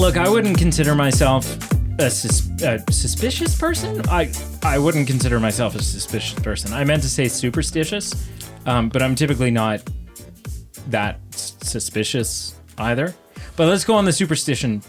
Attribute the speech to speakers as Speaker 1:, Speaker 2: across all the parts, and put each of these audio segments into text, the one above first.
Speaker 1: Look, I wouldn't consider myself a suspicious person. I wouldn't consider myself a suspicious person. I meant to say superstitious, but I'm typically not that suspicious either. But let's go on the superstition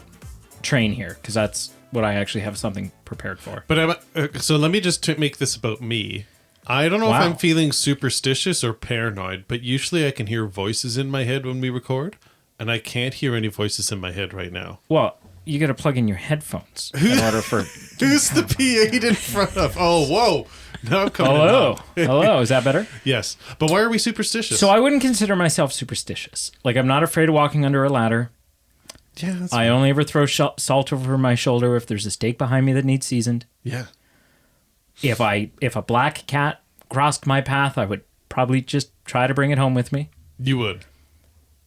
Speaker 1: train here, because that's what I actually have something prepared for.
Speaker 2: But so let me just make this about me. I don't know if I'm feeling superstitious or paranoid, but usually I can hear voices in my head when we record, and I can't hear any voices in my head right now.
Speaker 1: Well, you got to plug in your headphones in order for...
Speaker 2: Who's the P8 in front of? Oh, whoa. Now I'm coming
Speaker 1: Hello. Hello. Is that better?
Speaker 2: Yes. But why are we superstitious?
Speaker 1: So I wouldn't consider myself superstitious. Like, I'm not afraid of walking under a ladder.
Speaker 2: Yeah, that's
Speaker 1: I only ever throw salt over my shoulder if there's a steak behind me that needs seasoned.
Speaker 2: Yeah.
Speaker 1: If a black cat crossed my path, I would probably just try to bring it home with me.
Speaker 2: You would.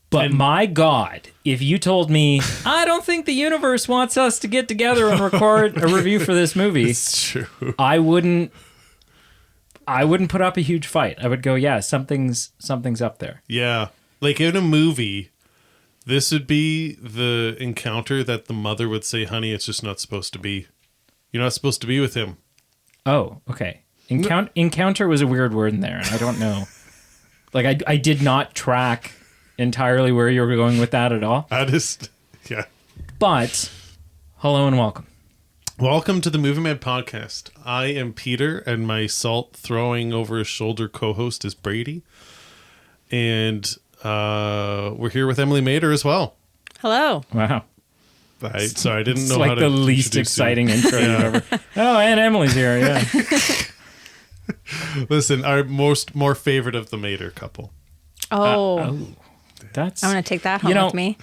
Speaker 1: But my God, if you told me, I don't think the universe wants us to get together and record a review for this movie,
Speaker 2: It's true.
Speaker 1: I wouldn't put up a huge fight. I would go, yeah, something's up there.
Speaker 2: Yeah. Like in a movie, this would be the encounter that the mother would say, honey, it's just not supposed to be. You're not supposed to be with him.
Speaker 1: Oh, okay. Encounter was a weird word in there, and I don't know. Like, I did not track entirely where you were going with that at all.
Speaker 2: Yeah.
Speaker 1: But, hello and welcome.
Speaker 2: Welcome to the Movie Man Podcast. I am Peter, and my salt throwing over his shoulder co-host is Brady. And we're here with Emily Mader as well.
Speaker 3: Hello.
Speaker 1: Wow.
Speaker 2: So I didn't
Speaker 1: It's
Speaker 2: know
Speaker 1: like
Speaker 2: how to
Speaker 1: the least exciting intro you've ever. Oh, and Emily's here, yeah.
Speaker 2: Listen, our more favorite of the Mader couple.
Speaker 1: That's...
Speaker 3: I'm going to take that home with me.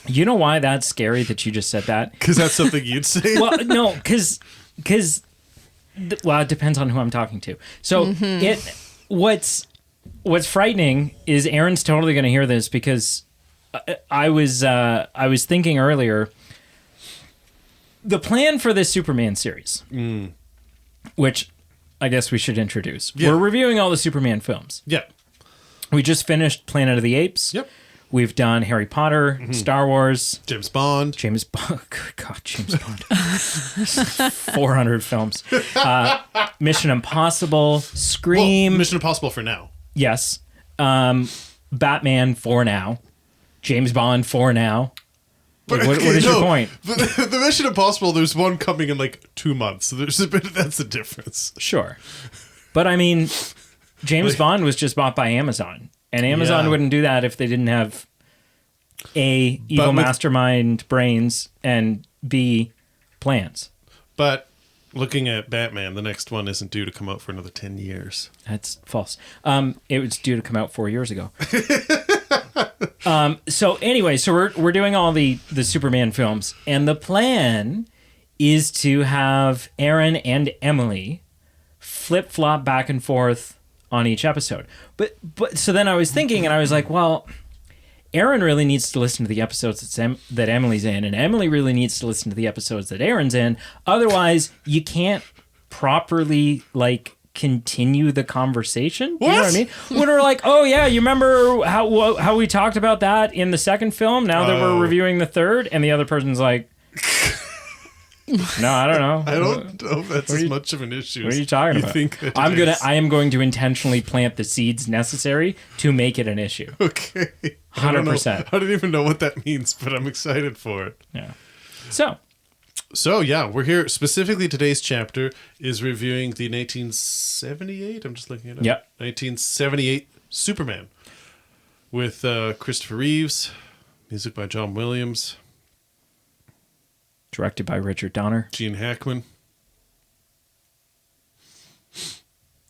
Speaker 1: You know why that's scary that you just said that?
Speaker 2: Because that's something you'd say?
Speaker 1: Well, no, because it depends on who I'm talking to. So what's frightening is Aaron's totally going to hear this, because I was thinking earlier, the plan for this Superman series, which I guess we should introduce. Yeah. We're reviewing all the Superman films.
Speaker 2: Yeah.
Speaker 1: We just finished Planet of the Apes.
Speaker 2: Yep.
Speaker 1: We've done Harry Potter, Star Wars.
Speaker 2: James Bond.
Speaker 1: Good God, James Bond. 400 films. Mission Impossible, Scream.
Speaker 2: Well, Mission Impossible for now.
Speaker 1: Yes. Batman for now. James Bond for now. Like, what is your point?
Speaker 2: The Mission Impossible, there's one coming in like 2 months. So there's a bit, that's the difference.
Speaker 1: Sure. But I mean, James Bond was just bought by Amazon. And Amazon wouldn't do that if they didn't have A, evil mastermind brains, and B, plans.
Speaker 2: But looking at Batman, the next one isn't due to come out for another 10 years.
Speaker 1: That's false. It was due to come out 4 years ago. So anyway, we're doing all the Superman films, and the plan is to have Aaron and Emily flip-flop back and forth on each episode. But so then I was thinking, and I was like, well, Aaron really needs to listen to the episodes that Emily's in, and Emily really needs to listen to the episodes that Aaron's in. Otherwise, you can't properly, like, continue the conversation.
Speaker 2: What?
Speaker 1: You know what I mean? When we're like, oh yeah, you remember how we talked about that in the second film? Now that we're reviewing the third, and the other person's like, no, I don't know.
Speaker 2: I don't know if that's as much of an issue.
Speaker 1: What are you talking about? I am going to intentionally plant the seeds necessary to make it an issue.
Speaker 2: Okay.
Speaker 1: 100%.
Speaker 2: I don't even know what that means, but I'm excited for it.
Speaker 1: Yeah. So
Speaker 2: yeah, we're here. Specifically, today's chapter is reviewing the 1978. I'm just looking it up.
Speaker 1: Yep.
Speaker 2: 1978 Superman with Christopher Reeves, music by John Williams,
Speaker 1: directed by Richard Donner,
Speaker 2: Gene Hackman,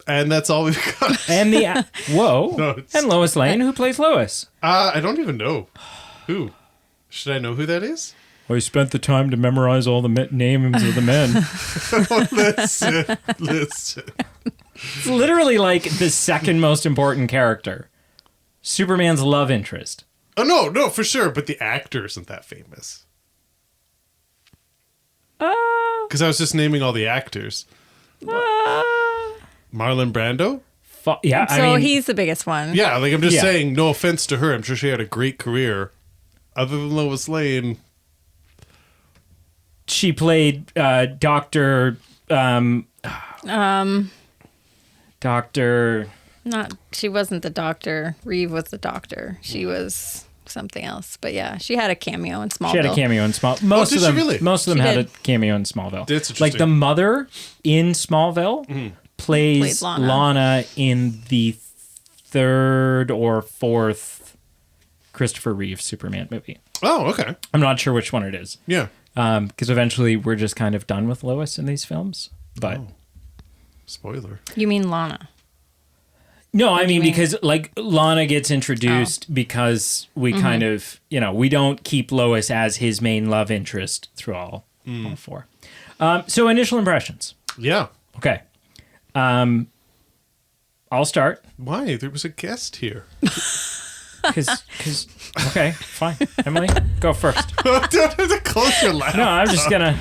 Speaker 2: and that's all we've got.
Speaker 1: And and Lois Lane, who plays Lois.
Speaker 2: I don't even know who. Should I know who that is?
Speaker 1: I spent the time to memorize all the names of the men.
Speaker 2: Listen.
Speaker 1: It's literally like the second most important character. Superman's love interest.
Speaker 2: Oh, no, for sure. But the actor isn't that famous. Because I was just naming all the actors. Marlon Brando?
Speaker 1: Yeah,
Speaker 3: so I mean, he's the biggest one.
Speaker 2: Yeah, like I'm just saying, no offense to her. I'm sure she had a great career. Other than Lois Lane...
Speaker 1: she played Doctor. Doctor.
Speaker 3: She wasn't the doctor. Reeve was the doctor. She was something else. But yeah, she had a cameo in Smallville.
Speaker 1: She had a cameo in Smallville. Most
Speaker 2: did
Speaker 1: of them,
Speaker 2: she really?
Speaker 1: most of them
Speaker 3: She
Speaker 1: had
Speaker 3: did.
Speaker 1: a cameo in Smallville.
Speaker 2: That's interesting.
Speaker 1: Like the mother in Smallville plays
Speaker 3: Played Lana.
Speaker 1: Lana in the third or fourth Christopher Reeve Superman movie.
Speaker 2: Oh, okay.
Speaker 1: I'm not sure which one it is.
Speaker 2: Yeah.
Speaker 1: Because eventually we're just kind of done with Lois in these films. But
Speaker 2: Spoiler.
Speaker 3: You mean Lana?
Speaker 1: no, I mean
Speaker 3: mean?
Speaker 1: because like Lana gets introduced because we kind of we don't keep Lois as his main love interest through all four. So initial impressions.
Speaker 2: Yeah.
Speaker 1: Okay. I'll start.
Speaker 2: Why? There was a guest here.
Speaker 1: Because okay, fine. Emily, go first.
Speaker 2: Don't have to close your laptop.
Speaker 1: No, I'm just gonna.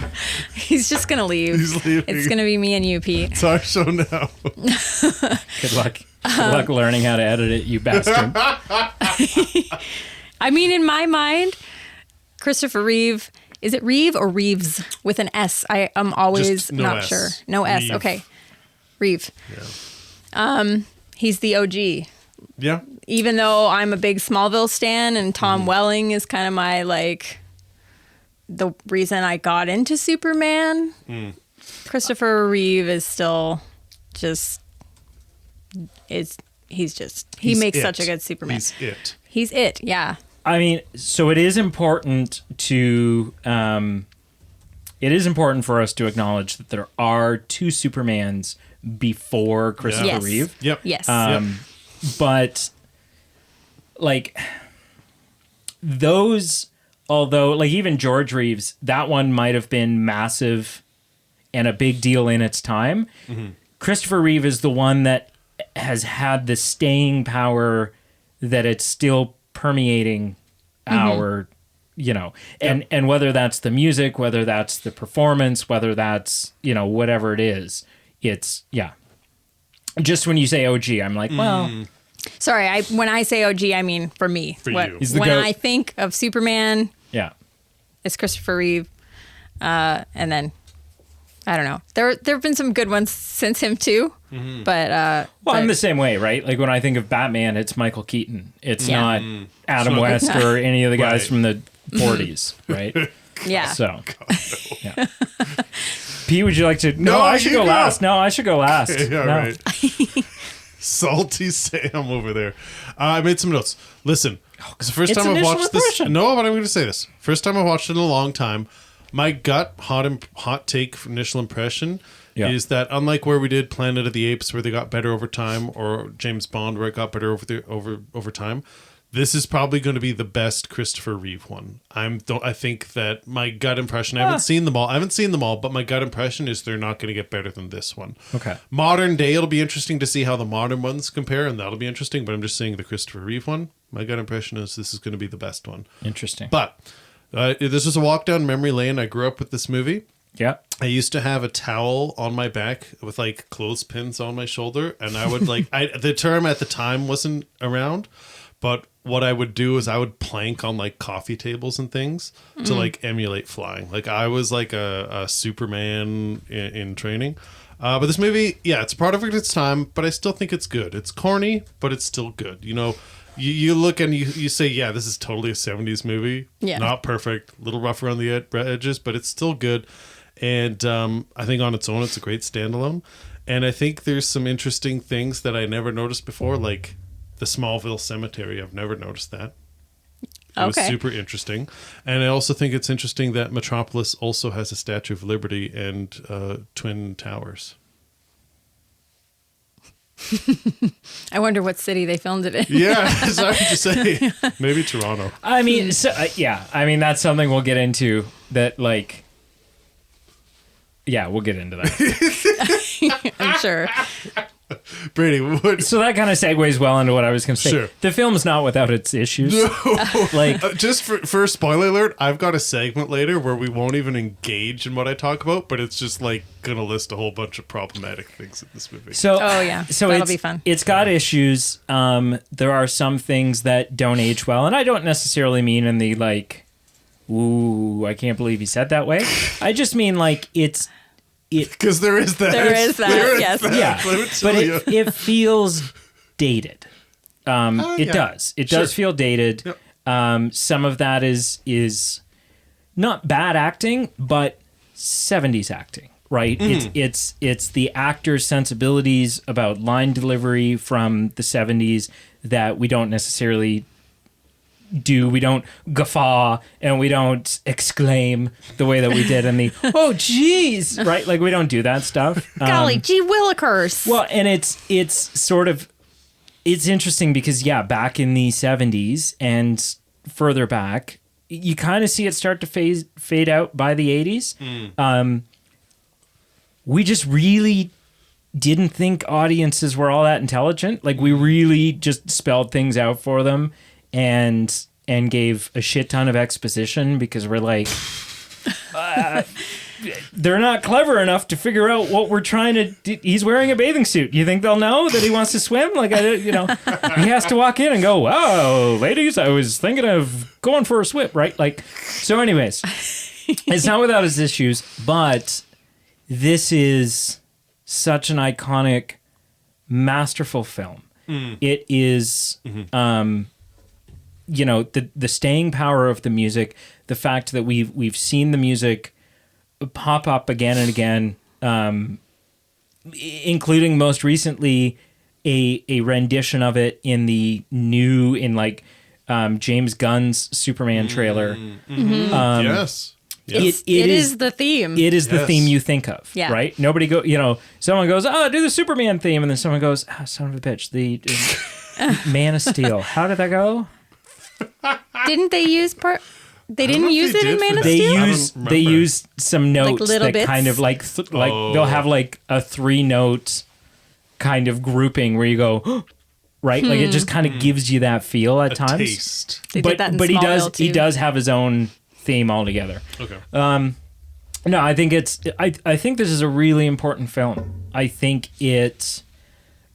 Speaker 3: He's just going to leave.
Speaker 2: He's leaving.
Speaker 3: It's going to be me and you, Pete.
Speaker 2: It's our show now.
Speaker 1: Good luck. Good luck learning how to edit it, you bastard.
Speaker 3: I mean, in my mind, Christopher Reeve, is it Reeve or Reeves with an S? I am always
Speaker 2: Just no
Speaker 3: not
Speaker 2: S.
Speaker 3: sure. No S.
Speaker 2: Reeve.
Speaker 3: Okay. Reeve.
Speaker 2: Yeah.
Speaker 3: He's the OG.
Speaker 2: Yeah.
Speaker 3: Even though I'm a big Smallville stan and Tom Welling is kind of my the reason I got into Superman, Christopher Reeve is still just he
Speaker 2: He's
Speaker 3: makes
Speaker 2: it.
Speaker 3: such a good Superman.
Speaker 2: He's it.
Speaker 3: He's it, yeah.
Speaker 1: I mean, so it is important to for us to acknowledge that there are two Supermans before Christopher
Speaker 3: Yes.
Speaker 1: Reeve.
Speaker 2: Yep.
Speaker 3: Yes.
Speaker 1: But like those, although like even George Reeves, that one might have been massive and a big deal in its time. Christopher Reeve is the one that has had the staying power that it's still permeating our, and whether that's the music, whether that's the performance, whether that's, whatever it is, it's, just when you say OG, I'm like, well,
Speaker 3: Sorry, when I say OG, I mean for me.
Speaker 2: For you.
Speaker 1: He's the
Speaker 3: when
Speaker 1: goat.
Speaker 3: I think of Superman,
Speaker 1: yeah.
Speaker 3: it's Christopher Reeve. And then, I don't know. There have been some good ones since him too. But,
Speaker 1: Well, I'm
Speaker 3: but-
Speaker 1: the same way, right? Like when I think of Batman, it's Michael Keaton. It's
Speaker 3: Yeah.
Speaker 1: not Adam
Speaker 2: So-
Speaker 1: West or any of the guys
Speaker 2: Right.
Speaker 1: from the 40s, right?
Speaker 3: yeah.
Speaker 1: So, yeah. Pete, would you like to? No,
Speaker 2: No,
Speaker 1: I should
Speaker 2: you
Speaker 1: go
Speaker 2: go.
Speaker 1: last. No, I should go last.
Speaker 2: Yeah,
Speaker 1: No.
Speaker 2: right. Salty Sam over there. I made some notes. Listen, it's the first
Speaker 1: It's
Speaker 2: time I've
Speaker 1: initial
Speaker 2: watched this.
Speaker 1: impression.
Speaker 2: No, but I'm going to say this. First time I've watched it in a long time. My gut hot take for initial impression
Speaker 1: Yeah.
Speaker 2: is that unlike where we did Planet of the Apes, where they got better over time, or James Bond, where it got better over time, this is probably going to be the best Christopher Reeve one. I think that my gut impression. I haven't seen them all. But my gut impression is they're not going to get better than this one.
Speaker 1: Okay.
Speaker 2: Modern day, it'll be interesting to see how the modern ones compare, and that'll be interesting. But I'm just saying the Christopher Reeve one. My gut impression is this is going to be the best one.
Speaker 1: Interesting.
Speaker 2: But this was a walk down memory lane. I grew up with this movie.
Speaker 1: Yeah.
Speaker 2: I used to have a towel on my back with like clothespins on my shoulder, and I would the term at the time wasn't around, but what I would do is I would plank on like coffee tables and things to like emulate flying. Like I was like a Superman in training. But this movie, it's a product of its time, but I still think it's good. It's corny, but it's still good. You look and you say, yeah, this is totally a 70s movie.
Speaker 3: Yeah.
Speaker 2: Not perfect, a little rough around the edges, but it's still good. And I think on its own, it's a great standalone. And I think there's some interesting things that I never noticed before, like the Smallville Cemetery. I've never noticed that. It was
Speaker 3: Okay.
Speaker 2: super interesting. And I also think it's interesting that Metropolis also has a Statue of Liberty and Twin Towers.
Speaker 3: I wonder what city they filmed it in.
Speaker 2: Yeah, it's hard to say. Maybe Toronto.
Speaker 1: I mean, I mean, that's something we'll get into that, like, we'll get into that.
Speaker 3: I'm sure.
Speaker 2: Brady, what?
Speaker 1: So that kind of segues well into what I was going to say.
Speaker 2: Sure.
Speaker 1: The film's not without its issues. Like,
Speaker 2: Just for spoiler alert, I've got a segment later where we won't even engage in what I talk about, but it's just like going to list a whole bunch of problematic things in this movie.
Speaker 1: so
Speaker 3: Oh, yeah.
Speaker 1: so
Speaker 3: That'll
Speaker 1: it's,
Speaker 3: be fun.
Speaker 1: It's got issues. There are some things that don't age well, and I don't necessarily mean in the like ooh, I can't believe he said that way. I just mean like it
Speaker 2: Because there is that.
Speaker 3: There is that, yes.
Speaker 1: yeah, but it feels dated. It
Speaker 2: yeah.
Speaker 1: does. It
Speaker 2: Sure.
Speaker 1: does feel dated.
Speaker 2: Yep.
Speaker 1: Some of that is not bad acting, but 70s acting, right? It's the actor's sensibilities about line delivery from the 70s that we don't necessarily do. We don't guffaw and we don't exclaim the way that we did in the oh geez, right? Like we don't do that stuff.
Speaker 3: Golly, gee willikers.
Speaker 1: Well, and it's sort of it's interesting because back in the 70s and further back, you kind of see it start to fade out by the 80s. We just really didn't think audiences were all that intelligent. Like we really just spelled things out for them and gave a shit ton of exposition because we're like they're not clever enough to figure out what we're trying to do. He's wearing a bathing suit. You think they'll know that he wants to swim? Like, he has to walk in and go, wow, ladies, I was thinking of going for a swim, right? Like, so anyways, it's not without its issues, but this is such an iconic, masterful film. It is, the staying power of the music, the fact that we've seen the music pop up again and again, including most recently a rendition of it in the new James Gunn's Superman trailer.
Speaker 2: Yes.
Speaker 3: It is the theme.
Speaker 1: It is the theme you think of,
Speaker 3: Yeah.
Speaker 1: right? Nobody someone goes, oh, do the Superman theme, and then someone goes, oh, son of a bitch, the Man of Steel. How did that go?
Speaker 3: Didn't they use part? They didn't
Speaker 2: know if
Speaker 3: use
Speaker 2: they
Speaker 3: it in
Speaker 2: did
Speaker 3: Man
Speaker 2: for
Speaker 3: of
Speaker 2: that.
Speaker 3: Steel.
Speaker 1: They use some notes
Speaker 3: little
Speaker 1: that
Speaker 3: bits?
Speaker 1: kind of like they'll have like a 3-note kind of grouping where you go right, like it just kind of gives you that feel at times.
Speaker 2: Taste.
Speaker 3: They
Speaker 1: but
Speaker 3: did that in
Speaker 1: but
Speaker 3: Smallville,
Speaker 1: he
Speaker 3: too.
Speaker 1: does have his own theme altogether.
Speaker 2: Okay.
Speaker 1: No, I think I think this is a really important film. I think it,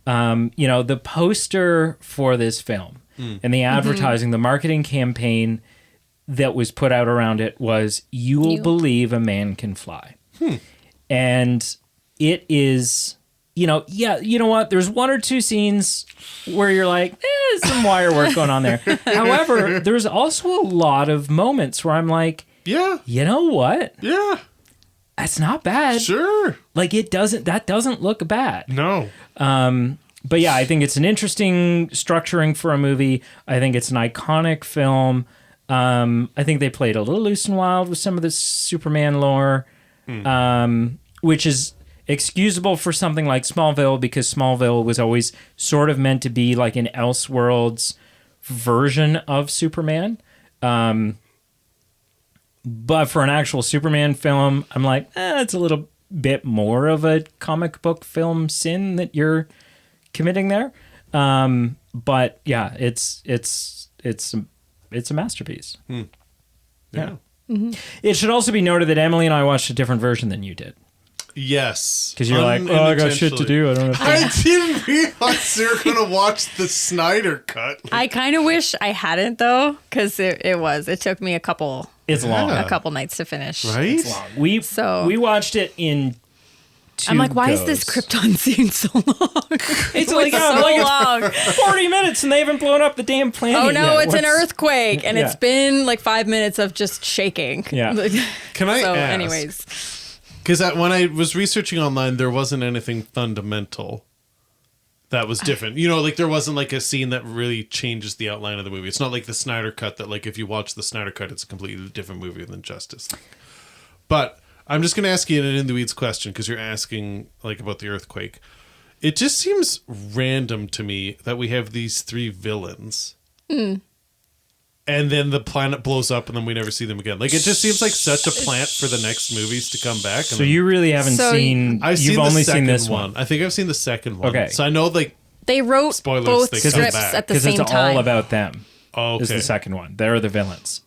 Speaker 1: the poster for this film and the advertising, the marketing campaign that was put out around it was, "You will believe a man can fly," and it is, you know what? There's one or two scenes where you're like, some wire work going on there. However, there's also a lot of moments where I'm like,
Speaker 2: Yeah.
Speaker 1: you know what?
Speaker 2: Yeah.
Speaker 1: That's not bad.
Speaker 2: Sure.
Speaker 1: Like that doesn't look bad.
Speaker 2: No.
Speaker 1: But yeah, I think it's an interesting structuring for a movie. I think it's an iconic film. I think they played a little loose and wild with some of the Superman lore, which is excusable for something like Smallville, because Smallville was always sort of meant to be like an Elseworlds version of Superman. But for an actual Superman film, I'm like, it's a little bit more of a comic book film sin that you're committing there. But yeah, it's a masterpiece.
Speaker 2: Yeah.
Speaker 1: It should also be noted that Emily and I watched a different version than you did.
Speaker 2: Yes.
Speaker 1: Because you're like, I got shit to do. I don't have
Speaker 2: I didn't realize you were going to watch the Snyder cut.
Speaker 3: I kind of wish I hadn't though, because it took me a couple
Speaker 1: It's long.
Speaker 2: Yeah.
Speaker 3: nights to finish.
Speaker 2: Right?
Speaker 1: We
Speaker 3: So-
Speaker 1: watched it in two
Speaker 3: I'm like, why is this
Speaker 1: goes.
Speaker 3: Krypton scene so long?
Speaker 1: It's like,
Speaker 3: so long.
Speaker 1: 40 minutes and they haven't blown up the damn planet
Speaker 3: Oh no,
Speaker 1: yet.
Speaker 3: it's an
Speaker 1: What's-
Speaker 3: earthquake, and
Speaker 1: Yeah.
Speaker 3: it's been like 5 minutes of just shaking.
Speaker 1: Yeah.
Speaker 2: Can I
Speaker 3: So,
Speaker 2: ask?
Speaker 3: anyways,
Speaker 2: Because when I was researching online, there wasn't anything fundamental that was different. There wasn't like a scene that really changes the outline of the movie. It's not like the Snyder cut that, like, if you watch the Snyder cut, it's a completely different movie than Justice League. But I'm just going to ask you an in the weeds question, because you're asking like about the earthquake. It just seems random to me that we have these three villains. And then the planet blows up and then we never see them again. Like, it just seems like such a plant for the next movies to come back.
Speaker 1: So you really haven't seen...
Speaker 2: I've
Speaker 1: you've
Speaker 2: seen
Speaker 1: only
Speaker 2: the second
Speaker 1: seen this one.
Speaker 2: I think I've seen the second one.
Speaker 1: Okay.
Speaker 2: So I know, like,
Speaker 3: they wrote
Speaker 2: Spoilers,
Speaker 3: both
Speaker 2: they come
Speaker 3: scripts
Speaker 2: back.
Speaker 3: at the
Speaker 1: Because
Speaker 3: same
Speaker 1: it's
Speaker 3: time.
Speaker 1: all about them.
Speaker 2: oh,
Speaker 1: Is
Speaker 2: okay.
Speaker 1: the second one. They're the villains.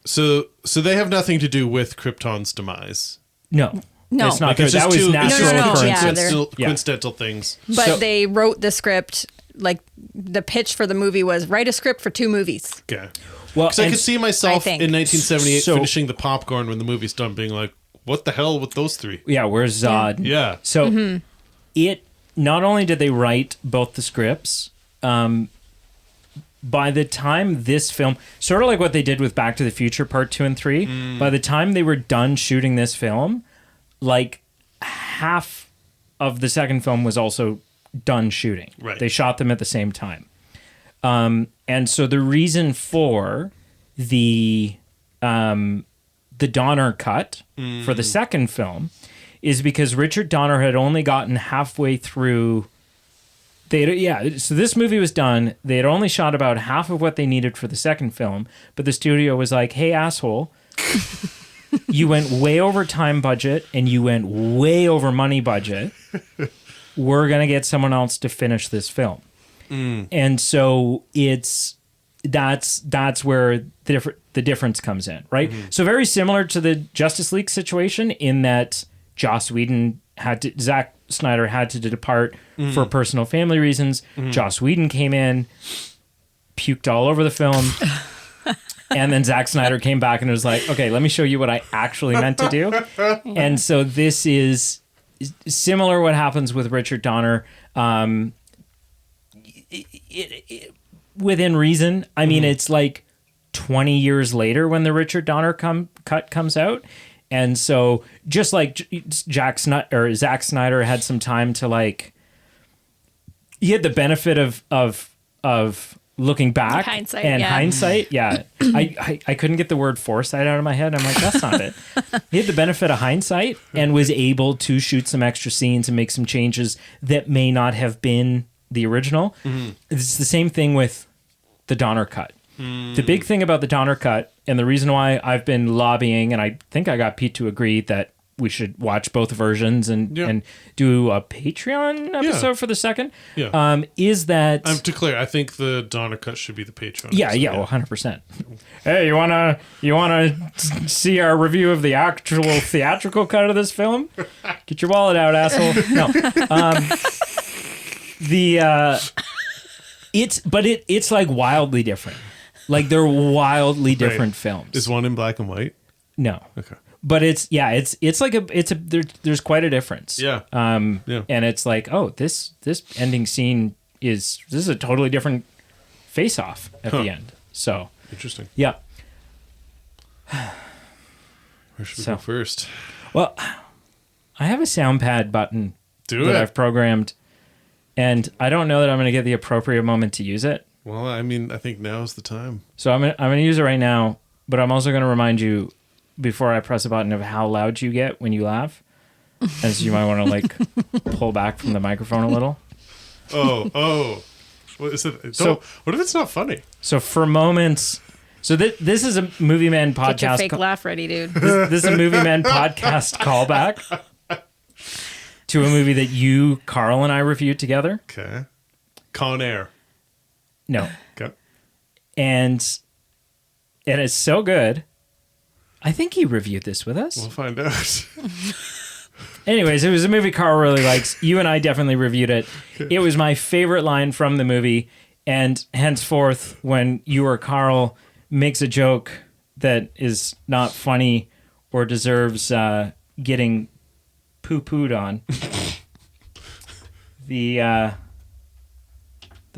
Speaker 2: So they have nothing to do with Krypton's demise.
Speaker 1: No.
Speaker 3: No.
Speaker 1: It's not
Speaker 2: Like,
Speaker 1: good.
Speaker 2: it's
Speaker 1: That
Speaker 2: just
Speaker 1: was
Speaker 2: two
Speaker 1: natural
Speaker 3: No, no, no.
Speaker 1: occurrences.
Speaker 3: Yeah,
Speaker 2: coincidental things.
Speaker 3: But
Speaker 1: So-
Speaker 3: they wrote the script, like the pitch for the movie was write a script for 2 movies.
Speaker 2: Okay.
Speaker 1: Well,
Speaker 2: Because I
Speaker 1: and
Speaker 2: could see myself
Speaker 3: I think.
Speaker 2: in 1978
Speaker 1: So-
Speaker 2: finishing the popcorn when the movie's done, being like, "What the hell with those three?"
Speaker 1: Yeah, where's Zod?
Speaker 2: Yeah.
Speaker 1: So it not only did they write both the scripts, by the time this film, sort of like what they did with Back to the Future Part 2 and 3, by the time they were done shooting this film, like half of the second film was also done shooting.
Speaker 2: Right.
Speaker 1: They shot them at the same time. And so the reason for the Donner cut for the second film is because Richard Donner had only gotten halfway through. So this movie was done. They had only shot about half of what they needed for the second film, but the studio was like, "Hey, asshole, you went way over time budget and you went way over money budget. We're gonna get someone else to finish this film." And so that's where the difference comes in, right? So very similar to the Justice League situation in that Zack Snyder had to depart for personal family reasons. Joss Whedon came in, puked all over the film, and then Zack Snyder came back and was like, "Okay, let me show you what I actually meant to do." And so this is similar what happens with Richard Donner. Within reason. I mean, it's like 20 years later when the Richard Donner cut comes out. And so just like Zack Snyder had some time to like, he had the benefit of looking back
Speaker 3: Hindsight,
Speaker 1: and
Speaker 3: yeah.
Speaker 1: hindsight. Yeah. I couldn't get the word foresight out of my head. I'm like, that's not it. He had the benefit of hindsight and was able to shoot some extra scenes and make some changes that may not have been the original. It's the same thing with the Donner cut. The big thing about the Donner cut, and the reason why I've been lobbying, and I think I got Pete to agree that we should watch both versions and do a Patreon episode for the second, is that...
Speaker 2: To clear, I think the Donner cut should be the Patreon.
Speaker 1: Yeah,
Speaker 2: episode,
Speaker 1: well, 100%. Hey, you wanna see our review of the actual theatrical cut of this film? Get your wallet out, asshole. No. It's like wildly different. Like they're wildly different films.
Speaker 2: Is one in black and white?
Speaker 1: No.
Speaker 2: Okay.
Speaker 1: But it's like there's quite a difference.
Speaker 2: Yeah.
Speaker 1: And it's like, oh, this ending scene this is a totally different face off at the end. So
Speaker 2: interesting.
Speaker 1: Yeah.
Speaker 2: Where should we go first?
Speaker 1: Well, I have a sound pad button that I've programmed. And I don't know that I'm going to get the appropriate moment to use it.
Speaker 2: Well, I mean, I think now's the time.
Speaker 1: So I'm going to use it right now, but I'm also going to remind you before I press a button of how loud you get when you laugh. And so you might want to like pull back from the microphone a little.
Speaker 2: Oh. What is it? What if it's not funny?
Speaker 1: So for moments... So this is a Movie Man podcast...
Speaker 3: Get your fake laugh ready, dude.
Speaker 1: This is a Movie Man podcast callback to a movie that you, Carl, and I reviewed together.
Speaker 2: Okay. Con Air.
Speaker 1: No.
Speaker 2: Okay.
Speaker 1: And it is so good. I think he reviewed this with us.
Speaker 2: We'll find out.
Speaker 1: Anyways, it was a movie Carl really likes. You and I definitely reviewed it. It was my favorite line from the movie. And henceforth, when you or Carl makes a joke that is not funny or deserves getting poo-pooed on, the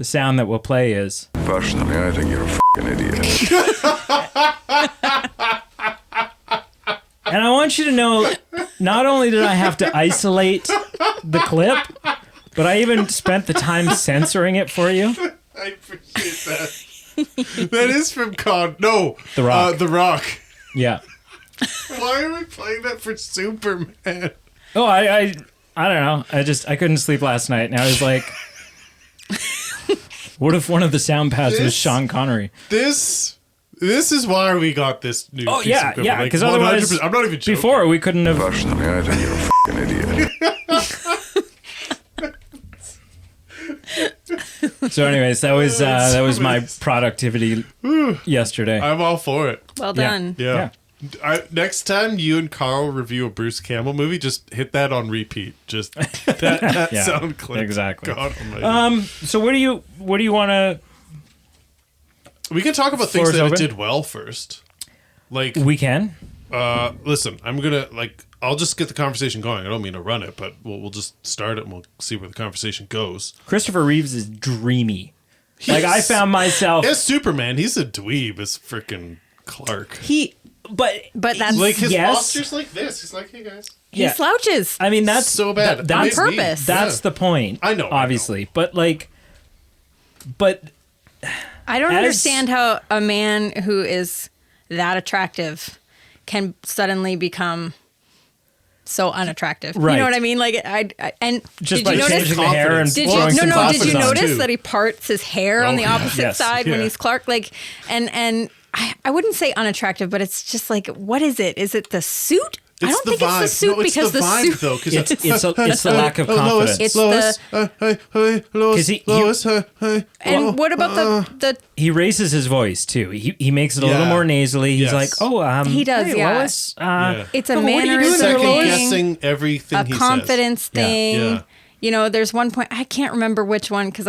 Speaker 1: sound that we'll play is...
Speaker 4: Personally, I think you're a f***ing idiot.
Speaker 1: And I want you to know, not only did I have to isolate the clip, but I even spent the time censoring it for you.
Speaker 2: I appreciate that. That is from The
Speaker 1: Rock.
Speaker 2: The Rock.
Speaker 1: Yeah.
Speaker 2: Why are we playing that for Superman?
Speaker 1: Oh, I don't know. I couldn't sleep last night, and I was like, what if one of the sound pads was Sean Connery?
Speaker 2: This is why we got this new piece of equipment.
Speaker 1: Yeah, because otherwise,
Speaker 2: 100%, I'm not even joking.
Speaker 1: Before we couldn't have.
Speaker 4: Personally, I think you're a f***ing idiot.
Speaker 1: So, anyways, that was my productivity yesterday.
Speaker 2: I'm all for it.
Speaker 3: Well done.
Speaker 2: Yeah. Next time you and Carl review a Bruce Campbell movie, just hit that on repeat. Just that
Speaker 1: Yeah,
Speaker 2: sound clip.
Speaker 1: exactly.
Speaker 2: God almighty.
Speaker 1: So what do you want to?
Speaker 2: We can talk about
Speaker 1: Floor
Speaker 2: things
Speaker 1: is
Speaker 2: that
Speaker 1: open.
Speaker 2: it did well first. Like,
Speaker 1: We can.
Speaker 2: listen, I'm gonna I'll just get the conversation going. I don't mean to run it, but we'll just start it and we'll see where the conversation goes.
Speaker 1: Christopher Reeves is dreamy. Like, I
Speaker 2: He's-
Speaker 1: found myself...
Speaker 2: As Superman, he's a dweeb as freaking Clark.
Speaker 3: But that's
Speaker 2: Like his
Speaker 1: Yes.
Speaker 2: posture's like this. He's like, hey guys.
Speaker 3: he slouches.
Speaker 1: I mean, that's
Speaker 2: So bad.
Speaker 1: That's
Speaker 2: Amazing.
Speaker 3: On purpose.
Speaker 1: That's the point.
Speaker 2: I know.
Speaker 1: Obviously. But
Speaker 3: I don't
Speaker 1: As-
Speaker 3: understand how a man who is that attractive can suddenly become so unattractive.
Speaker 1: Right.
Speaker 3: You know what I mean? Like, and
Speaker 1: just
Speaker 3: did
Speaker 1: by
Speaker 3: you notice?
Speaker 1: changing the hair and
Speaker 3: Did
Speaker 1: throwing
Speaker 3: you
Speaker 1: some
Speaker 3: no? Did
Speaker 1: glasses
Speaker 3: you
Speaker 1: on.
Speaker 3: notice
Speaker 2: too.
Speaker 3: that he parts his hair on
Speaker 2: Oh,
Speaker 3: the
Speaker 2: yeah.
Speaker 3: opposite
Speaker 1: Yes.
Speaker 3: side when
Speaker 2: Yeah.
Speaker 3: he's Clark? Like, and I wouldn't say unattractive, but it's just like, what is it? Is it the suit? I don't think it's the suit
Speaker 2: No, it's
Speaker 3: because
Speaker 2: the vibe,
Speaker 3: suit.
Speaker 2: though, because
Speaker 1: It's the lack of confidence.
Speaker 3: It's
Speaker 2: Lois,
Speaker 3: the-
Speaker 2: hey, Lois,
Speaker 1: 'Cause he-
Speaker 2: Lois, hey.
Speaker 3: And what about the?
Speaker 1: He raises his voice too. He makes it a little
Speaker 2: Yeah.
Speaker 1: more nasally. He's
Speaker 2: Yes.
Speaker 1: like, "Oh,
Speaker 3: He does,
Speaker 1: hey,
Speaker 3: yeah.
Speaker 1: Lois,
Speaker 2: Yeah.
Speaker 3: It's a
Speaker 1: what are you doing
Speaker 3: mannerism
Speaker 1: there,
Speaker 2: Second
Speaker 1: Lois?
Speaker 3: thing.
Speaker 2: guessing everything
Speaker 3: A
Speaker 2: he
Speaker 3: confidence
Speaker 1: Yeah.
Speaker 3: thing.
Speaker 2: Yeah.
Speaker 3: You know, there's one point I can't remember which one because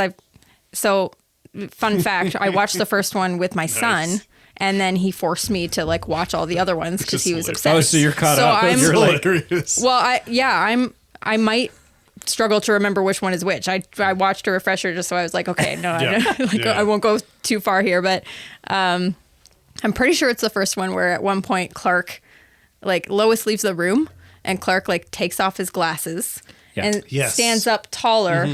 Speaker 3: fun fact, I watched the first one with my son, and then he forced me to like watch all the other ones because
Speaker 2: is
Speaker 3: he was
Speaker 2: hilarious.
Speaker 3: obsessed.
Speaker 1: Oh, so you're caught up.
Speaker 3: I'm,
Speaker 1: You're
Speaker 2: says.
Speaker 1: like-
Speaker 2: Hilarious.
Speaker 3: well, I might struggle to remember which one is which. I watched a refresher just so I was like, okay, no,
Speaker 2: Yeah. Yeah.
Speaker 3: I won't go too far here, but I'm pretty sure it's the first one where at one point Clark, like Lois leaves the room and Clark like takes off his glasses
Speaker 1: Yeah.
Speaker 3: and
Speaker 2: Yes.
Speaker 3: stands up taller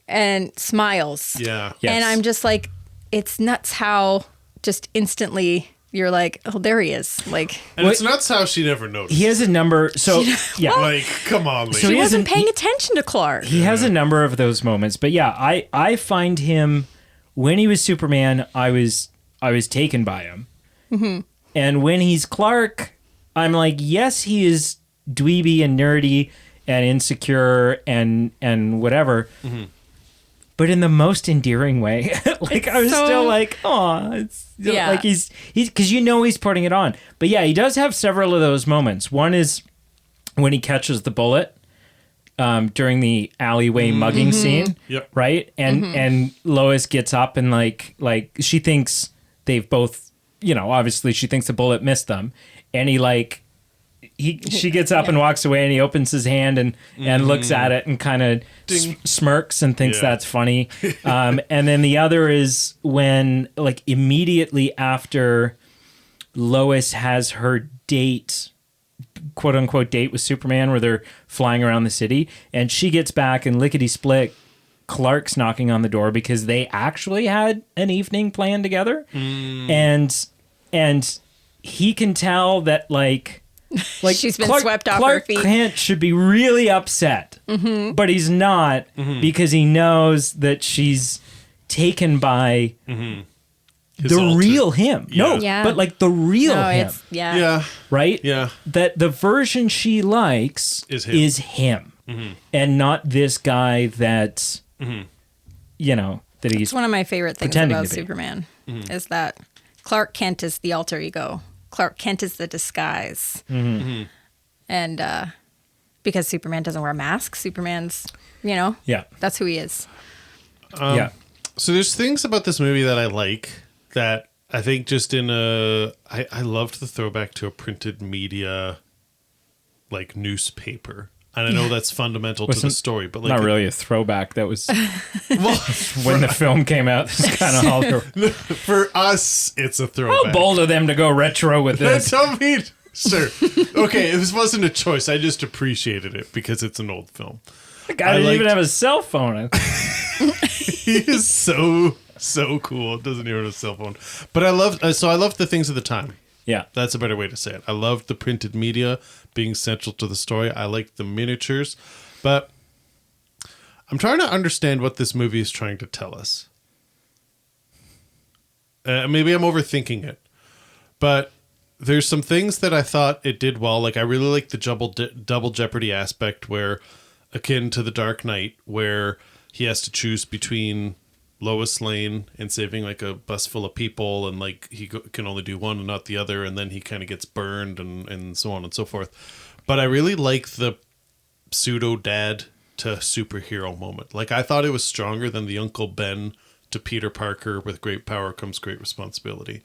Speaker 3: and smiles.
Speaker 2: Yeah.
Speaker 1: Yes.
Speaker 3: And I'm just like, it's nuts how just instantly you're like, oh, there he is. Like,
Speaker 2: And it's nuts how she never noticed.
Speaker 1: he has a number." So yeah,
Speaker 2: Like, come on, lady.
Speaker 1: So
Speaker 3: she
Speaker 1: he
Speaker 3: wasn't
Speaker 1: hasn't-
Speaker 3: paying attention to Clark.
Speaker 1: he has a number of those moments. But yeah, I find him when he was Superman, I was taken by him, and when he's Clark, I'm like, yes, he is dweeby and nerdy and insecure and whatever. But in the most endearing way. Like, I was
Speaker 3: so-
Speaker 1: still like, oh, it's
Speaker 3: Yeah.
Speaker 1: like he's because he's putting it on. But yeah, he does have several of those moments. One is when he catches the bullet during the alleyway mugging scene.
Speaker 2: Yep.
Speaker 1: Right? And Lois gets up and like she thinks they've both, obviously she thinks the bullet missed them. And she gets up and walks away and he opens his hand and looks at it and kind of smirks and thinks
Speaker 2: Yeah.
Speaker 1: that's funny. And then the other is when like immediately after Lois has her date, quote unquote date with Superman where they're flying around the city and she gets back and lickety split Clark's knocking on the door because they actually had an evening plan together. And he can tell that like
Speaker 3: She's been swept off her
Speaker 1: Clark
Speaker 3: feet.
Speaker 1: Kent should be really upset, but he's not because he knows that she's taken by
Speaker 2: His
Speaker 1: the
Speaker 2: alter-
Speaker 1: real him. No,
Speaker 3: Yeah.
Speaker 1: but like the real
Speaker 3: No,
Speaker 1: him,
Speaker 3: it's yeah.
Speaker 2: Yeah.
Speaker 1: right?
Speaker 2: Yeah.
Speaker 1: That the version she likes
Speaker 2: Is him.
Speaker 1: and not this guy that that he's
Speaker 3: It's one of my favorite things
Speaker 1: Pretending
Speaker 3: about
Speaker 1: to be.
Speaker 3: Superman is that Clark Kent is the alter ego. Clark Kent is the disguise. And because Superman doesn't wear a mask, Superman's,
Speaker 1: yeah.
Speaker 3: that's who he is.
Speaker 1: Yeah.
Speaker 2: So there's things about this movie that I like that I think just I loved the throwback to a printed media like newspaper. And I know that's fundamental to the
Speaker 1: Wasn't-
Speaker 2: story, but like
Speaker 1: Not really a throwback. That was
Speaker 2: well,
Speaker 1: when the film came out. It's kind of all
Speaker 2: for us, it's a throwback.
Speaker 1: how bold of them to go retro with this.
Speaker 2: Tell me, sure. Okay, this wasn't a choice. I just appreciated it because it's an old film.
Speaker 1: The guy didn't even
Speaker 2: liked-
Speaker 1: have a cell phone.
Speaker 2: He is so cool. Doesn't even have a cell phone. But I loved the things of the time.
Speaker 1: Yeah.
Speaker 2: That's a better way to say it. I loved the printed media being central to the story. I liked the miniatures, but I'm trying to understand what this movie is trying to tell us. Maybe I'm overthinking it, but there's some things that I thought it did well. Like I really like the double jeopardy aspect, where akin to the Dark Knight, where he has to choose between Lois Lane and saving like a bus full of people, and like he can only do one and not the other, and then he kind of gets burned and so on and so forth. But I really like the pseudo dad to superhero moment. Like I thought it was stronger than the Uncle Ben to Peter Parker, with great power comes great responsibility.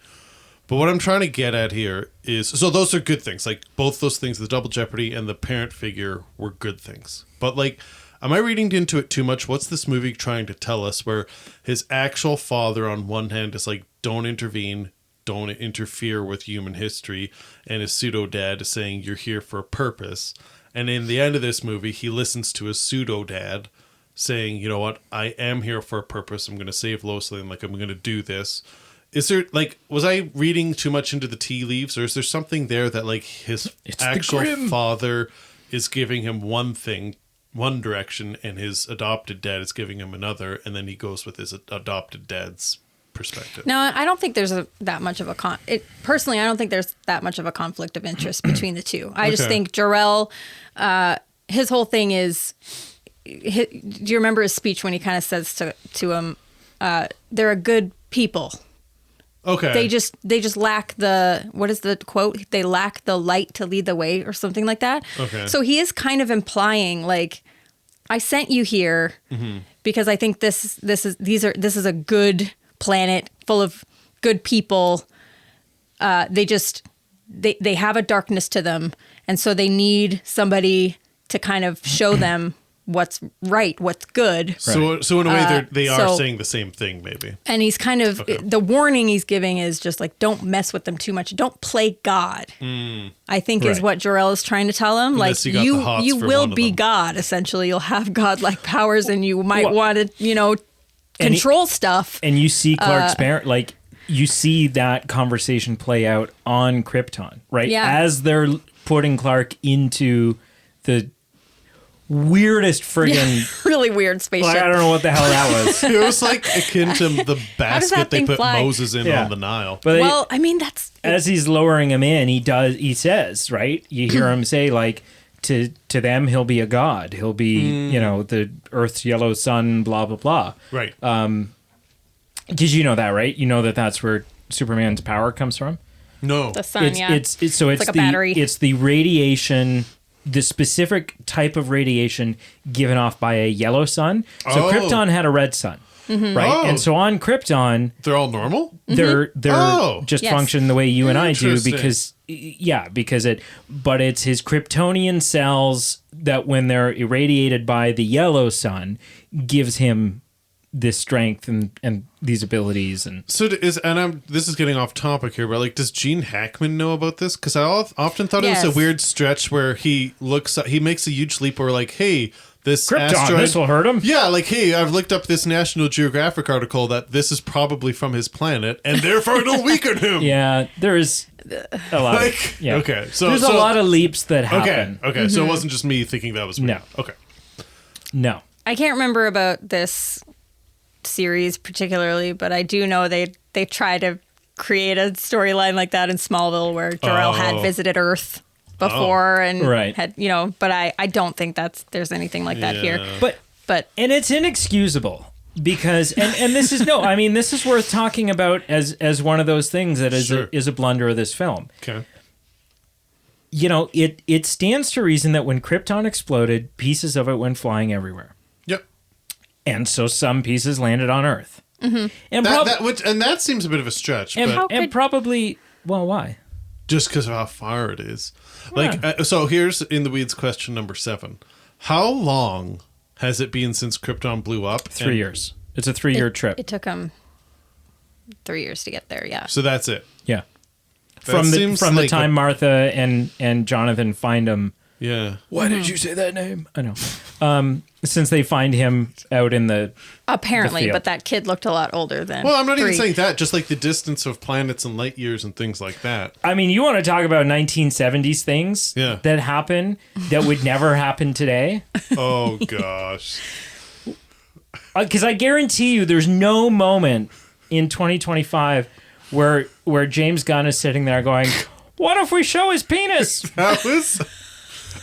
Speaker 2: But what I'm trying to get at here is, so those are good things. Like, both those things, the double jeopardy and the parent figure, were good things. But, like, am I reading into it too much? What's this movie trying to tell us, where his actual father on one hand is like, don't intervene, don't interfere with human history, and his pseudo dad is saying, you're here for a purpose. And in the end of this movie, he listens to his pseudo dad saying, you know what, I am here for a purpose. I'm going to save Lois Lane. Like, I'm going to do this. Is there, like, was I reading too much into the tea leaves, or is there something there that, like, his actual father is giving him one thing, one direction, and his adopted dad is giving him another, and then he goes with his adopted dad's perspective?
Speaker 3: No, I don't think there's that much of a personally, I don't think there's that much of a conflict of interest between the two. I just think Jor-El, his whole thing is, do you remember his speech when he kind of says to him, they're a good people.
Speaker 2: Okay.
Speaker 3: They just lack the, what is the quote? They lack the light to lead the way, or something like that.
Speaker 2: Okay.
Speaker 3: So he is kind of implying, like, I sent you here because I think this is a good planet full of good people. They have a darkness to them, and so they need somebody to kind of show them what's right, what's good.
Speaker 2: So in a way, they are saying the same thing, maybe.
Speaker 3: And he's kind of, the warning he's giving is just like, don't mess with them too much. Don't play God. I think is what Jor-El is trying to tell him.
Speaker 2: Unless
Speaker 3: Like,
Speaker 2: you
Speaker 3: will be God, essentially. You'll have God-like powers, and you might want to, control stuff.
Speaker 1: And you see Clark's parent, like, you see that conversation play out on Krypton, right?
Speaker 3: Yeah.
Speaker 1: As they're putting Clark into the weirdest friggin'
Speaker 3: really weird spaceship.
Speaker 1: like, I don't know what the hell that was.
Speaker 2: It was like akin to the basket they
Speaker 3: thing
Speaker 2: put
Speaker 3: fly?
Speaker 2: Moses in
Speaker 1: Yeah.
Speaker 2: on the Nile.
Speaker 1: But
Speaker 3: Well, I mean, that's...
Speaker 1: as he's lowering him in, he says, right? You hear him say, like, to them, he'll be a god. He'll be, the Earth's yellow sun, blah, blah, blah.
Speaker 2: Right.
Speaker 1: Did you know that, right? You know that that's where Superman's power comes from?
Speaker 2: No.
Speaker 3: the sun,
Speaker 1: It's,
Speaker 3: yeah.
Speaker 1: it's
Speaker 3: like a battery.
Speaker 1: It's the radiation, the specific type of radiation given off by a yellow sun. So
Speaker 2: Oh.
Speaker 1: Krypton had a red sun, right?
Speaker 2: Oh.
Speaker 1: And so on Krypton,
Speaker 2: They're all normal?
Speaker 1: they're
Speaker 2: Oh.
Speaker 1: just
Speaker 3: Yes.
Speaker 1: function the way you and I do
Speaker 2: Interesting.
Speaker 1: because it's his Kryptonian cells that, when they're irradiated by the yellow sun, gives him this strength and these abilities. And
Speaker 2: So this is getting off topic here, but like, does Gene Hackman know about this? Because I often thought it was
Speaker 3: Yes.
Speaker 2: a weird stretch where he makes a huge leap where, like, hey, this
Speaker 1: Krypton,
Speaker 2: asteroid,
Speaker 1: this will hurt him.
Speaker 2: Yeah, like, hey, I've looked up this National Geographic article that this is probably from his planet, and therefore it'll weaken him.
Speaker 1: Yeah, there is a lot.
Speaker 2: Like,
Speaker 1: yeah.
Speaker 2: okay, so
Speaker 1: there's a lot of leaps that happen.
Speaker 2: Okay, so it wasn't just me thinking that was weird.
Speaker 1: No.
Speaker 2: Okay.
Speaker 1: No.
Speaker 3: I can't remember about this series particularly, but I do know they try to create a storyline like that in Smallville, where Jor-El had visited Earth before and
Speaker 1: Right.
Speaker 3: had, but I don't think there's anything like that here.
Speaker 1: But and it's inexcusable because and this is this is worth talking about as one of those things that is
Speaker 2: Sure.
Speaker 1: is a blunder of this film.
Speaker 2: Okay.
Speaker 1: It stands to reason that when Krypton exploded, pieces of it went flying everywhere.
Speaker 2: Yep.
Speaker 1: And so some pieces landed on Earth. Mm-hmm. And,
Speaker 2: That seems a bit of a stretch,
Speaker 1: and,
Speaker 2: but
Speaker 1: and probably, well, why?
Speaker 2: just because of how far it is. Like, so here's in the weeds question number 7. How long has it been since Krypton blew up?
Speaker 1: 3 years. It's a 3-year trip.
Speaker 3: It took them 3 years to get there. Yeah.
Speaker 2: So that's it.
Speaker 1: Yeah.
Speaker 2: That
Speaker 1: From
Speaker 2: seems
Speaker 1: the
Speaker 2: like
Speaker 1: time Martha and Jonathan find him.
Speaker 2: Yeah.
Speaker 1: Why did you say that name? I know. Since they find him out in the
Speaker 3: Apparently,
Speaker 1: field.
Speaker 3: but that kid looked a lot older than.
Speaker 2: Well, I'm not even
Speaker 3: 3.
Speaker 2: saying that. Just like the distance of planets and light years and things like that.
Speaker 1: I mean, you want to talk about 1970s things
Speaker 2: Yeah.
Speaker 1: that happen that would never happen today?
Speaker 2: Oh gosh.
Speaker 1: Because I guarantee you there's no moment in 2025 where James Gunn is sitting there going, what if we show his penis?
Speaker 2: That was.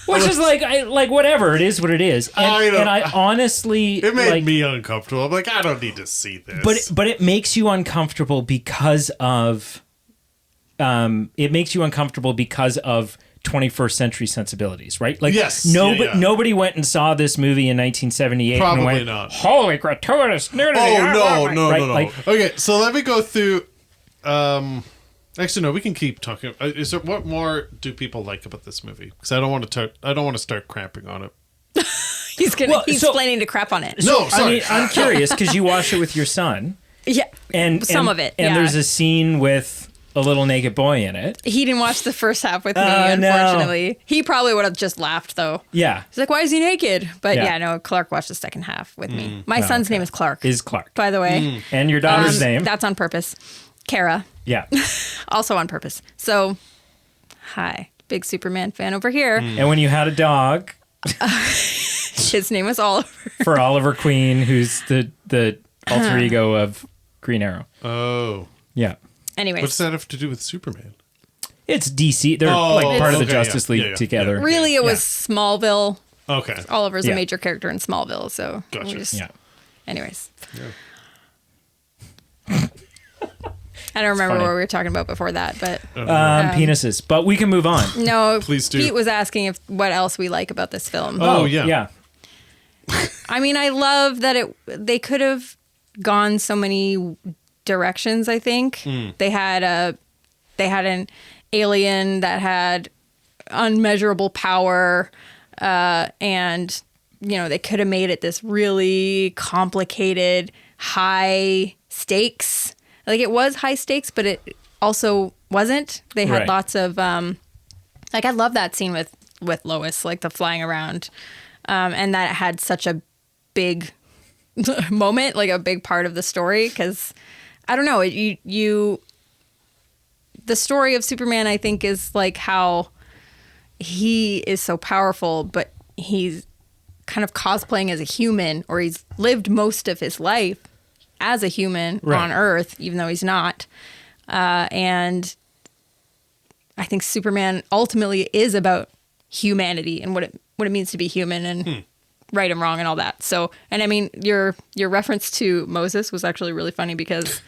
Speaker 1: Which is like whatever, it is what it is. And I honestly...
Speaker 2: It made
Speaker 1: like,
Speaker 2: me uncomfortable. I'm like, I don't need to see this.
Speaker 1: But it makes you uncomfortable because of 21st century sensibilities, right? Like,
Speaker 2: Yes.
Speaker 1: Nobody went and saw this movie in 1978 and
Speaker 2: Probably
Speaker 1: went,
Speaker 2: not.
Speaker 1: holy gratuitous nudity.
Speaker 2: Oh, no.
Speaker 1: Right?
Speaker 2: Okay, so let me go through. Actually, no, we can keep talking. Is there what more do people like about this movie? Because I don't want to start cramping on it.
Speaker 3: He's planning to crap on it.
Speaker 2: No, sorry.
Speaker 1: I mean, I'm curious because you watched it with your son.
Speaker 3: Yeah.
Speaker 1: And
Speaker 3: Some of it,
Speaker 1: And
Speaker 3: yeah.
Speaker 1: there's a scene with a little naked boy in it.
Speaker 3: He didn't watch the first half with me,
Speaker 1: No.
Speaker 3: unfortunately. He probably would have just laughed, though.
Speaker 1: Yeah.
Speaker 3: He's like, why is he naked? But
Speaker 1: Yeah.
Speaker 3: yeah, no, Clark watched the second half with me. My son's name is Clark,
Speaker 1: Is Clark.
Speaker 3: by the way.
Speaker 1: And your daughter's name.
Speaker 3: That's on purpose. Kara,
Speaker 1: Yeah.
Speaker 3: also on purpose. So, hi, big Superman fan over here.
Speaker 1: And when you had a dog
Speaker 3: His name was Oliver.
Speaker 1: for Oliver Queen, who's the alter ego of Green Arrow.
Speaker 2: Oh,
Speaker 1: Yeah.
Speaker 3: Anyways,
Speaker 2: what's that have to do with Superman?
Speaker 1: It's DC. They're
Speaker 2: Oh,
Speaker 1: like part of the
Speaker 2: okay,
Speaker 1: Justice
Speaker 2: yeah.
Speaker 1: League
Speaker 2: Yeah, yeah,
Speaker 1: together.
Speaker 2: yeah.
Speaker 3: really, it was Smallville.
Speaker 2: Okay.
Speaker 3: Oliver's
Speaker 1: Yeah.
Speaker 3: a major character in Smallville, so we
Speaker 2: Gotcha.
Speaker 3: just-
Speaker 1: Yeah.
Speaker 3: Anyways. I don't remember
Speaker 1: funny.
Speaker 3: what we were talking about before that, but
Speaker 1: Penises. But we can move on.
Speaker 3: no.
Speaker 2: Please do.
Speaker 3: Pete was asking what else we like about this film.
Speaker 2: Oh, yeah.
Speaker 1: Yeah.
Speaker 3: I mean, I love that they could have gone so many directions. I think they had an alien that had unmeasurable power, and they could have made it this really complicated, high stakes. Like it was high stakes, but it also wasn't. They had
Speaker 1: Right.
Speaker 3: lots of like I love that scene with Lois, like the flying around, and that it had such a big moment, like a big part of the story. Because I don't know, the story of Superman, I think, is like how he is so powerful, but he's kind of cosplaying as a human, or he's lived most of his life as a human
Speaker 1: Right.
Speaker 3: on Earth, even though he's not. And I think Superman ultimately is about humanity and what it means to be human and right and wrong and all that. So, and I mean, your reference to Moses was actually really funny because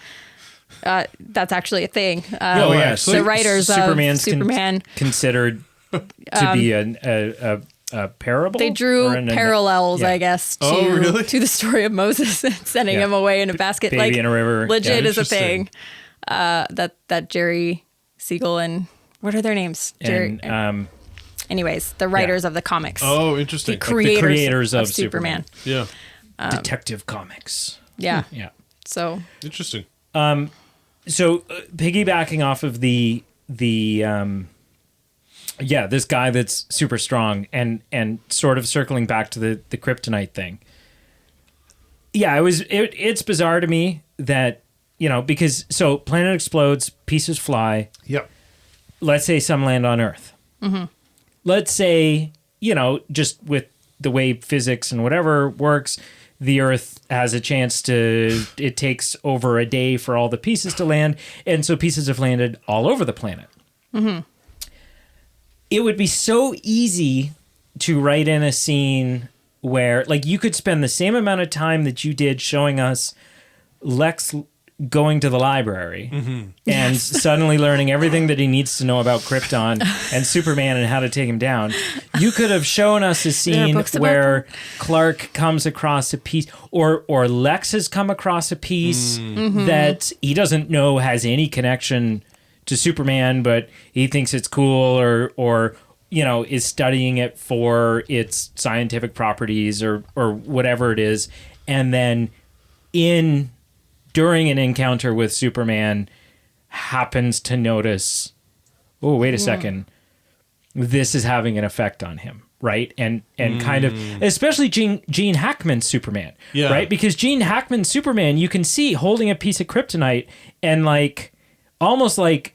Speaker 3: that's actually a thing.
Speaker 1: Oh, yeah.
Speaker 3: The writers
Speaker 1: Superman's
Speaker 3: of Superman,
Speaker 1: considered to be a parable.
Speaker 3: they drew
Speaker 1: Or
Speaker 3: parallels,
Speaker 1: yeah.
Speaker 3: I guess,
Speaker 2: Oh, really?
Speaker 3: to the story of Moses and sending
Speaker 1: Yeah.
Speaker 3: him away in a basket.
Speaker 1: Baby
Speaker 3: like
Speaker 1: in a river.
Speaker 3: legit
Speaker 1: Yeah.
Speaker 3: is a thing. That Jerry Siegel and what are their names? Jerry.
Speaker 1: And
Speaker 3: Anyways, the writers of the comics.
Speaker 2: Oh, interesting.
Speaker 3: The creators,
Speaker 1: creators
Speaker 3: of
Speaker 1: of
Speaker 3: Superman.
Speaker 2: Yeah.
Speaker 1: Detective Comics.
Speaker 3: Yeah.
Speaker 1: Yeah.
Speaker 3: So
Speaker 2: Interesting.
Speaker 1: So piggybacking off of the this guy that's super strong and sort of circling back to the kryptonite thing. Yeah, it's bizarre to me that, because so planet explodes, pieces fly.
Speaker 2: Yep.
Speaker 1: Let's say some land on Earth.
Speaker 3: Mm-hmm.
Speaker 1: Let's say, just with the way physics and whatever works, the Earth has a chance it takes over a day for all the pieces to land. And so pieces have landed all over the planet.
Speaker 3: Mm-hmm.
Speaker 1: It would be so easy to write in a scene where, like, you could spend the same amount of time that you did showing us Lex going to the library and suddenly learning everything that he needs to know about Krypton and Superman and how to take him down. You could have shown us a scene
Speaker 3: books about
Speaker 1: where Clark comes across a piece or Lex has come across a piece that he doesn't know has any connection to Superman, but he thinks it's cool or is studying it for its scientific properties or whatever it is. And then during an encounter with Superman happens to notice, oh, wait a second, this is having an effect on him, right? And kind of, especially Gene Hackman's Superman,
Speaker 2: Yeah.
Speaker 1: right? Because Gene Hackman's Superman, you can see holding a piece of kryptonite and like, almost like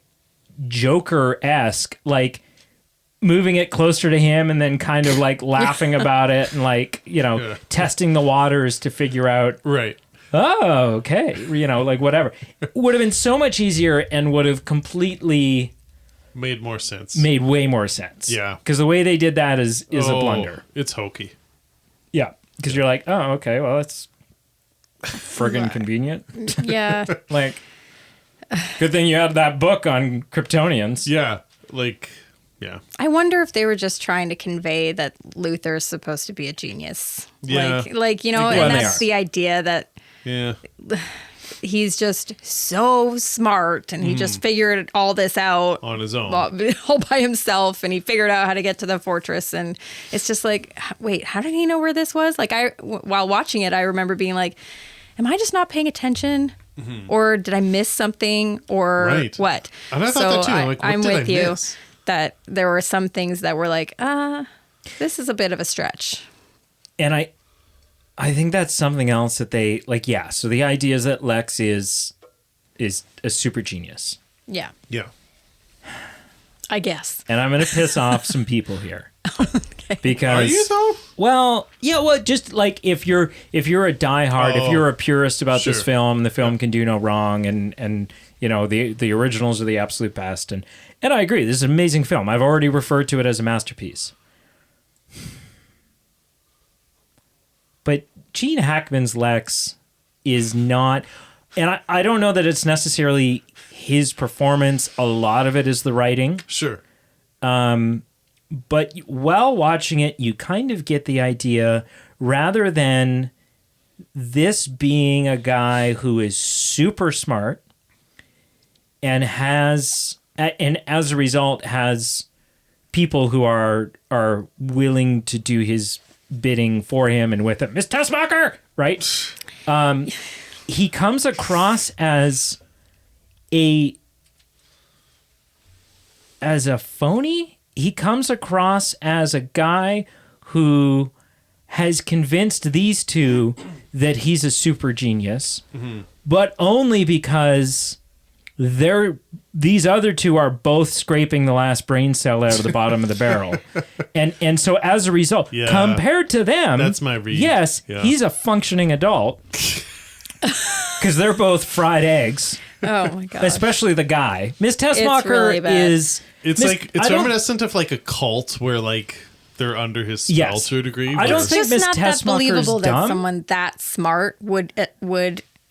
Speaker 1: Joker-esque, like moving it closer to him and then kind of like laughing about it and like, testing the waters to figure out,
Speaker 2: Right.
Speaker 1: oh, okay, like whatever. It would have been so much easier and would have completely
Speaker 2: Made more sense.
Speaker 1: made way more sense.
Speaker 2: Yeah.
Speaker 1: Because the way they did that is a blunder.
Speaker 2: It's hokey.
Speaker 1: Yeah. Because you're like, oh, okay, well, that's friggin' convenient.
Speaker 3: yeah,
Speaker 1: Like, good thing you had that book on Kryptonians.
Speaker 2: Yeah. Like, Yeah.
Speaker 3: I wonder if they were just trying to convey that Luther's supposed to be a genius.
Speaker 2: Yeah.
Speaker 3: Like you know,
Speaker 1: Well,
Speaker 3: and
Speaker 1: they
Speaker 3: that's
Speaker 1: are.
Speaker 3: the idea that
Speaker 2: Yeah.
Speaker 3: he's just so smart and he just figured all this out
Speaker 2: On his own.
Speaker 3: all by himself, and he figured out how to get to the fortress. And it's just like, wait, how did he know where this was? Like while watching it, I remember being like, am I just not paying attention? Or did I miss something or
Speaker 2: Right.
Speaker 3: what?
Speaker 2: And I thought that too. I'm like, what
Speaker 3: I'm
Speaker 2: did
Speaker 3: with
Speaker 2: I
Speaker 3: you
Speaker 2: miss?
Speaker 3: that there were some things that were like, this is a bit of a stretch.
Speaker 1: And I think that's something else that they like. Yeah. So the idea is that Lex is a super genius,
Speaker 3: Yeah,
Speaker 2: Yeah.
Speaker 3: I guess.
Speaker 1: and I'm going to piss off some people here because
Speaker 2: Are you though?
Speaker 1: well, yeah, well, just like if you're a diehard, if
Speaker 2: Oh,
Speaker 1: you're a purist about this
Speaker 2: sure.
Speaker 1: film, the film can do no wrong, and you know the originals are the absolute best, and I agree, this is an amazing film. I've already referred to it as a masterpiece. But Gene Hackman's Lex is not, and I don't know that it's necessarily his performance. A lot of it is the writing.
Speaker 2: Sure.
Speaker 1: But while watching it, you kind of get the idea, rather than this being a guy who is super smart and as a result has people who are willing to do his bidding for him and with him. Miss Tessmacher, right? He comes across as a phony. He comes across as a guy who has convinced these two that he's a super genius, but only because these other two are both scraping the last brain cell out of the bottom of the barrel. And so as a result,
Speaker 2: Yeah.
Speaker 1: compared to them,
Speaker 2: That's my read.
Speaker 1: yes,
Speaker 2: Yeah.
Speaker 1: he's a functioning adult because they're both fried eggs.
Speaker 3: Oh my god.
Speaker 1: Especially the guy. Miss Tessmacher
Speaker 3: really bad.
Speaker 1: is...
Speaker 2: It's
Speaker 1: Miss-
Speaker 2: like, it's
Speaker 1: I don't-
Speaker 2: reminiscent of like a cult where like they're under his spell
Speaker 1: Yes.
Speaker 2: to a degree.
Speaker 1: I don't
Speaker 2: where-
Speaker 3: it's
Speaker 1: think
Speaker 3: just
Speaker 1: Miss
Speaker 3: not that
Speaker 1: Tessmacher's
Speaker 3: believable that
Speaker 1: dumb.
Speaker 3: someone that smart would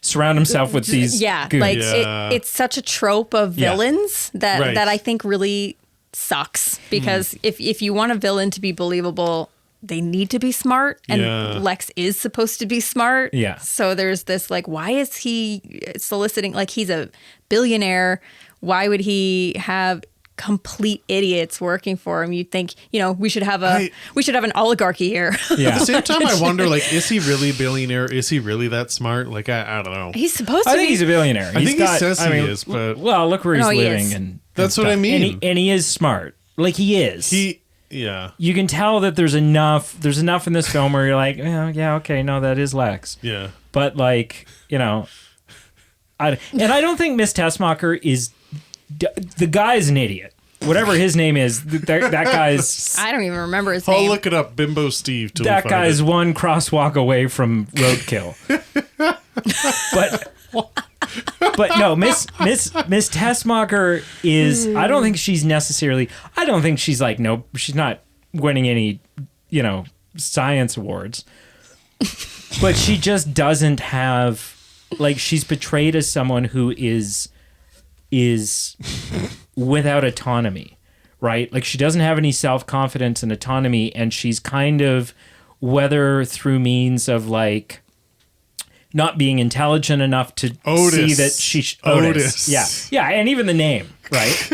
Speaker 1: Surround himself with these
Speaker 3: yeah,
Speaker 1: goons.
Speaker 3: like
Speaker 2: Yeah.
Speaker 3: it's such a trope of
Speaker 1: Yeah.
Speaker 3: villains that
Speaker 2: Right.
Speaker 3: I think really sucks, because if you want a villain to be believable, they need to be smart, and
Speaker 2: Yeah.
Speaker 3: Lex is supposed to be smart.
Speaker 1: Yeah.
Speaker 3: So there's this like, why is he soliciting, like he's a billionaire, why would he have complete idiots working for him? You'd think, we should have an oligarchy here.
Speaker 1: Yeah.
Speaker 2: At the same time, I wonder, like, is he really a billionaire? Is he really that smart? Like, I don't know.
Speaker 3: He's supposed to
Speaker 1: I
Speaker 3: be.
Speaker 1: think he's a billionaire.
Speaker 2: I think he says he is, but
Speaker 1: well, look where he's
Speaker 3: No, he
Speaker 1: living,
Speaker 3: is.
Speaker 1: and
Speaker 2: That's what
Speaker 1: stuff.
Speaker 2: I mean.
Speaker 1: And he is smart. Like he is.
Speaker 2: yeah,
Speaker 1: You can tell that there's enough in this film where you're like, yeah, okay, no, that is Lex.
Speaker 2: yeah.
Speaker 1: But like, I don't think Miss Tessmacher is. The guy is an idiot. Whatever his name is, that guy's.
Speaker 3: I don't even remember his
Speaker 2: I'll
Speaker 3: name.
Speaker 2: look it up. Bimbo Steve. Till
Speaker 1: That
Speaker 2: we find
Speaker 1: guy's
Speaker 2: it.
Speaker 1: one crosswalk away from roadkill. but no, Miss Tessmacher is. I don't think she's necessarily. I don't think she's like no. She's not winning any, science awards. But she just doesn't have. Like she's portrayed as someone who is without autonomy, right? Like she doesn't have any self-confidence and autonomy, and she's kind of, whether through means of like not being intelligent enough to see
Speaker 2: Otis.
Speaker 1: that she
Speaker 2: Otis.
Speaker 1: yeah, and even the name, right?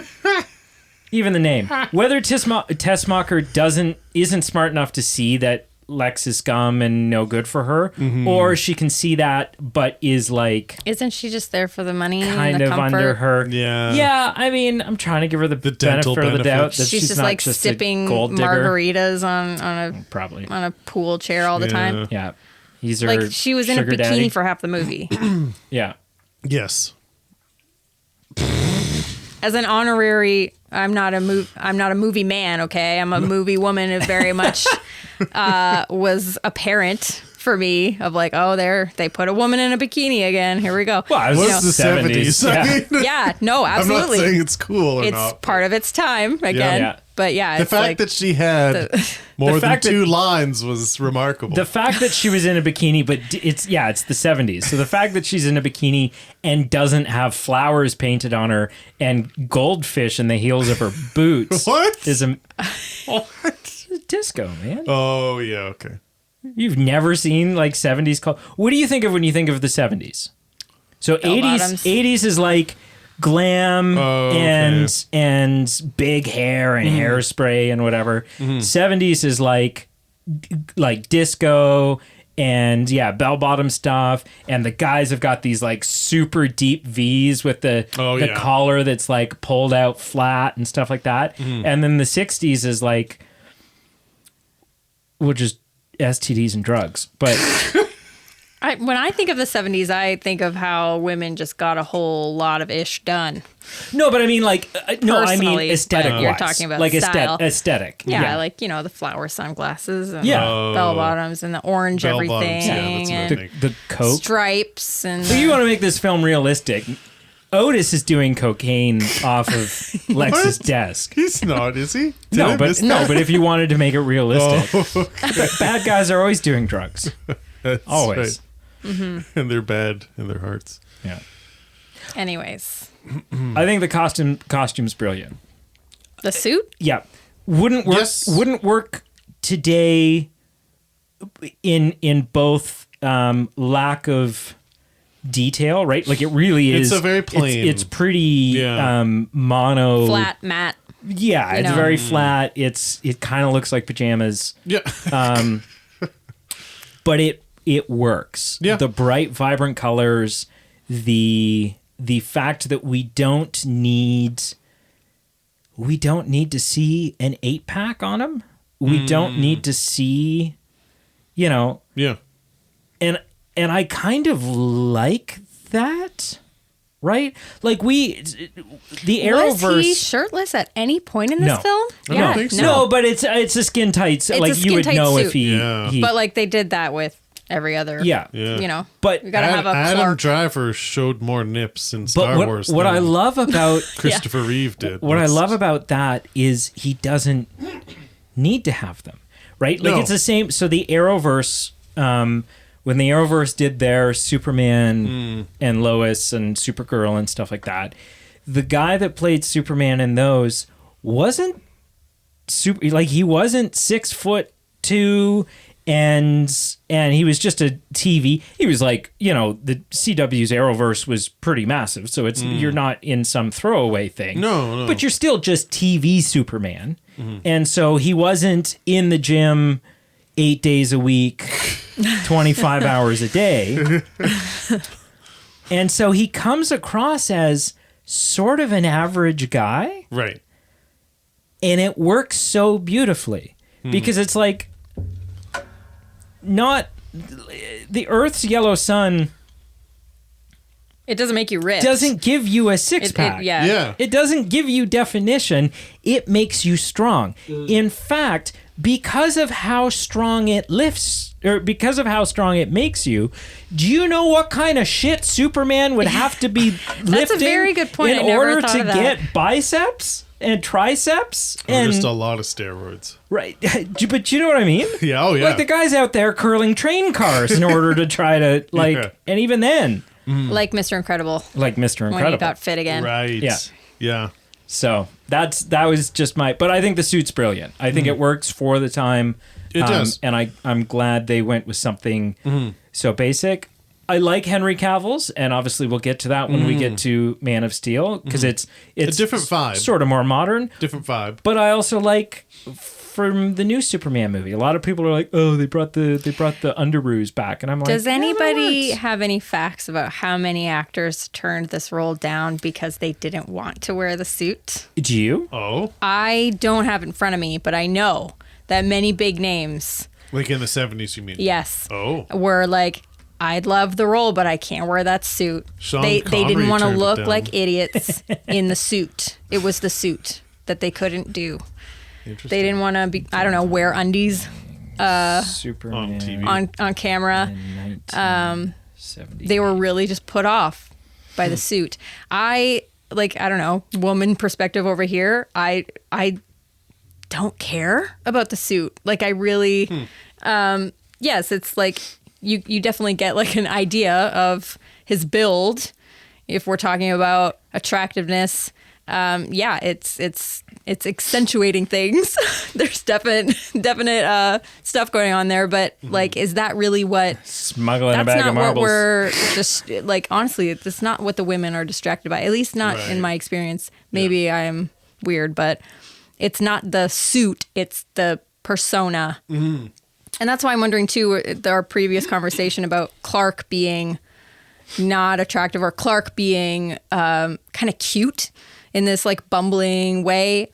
Speaker 1: Even the name. Whether Tessmacher isn't smart enough to see that Lex is scum and no good for her, or she can see that but is like
Speaker 3: Isn't she just there for the money
Speaker 1: kind
Speaker 3: and the
Speaker 1: of
Speaker 3: comfort?
Speaker 1: under her.
Speaker 2: Yeah.
Speaker 1: I mean, I'm trying to give her the
Speaker 2: dental
Speaker 1: benefit of the doubt
Speaker 2: benefits.
Speaker 1: that
Speaker 3: She's just
Speaker 1: not
Speaker 3: like
Speaker 1: just
Speaker 3: sipping
Speaker 1: a gold digger.
Speaker 3: margaritas on
Speaker 1: Probably.
Speaker 3: a pool chair all the time.
Speaker 1: Yeah. He's her
Speaker 3: Like she was in a
Speaker 1: sugar
Speaker 3: bikini
Speaker 1: daddy.
Speaker 3: for half the movie.
Speaker 1: Yeah.
Speaker 2: Yes.
Speaker 3: As an honorary, I'm not a movie man, okay? I'm a movie woman. It very much was apparent for me of like, oh, they put a woman in a bikini again. Here we go.
Speaker 1: Well, I was
Speaker 2: What's the 70s?
Speaker 1: Yeah.
Speaker 2: I mean,
Speaker 3: Yeah, no,
Speaker 2: I'm not
Speaker 3: absolutely.
Speaker 2: saying it's cool or
Speaker 3: It's
Speaker 2: not.
Speaker 3: part of its time again.
Speaker 1: Yeah.
Speaker 3: But yeah,
Speaker 2: The
Speaker 3: it's
Speaker 2: fact
Speaker 3: like
Speaker 2: that she had more
Speaker 1: The
Speaker 2: than
Speaker 1: fact that-
Speaker 2: 2 lines was remarkable.
Speaker 1: The fact that she was in a bikini, but it's the 70s. So the fact that she's in a bikini and doesn't have flowers painted on her and goldfish in the heels of her boots
Speaker 2: What?
Speaker 1: is a
Speaker 2: What?
Speaker 1: disco, man.
Speaker 2: Oh, yeah, okay.
Speaker 1: You've never seen like 70s what do you think of when you think of the 70s? So 80s
Speaker 3: bottoms.
Speaker 1: 80s is like glam
Speaker 2: Oh, okay.
Speaker 1: and big hair and hairspray and whatever. 70s is like disco and bell bottom stuff, and the guys have got these like super deep V's with the
Speaker 2: yeah.
Speaker 1: collar that's like pulled out flat and stuff like that. And then the 60s is like just STDs and drugs. But
Speaker 3: when I think of the 70s, I think of how women just got a whole lot of ish done.
Speaker 1: no, but I mean like I mean
Speaker 3: Personally,
Speaker 1: aesthetic.
Speaker 3: but you're talking about
Speaker 1: like
Speaker 3: style.
Speaker 1: aesthetic.
Speaker 3: Yeah, like, the flower sunglasses and
Speaker 1: Yeah.
Speaker 3: bell bottoms and the orange
Speaker 2: Bell bottoms,
Speaker 3: everything
Speaker 2: yeah, that's what I
Speaker 3: and
Speaker 2: think.
Speaker 1: the coke.
Speaker 3: stripes and
Speaker 1: So you want to make this film realistic? Otis is doing cocaine off of Lex's desk.
Speaker 2: He's not, is he? Did I
Speaker 1: But
Speaker 2: miss that?
Speaker 1: but if you wanted to make it realistic,
Speaker 2: Oh,
Speaker 1: bad guys are always doing drugs.
Speaker 2: that's
Speaker 1: Always.
Speaker 2: right. And they're bad in their hearts.
Speaker 1: Yeah.
Speaker 3: anyways.
Speaker 1: I think the costume's brilliant.
Speaker 3: The suit?
Speaker 1: Yeah. Wouldn't work
Speaker 2: Yes.
Speaker 1: wouldn't work today in both lack of detail, right? Like it really
Speaker 2: It's
Speaker 1: is
Speaker 2: a very plain-
Speaker 1: it's pretty
Speaker 2: Yeah.
Speaker 1: mono
Speaker 3: Flat, matte.
Speaker 1: Yeah, it's
Speaker 3: know.
Speaker 1: very flat. It kind of looks like pajamas.
Speaker 2: Yeah.
Speaker 1: But it works.
Speaker 2: Yeah.
Speaker 1: The bright, vibrant colors, the fact that we don't need to see an 8-pack on them. We don't need to see,
Speaker 2: yeah.
Speaker 1: and I kind of like that, right? Like the Arrowverse.
Speaker 3: Was he shirtless at any point in this
Speaker 1: No.
Speaker 3: film?
Speaker 2: I don't think so.
Speaker 1: No, but it's a skin tight.
Speaker 3: a
Speaker 1: Like you would
Speaker 3: skin-tight
Speaker 1: know if
Speaker 3: suit.
Speaker 1: he,
Speaker 2: Yeah.
Speaker 1: he
Speaker 3: But like they did that with every other.
Speaker 1: yeah.
Speaker 2: Yeah.
Speaker 1: But
Speaker 3: we gotta have a
Speaker 2: Adam
Speaker 3: Clark.
Speaker 2: Driver showed more nips in Star
Speaker 1: But what,
Speaker 2: Wars
Speaker 1: what
Speaker 2: than
Speaker 1: I love about
Speaker 2: Christopher Reeve did.
Speaker 1: what I
Speaker 2: That's-
Speaker 1: love about that is he doesn't need to have them, right? Like
Speaker 2: No.
Speaker 1: it's the same. So the Arrowverse, when the Arrowverse did their Superman and Lois and Supergirl and stuff like that, the guy that played Superman in those wasn't he wasn't 6'2", and he was just a TV. He was like, the CW's Arrowverse was pretty massive, so it's you're not in some throwaway thing.
Speaker 2: No.
Speaker 1: But you're still just TV Superman. And so he wasn't in the gym 8 days a week, 25 hours a day. And so he comes across as sort of an average guy,
Speaker 2: Right.
Speaker 1: and it works so beautifully because it's like not the Earth's yellow sun
Speaker 3: It doesn't make you rich.
Speaker 1: doesn't give you a six-pack.
Speaker 3: Yeah.
Speaker 2: Yeah.
Speaker 1: It doesn't give you definition. It makes you strong. In fact, because of how strong it lifts, or because of how strong it makes you, do you know what kind of shit Superman would have to be lifting
Speaker 3: very good point.
Speaker 1: in
Speaker 3: I never
Speaker 1: order
Speaker 3: thought
Speaker 1: to
Speaker 3: of that.
Speaker 1: get biceps and triceps?
Speaker 2: Or
Speaker 1: And
Speaker 2: just a lot of steroids.
Speaker 1: right, but you know what I mean?
Speaker 2: Yeah. Oh, yeah.
Speaker 1: Like the guy's out there curling train cars in order to try to
Speaker 2: Yeah.
Speaker 1: and even then,
Speaker 3: Like Mr. Incredible
Speaker 1: like Mr.
Speaker 3: when he
Speaker 1: Incredible.
Speaker 3: got fit again.
Speaker 2: Right.
Speaker 1: Yeah.
Speaker 2: Yeah.
Speaker 1: So that was just but I think the suit's brilliant. I think it works for the time.
Speaker 2: It does.
Speaker 1: And I'm glad they went with something so basic. I like Henry Cavill's, and obviously we'll get to that when we get to Man of Steel, because it's
Speaker 2: A different vibe.
Speaker 1: sort of more modern.
Speaker 2: Different vibe.
Speaker 1: But I also like from the new Superman movie. A lot of people are like, "Oh, they brought the underoos back," and I'm like,
Speaker 3: Does
Speaker 1: "Yeah, that
Speaker 3: anybody
Speaker 1: works."
Speaker 3: have any facts about how many actors turned this role down because they didn't want to wear the suit?
Speaker 1: Do you?
Speaker 2: Oh.
Speaker 3: I don't have it in front of me, but I know that many big names,
Speaker 2: Like in the 70s, you mean?
Speaker 3: yes,
Speaker 2: Oh.
Speaker 3: were like, I'd love the role, but I can't wear that suit.
Speaker 2: Sean
Speaker 3: They
Speaker 2: Connery
Speaker 3: didn't want to
Speaker 2: turned it
Speaker 3: look
Speaker 2: down.
Speaker 3: like idiots in the suit. It was the suit that they couldn't do.
Speaker 2: Interesting.
Speaker 3: They didn't want to be, I don't know, wear undies
Speaker 1: Superman
Speaker 2: On TV.
Speaker 3: on camera.
Speaker 1: in 1970.
Speaker 3: They were really just put off by the suit. I don't know, woman perspective over here. I don't care about the suit. Like I really, yes, it's like you definitely get like an idea of his build. If we're talking about attractiveness, yeah, it's accentuating things. There's definite stuff going on there, but like, is that really what?
Speaker 1: Smuggling a
Speaker 3: That's
Speaker 1: bag
Speaker 3: not
Speaker 1: of
Speaker 3: what
Speaker 1: marbles.
Speaker 3: we're just like. Honestly, that's not what the women are distracted by. At least not
Speaker 2: Right.
Speaker 3: in my experience. Maybe I am weird, but it's not the suit; it's the persona. And that's why I'm wondering too. Our previous conversation about Clark being not attractive or Clark being kind of cute in this like bumbling way.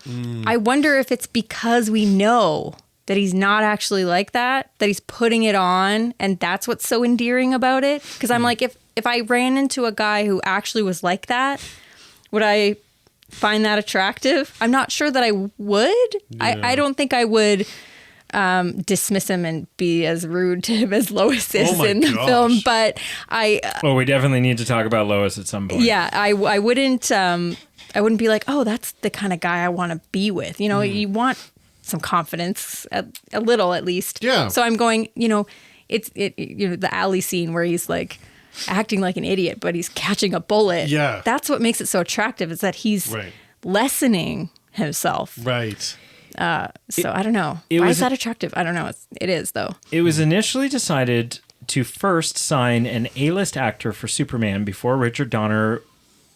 Speaker 3: I wonder if it's because we know that he's not actually like that he's putting it on, and that's what's so endearing about it. Because I'm like, if I ran into a guy who actually was like that, would I find that attractive? I'm not sure that I would. I don't think I would dismiss him and be as rude to him as Lois is
Speaker 2: my
Speaker 3: in the
Speaker 2: gosh.
Speaker 3: film, but
Speaker 1: Well, we definitely need to talk about Lois at some point.
Speaker 3: yeah, I wouldn't be like, oh, that's the kind of guy I want to be with. You know, you want some confidence, a little at least.
Speaker 2: Yeah.
Speaker 3: So I'm going, it's the alley scene where he's like acting like an idiot, but he's catching a bullet.
Speaker 2: Yeah.
Speaker 3: That's what makes it so attractive, is that he's
Speaker 2: Right.
Speaker 3: lessening himself.
Speaker 2: Right.
Speaker 3: So I don't know.
Speaker 1: it
Speaker 3: Why
Speaker 1: was-
Speaker 3: is that attractive? I don't know. It is though.
Speaker 1: It was initially decided to first sign an A-list actor for Superman before Richard Donner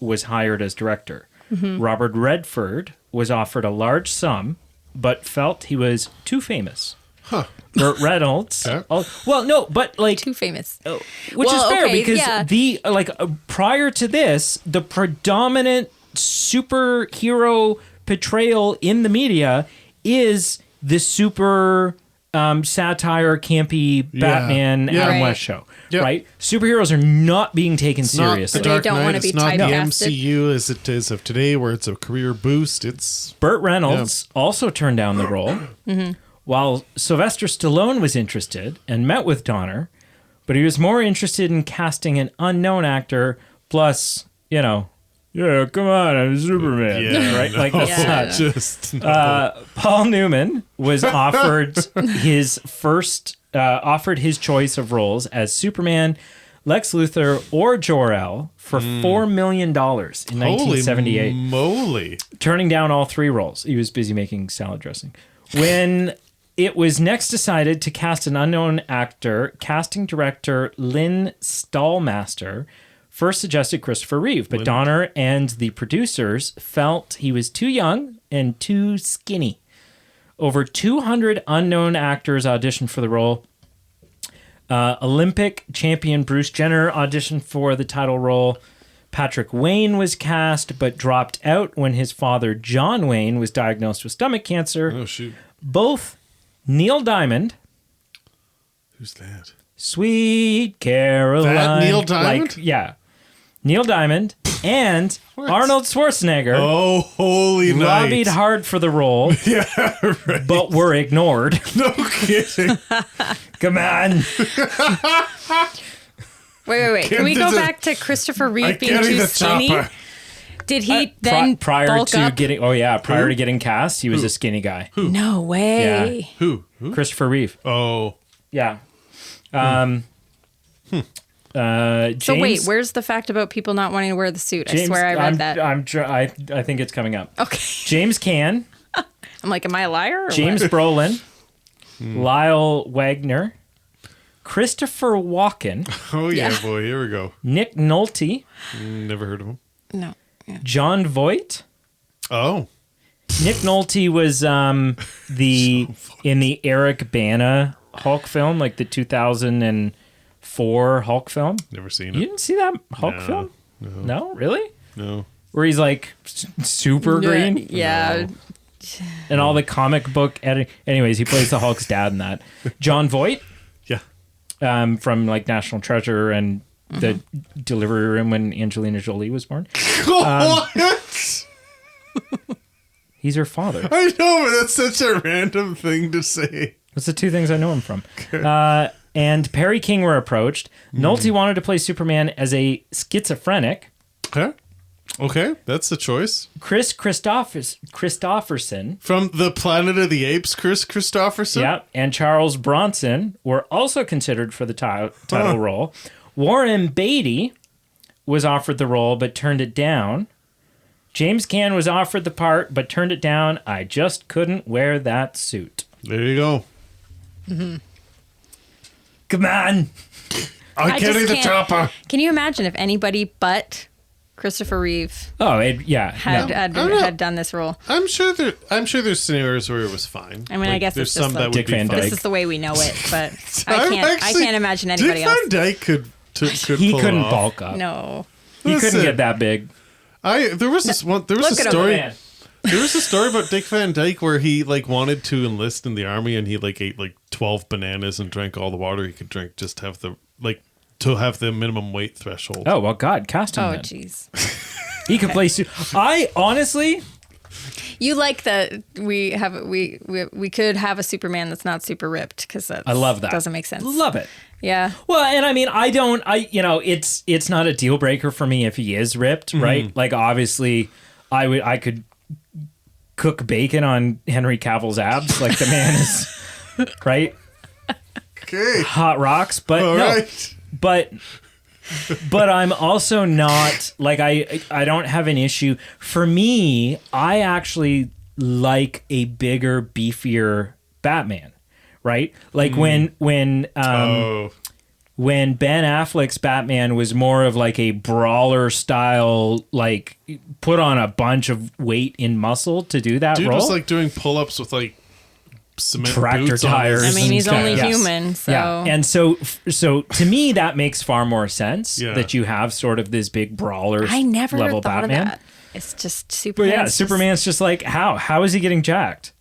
Speaker 1: was hired as director. Robert Redford was offered a large sum, but felt he was too famous. Burt Reynolds.
Speaker 2: Yeah.
Speaker 1: Well, no, but like,
Speaker 3: Too famous.
Speaker 1: which is
Speaker 3: Well,
Speaker 1: fair
Speaker 3: okay,
Speaker 1: because
Speaker 3: yeah.
Speaker 1: prior to this, the predominant superhero portrayal in the media is the super satire, campy Batman
Speaker 2: Yeah.
Speaker 1: Adam
Speaker 3: Right.
Speaker 1: West show,
Speaker 2: Yep.
Speaker 1: right? Superheroes are not being taken
Speaker 2: It's not
Speaker 1: seriously.
Speaker 2: the Dark
Speaker 3: They don't
Speaker 2: Knight.
Speaker 3: wanna
Speaker 2: It's
Speaker 3: be
Speaker 2: not the
Speaker 3: typecasted.
Speaker 2: MCU as it is of today, where it's a career boost. It's
Speaker 1: Burt Reynolds also turned down the role, while Sylvester Stallone was interested and met with Donner, but he was more interested in casting an unknown actor. Plus, yeah, come on, I'm Superman,
Speaker 2: Yeah,
Speaker 1: right? Like that's
Speaker 3: Yeah.
Speaker 1: not.
Speaker 2: just
Speaker 1: Paul Newman was offered offered his choice of roles as Superman, Lex Luthor, or Jor-El for $4 million in 1978.
Speaker 2: Holy moly!
Speaker 1: Turning down all three roles. He was busy making salad dressing. When it was next decided to cast an unknown actor, casting director Lynn Stallmaster first suggested Christopher Reeve, but Donner and the producers felt he was too young and too skinny. Over 200 unknown actors auditioned for the role. Olympic champion Bruce Jenner auditioned for the title role. Patrick Wayne was cast, but dropped out when his father, John Wayne, was diagnosed with stomach cancer.
Speaker 2: Oh shoot!
Speaker 1: Both Neil Diamond,
Speaker 2: Who's that?
Speaker 1: Sweet Caroline.
Speaker 2: That Neil Diamond?
Speaker 1: Neil Diamond and Arnold Schwarzenegger
Speaker 2: Oh, holy night!
Speaker 1: lobbied hard for the role,
Speaker 2: Right.
Speaker 1: but were ignored.
Speaker 2: No kidding.
Speaker 1: Come on.
Speaker 3: Wait. Can we
Speaker 2: This
Speaker 3: go
Speaker 2: is-
Speaker 3: back to Christopher Reeve being
Speaker 2: Getting
Speaker 3: too
Speaker 2: the
Speaker 3: skinny?
Speaker 2: chopper.
Speaker 3: Did he then
Speaker 1: prior
Speaker 3: bulk
Speaker 1: to
Speaker 3: up?
Speaker 1: getting prior to getting cast, he was a skinny guy.
Speaker 3: No way.
Speaker 2: Who?
Speaker 1: Christopher Reeve.
Speaker 2: Oh,
Speaker 1: Yeah. James,
Speaker 3: So wait, where's the fact about people not wanting to wear the suit? I swear I read that.
Speaker 1: I think it's coming up.
Speaker 3: Okay.
Speaker 1: James Caan,
Speaker 3: I'm like, am I a liar? Or
Speaker 1: James
Speaker 3: what?
Speaker 1: Brolin, Lyle Wagner, Christopher Walken,
Speaker 2: oh yeah,
Speaker 3: Yeah.
Speaker 2: boy. Here we go.
Speaker 1: Nick Nolte,
Speaker 2: Never heard of him.
Speaker 3: No. Yeah.
Speaker 1: John Voight.
Speaker 2: Oh,
Speaker 1: Nick Nolte was in the Eric Bana Hulk film, like the 2004 Hulk film.
Speaker 2: never seen
Speaker 1: You
Speaker 2: it.
Speaker 1: didn't see that Hulk
Speaker 2: No,
Speaker 1: film? No, really?
Speaker 2: No.
Speaker 1: Where he's like super green
Speaker 3: Yeah.
Speaker 1: and all the comic book editing. Anyways, he plays the Hulk's dad in that. John Voight
Speaker 2: Yeah.
Speaker 1: from like National Treasure and the delivery room when Angelina Jolie was born.
Speaker 2: What?
Speaker 1: He's her father.
Speaker 2: I know, but that's such a random thing to say.
Speaker 1: That's the two things I know him from. And Perry King were approached. Nolte wanted to play Superman as a schizophrenic.
Speaker 2: Huh? Okay, that's the choice.
Speaker 1: Chris Christopherson,
Speaker 2: From the Planet of the Apes, Chris Christopherson.
Speaker 1: yeah, and Charles Bronson were also considered for the title role. Warren Beatty was offered the role but turned it down. James Caan was offered the part but turned it down. I just couldn't wear that suit.
Speaker 2: There you go.
Speaker 1: Come on.
Speaker 2: I'm
Speaker 3: I
Speaker 2: getting
Speaker 3: just
Speaker 2: the
Speaker 3: can't-
Speaker 2: chopper.
Speaker 3: Can you imagine if anybody but Christopher Reeve
Speaker 1: Oh, yeah.
Speaker 3: had
Speaker 1: no.
Speaker 3: had done this role?
Speaker 2: I'm sure there's scenarios where it was fine.
Speaker 3: I mean, I guess
Speaker 2: there's
Speaker 3: it's just
Speaker 2: some
Speaker 3: like-
Speaker 2: that would
Speaker 1: Dick
Speaker 2: be
Speaker 1: Van
Speaker 2: fine.
Speaker 1: Dyke.
Speaker 3: This is the way we know it, but
Speaker 2: I'm
Speaker 3: I
Speaker 2: actually-
Speaker 3: can't imagine anybody
Speaker 2: Dick
Speaker 3: else.
Speaker 2: Van Dyke could
Speaker 1: He
Speaker 2: pull it
Speaker 1: couldn't
Speaker 2: off.
Speaker 1: bulk up.
Speaker 3: No.
Speaker 1: He couldn't
Speaker 2: Listen.
Speaker 1: get that big.
Speaker 2: There was a
Speaker 3: Look at him,
Speaker 2: story.
Speaker 1: Man.
Speaker 2: There was a story about Dick Van Dyke where he like wanted to enlist in the army and he like ate like 12 bananas and drank all the water he could drink just to have the minimum weight threshold.
Speaker 1: Oh, well, God, cast him
Speaker 3: Oh,
Speaker 1: then.
Speaker 3: jeez.
Speaker 1: He could play I honestly...
Speaker 3: You like that we could have a Superman that's not super ripped because
Speaker 1: I love that.
Speaker 3: doesn't make sense.
Speaker 1: Love it.
Speaker 3: Yeah.
Speaker 1: Well, and I mean, it's not a deal breaker for me if he is ripped, right? Like, obviously, I could cook bacon on Henry Cavill's abs, like the man is, right?
Speaker 2: Okay.
Speaker 1: Hot rocks, but
Speaker 2: All
Speaker 1: no,
Speaker 2: right.
Speaker 1: but I'm also not like I don't have an issue. For me, I actually like a bigger, beefier Batman, right? Like when Ben Affleck's Batman was more of like a brawler style, like put on a bunch of weight in muscle to do that
Speaker 2: Dude
Speaker 1: role.
Speaker 2: was like doing pull-ups with like cement
Speaker 1: Tractor
Speaker 2: boots on
Speaker 1: tires.
Speaker 2: his-
Speaker 3: I mean, he's
Speaker 1: and
Speaker 3: only
Speaker 1: stuff. Yes.
Speaker 3: human, so
Speaker 1: Yeah, and so to me that makes far more sense
Speaker 2: Yeah.
Speaker 1: that you have sort of this big brawler
Speaker 3: I never
Speaker 1: level
Speaker 3: thought
Speaker 1: Batman.
Speaker 3: of that. It's just
Speaker 1: But
Speaker 3: Superman.
Speaker 1: yeah, Superman's just like how is he getting jacked?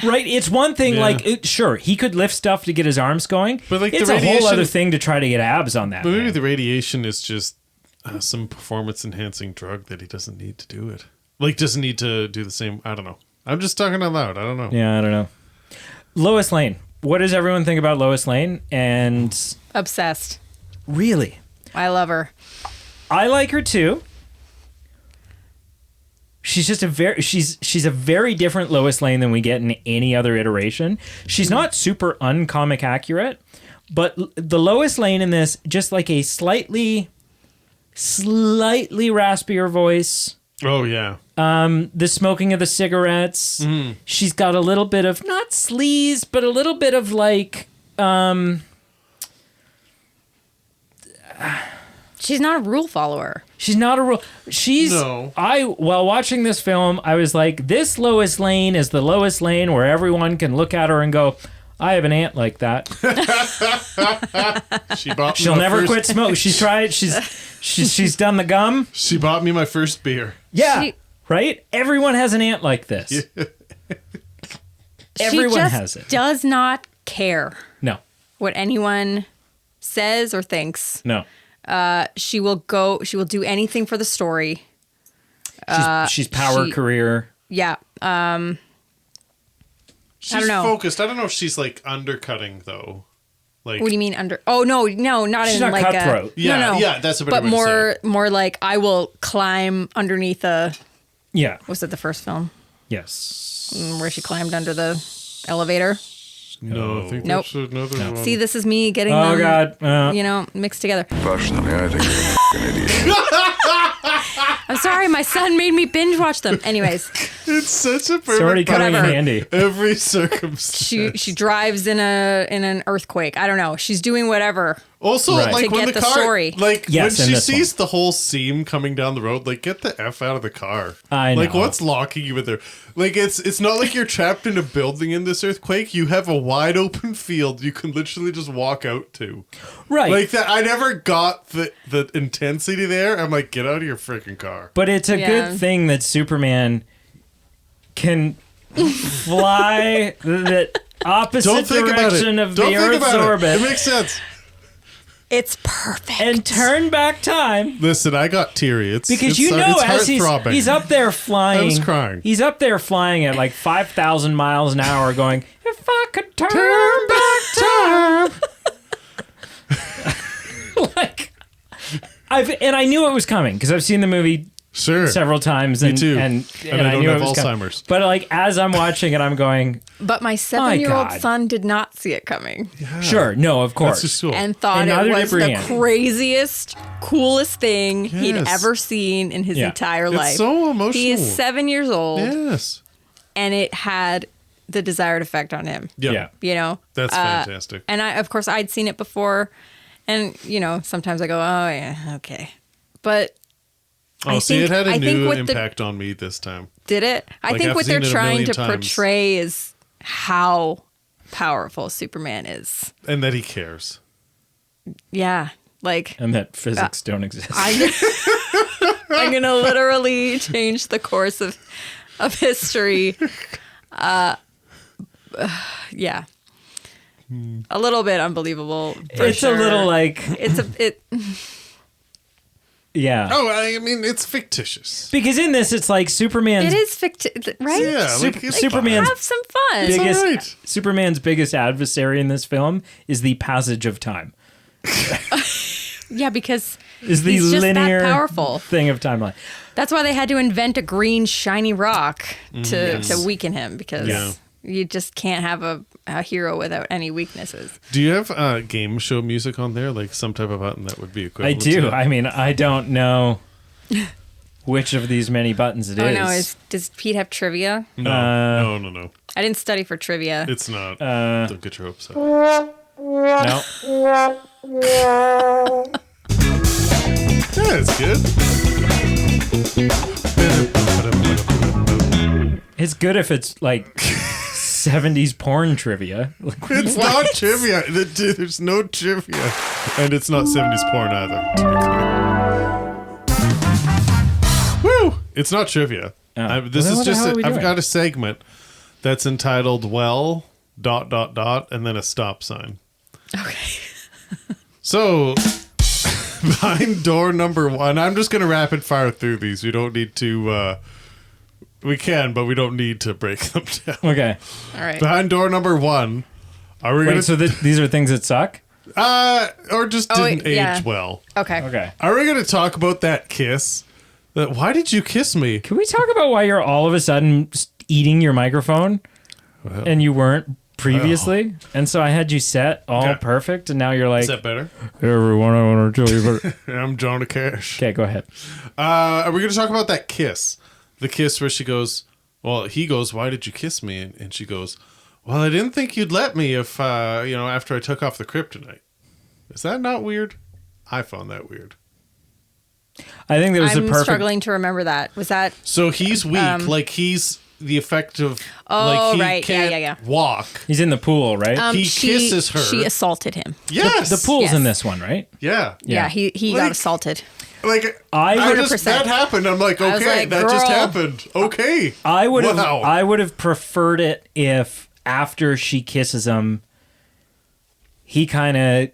Speaker 1: Right, it's one thing.
Speaker 2: Yeah.
Speaker 1: Like, sure, he could lift stuff to get his arms going.
Speaker 2: But, like, the
Speaker 1: it's a whole
Speaker 2: radiation-
Speaker 1: other thing to try to get abs on that.
Speaker 2: But maybe
Speaker 1: man.
Speaker 2: the radiation is just some performance-enhancing drug that he doesn't need to do it. Like, doesn't need to do the same. I don't know. I'm just talking out loud. I don't know.
Speaker 1: Yeah, I don't know. Lois Lane. What does everyone think about Lois Lane? And
Speaker 3: Obsessed.
Speaker 1: really,
Speaker 3: I love her.
Speaker 1: I like her too. She's just she's a very different Lois Lane than we get in any other iteration. She's not super uncomic accurate, but the Lois Lane in this just like a slightly raspier voice.
Speaker 2: Oh yeah.
Speaker 1: The smoking of the cigarettes. She's got a little bit of not sleaze, but a little bit of like
Speaker 3: She's not a rule follower.
Speaker 1: she's not a real she's
Speaker 2: No.
Speaker 1: while watching this film, I was like, this Lois Lane is the Lois Lane where everyone can look at her and go, I have an aunt like that.
Speaker 2: She bought. me
Speaker 1: She'll
Speaker 2: my
Speaker 1: never
Speaker 2: first-
Speaker 1: quit smoke. She's tried she's done the gum.
Speaker 2: She bought me my first beer.
Speaker 1: Yeah.
Speaker 3: She-
Speaker 1: right? Everyone has an aunt like this. Everyone
Speaker 3: she just
Speaker 1: has it.
Speaker 3: does not care
Speaker 1: No.
Speaker 3: what anyone says or thinks.
Speaker 1: No.
Speaker 3: She will do anything for the story.
Speaker 1: She's power
Speaker 3: she-
Speaker 1: career.
Speaker 3: Yeah.
Speaker 2: She's
Speaker 3: I don't know.
Speaker 2: focused. I don't know if she's like undercutting though. Like
Speaker 3: What do you mean under? Oh no, not
Speaker 1: She's
Speaker 3: in
Speaker 1: not
Speaker 3: like
Speaker 1: cutthroat.
Speaker 3: a
Speaker 2: Yeah,
Speaker 3: no.
Speaker 2: yeah, that's a better
Speaker 3: but
Speaker 2: way to say
Speaker 3: more like I will climb underneath a.
Speaker 1: Yeah.
Speaker 3: Was it the first film
Speaker 1: Yes.
Speaker 3: where she climbed under the elevator?
Speaker 2: No, I think
Speaker 3: Nope.
Speaker 2: that's another one.
Speaker 3: See, this is me getting
Speaker 1: Oh
Speaker 3: them,
Speaker 1: God.
Speaker 3: mixed together.
Speaker 4: Personally, I think you're a f***ing idiot.
Speaker 3: I'm sorry, my son made me binge watch them. Anyways,
Speaker 2: It's such a
Speaker 1: It's already
Speaker 2: perfect
Speaker 1: coming in
Speaker 3: Whatever.
Speaker 1: handy.
Speaker 2: every circumstance.
Speaker 3: she drives in an earthquake. I don't know. She's doing whatever.
Speaker 2: Also,
Speaker 1: Right.
Speaker 2: like
Speaker 3: To
Speaker 2: when
Speaker 3: get
Speaker 2: the
Speaker 3: the
Speaker 2: car,
Speaker 3: story.
Speaker 2: like
Speaker 1: Yes,
Speaker 2: when
Speaker 1: in
Speaker 2: she
Speaker 1: this
Speaker 2: sees the whole seam coming down the road, like get the f out of the car.
Speaker 1: I
Speaker 2: Like
Speaker 1: know.
Speaker 2: what's locking you in there? Like it's not like you're trapped in a building in this earthquake. You have a wide open field you can literally just walk out to.
Speaker 1: Right.
Speaker 2: Like that. I never got the intensity there. I'm like, get out of your freaking car.
Speaker 1: But it's a
Speaker 3: Yeah.
Speaker 1: good thing that Superman can fly the opposite
Speaker 2: Don't think about it.
Speaker 1: direction of
Speaker 2: Don't
Speaker 1: the
Speaker 2: think
Speaker 1: Earth's
Speaker 2: about it.
Speaker 1: orbit
Speaker 2: It makes sense.
Speaker 3: It's perfect.
Speaker 1: and turn back time.
Speaker 2: Listen, I got teary. It's
Speaker 1: Because
Speaker 2: it's, it's
Speaker 1: as
Speaker 2: heart-throbbing.
Speaker 1: he's up there flying.
Speaker 2: I was crying.
Speaker 1: He's up there flying at like 5,000 miles an hour going, if I could turn back time. Like, I knew it was coming because I've seen the movie
Speaker 2: Sure.
Speaker 1: several times. And,
Speaker 2: too.
Speaker 1: And
Speaker 2: I
Speaker 1: I
Speaker 2: don't
Speaker 1: knew
Speaker 2: have
Speaker 1: it was
Speaker 2: Alzheimer's.
Speaker 1: But like as I'm watching it, I'm going,
Speaker 3: But my 7-year-old
Speaker 1: God.
Speaker 3: son did not see it coming
Speaker 1: sure, no, of course.
Speaker 2: That's just cool.
Speaker 3: and thought
Speaker 1: And
Speaker 3: it
Speaker 1: neither did
Speaker 3: was the
Speaker 1: Brienne.
Speaker 3: craziest, coolest thing he'd
Speaker 2: Yes.
Speaker 3: ever seen in his
Speaker 1: Yeah.
Speaker 3: entire
Speaker 2: It's
Speaker 3: life.
Speaker 2: so emotional.
Speaker 3: He is 7 years old,
Speaker 2: Yes.
Speaker 3: and it had the desired effect on him.
Speaker 2: Yeah.
Speaker 3: You know,
Speaker 2: That's fantastic.
Speaker 3: and of course, I'd seen it before, and sometimes I go, "Oh yeah, okay," but
Speaker 2: Oh, see, it had a
Speaker 3: I think
Speaker 2: new
Speaker 3: with
Speaker 2: impact on me this time.
Speaker 3: did it? I
Speaker 2: Like,
Speaker 3: think
Speaker 2: I've
Speaker 3: what they're
Speaker 2: seen it a
Speaker 3: trying
Speaker 2: million
Speaker 3: to
Speaker 2: times.
Speaker 3: portray is how powerful Superman is.
Speaker 2: And that he cares.
Speaker 3: Yeah, like
Speaker 1: And that physics don't exist.
Speaker 3: I'm gonna literally change the course of history. Yeah, a little bit unbelievable. For
Speaker 1: It's
Speaker 3: sure.
Speaker 1: a little like,
Speaker 3: it.
Speaker 1: yeah.
Speaker 2: Oh, I mean, it's fictitious.
Speaker 1: Because in this, it's like Superman's
Speaker 3: It is fictitious, right?
Speaker 2: Yeah,
Speaker 1: Sup-
Speaker 2: like, it's
Speaker 1: Superman's
Speaker 3: Have some fun.
Speaker 2: It's
Speaker 1: biggest
Speaker 2: alright.
Speaker 1: Superman's biggest adversary in this film is the passage of time.
Speaker 3: Yeah, because
Speaker 1: Is the
Speaker 3: he's just
Speaker 1: linear
Speaker 3: that powerful.
Speaker 1: thing of timeline.
Speaker 3: That's why they had to invent a green shiny rock to weaken him, because
Speaker 2: Yeah.
Speaker 3: you just can't have a hero without any weaknesses.
Speaker 2: Do you have game show music on there? Like some type of button that would be
Speaker 1: I
Speaker 2: equivalent to
Speaker 1: do.
Speaker 2: that?
Speaker 1: I mean, I don't know which of these many buttons it is.
Speaker 3: Oh no, does Pete have trivia?
Speaker 2: No.
Speaker 3: I didn't study for trivia.
Speaker 2: It's not. Don't get your hopes up.
Speaker 1: No.
Speaker 2: Yeah, it's good.
Speaker 1: It's good if it's like 70s porn trivia.
Speaker 2: It's not trivia. There's no trivia. And it's not 70s porn either, to be clear. Woo! It's not trivia. This
Speaker 1: Well,
Speaker 2: is
Speaker 1: what the
Speaker 2: just,
Speaker 1: hell are we
Speaker 2: I've
Speaker 1: doing?
Speaker 2: got a segment that's entitled, well, ... and then a stop sign.
Speaker 3: Okay.
Speaker 2: So, behind door number 1, I'm just going to rapid fire through these. We don't need to, we can, but we don't need to break them down.
Speaker 1: Okay.
Speaker 3: All right.
Speaker 2: Behind door number 1, are we going
Speaker 1: Wait, so these are things that suck?
Speaker 2: or just didn't
Speaker 3: yeah.
Speaker 2: age well.
Speaker 3: Okay.
Speaker 1: Okay.
Speaker 2: Are we going to talk about that kiss? Why did you kiss me?
Speaker 1: Can we talk about why you're all of a sudden eating your microphone and you weren't previously? And so I had you set all
Speaker 2: Okay.
Speaker 1: perfect, and now you're like,
Speaker 2: Is that better?
Speaker 1: hey, everyone, I want to tell you about it.
Speaker 2: I'm Jonah Cash.
Speaker 1: Okay, go ahead.
Speaker 2: Are we going to talk about that kiss? The kiss where she goes, well, he goes, why did you kiss me? And she goes, well, I didn't think you'd let me if, after I took off the kryptonite. Is that not weird? I found that weird.
Speaker 1: I think there was
Speaker 3: I'm
Speaker 1: a perfect.
Speaker 3: struggling to remember that. Was that?
Speaker 2: So he's weak, like he's the effect of, like he
Speaker 3: right.
Speaker 2: can't
Speaker 3: Yeah.
Speaker 2: walk.
Speaker 1: He's in the pool, right?
Speaker 2: He kisses her.
Speaker 3: She assaulted him.
Speaker 2: Yes.
Speaker 1: The pool's
Speaker 3: Yes.
Speaker 1: in this one, right?
Speaker 2: Yeah.
Speaker 3: Yeah, he
Speaker 2: Like-
Speaker 3: got assaulted.
Speaker 2: Like
Speaker 1: I
Speaker 2: just
Speaker 3: 100%.
Speaker 2: that happened. I'm like,
Speaker 3: I was
Speaker 2: okay,
Speaker 3: like,
Speaker 2: that just
Speaker 3: girl.
Speaker 2: happened. Okay.
Speaker 1: I would have.
Speaker 2: Wow.
Speaker 1: I would have preferred it if after she kisses him, he kind of.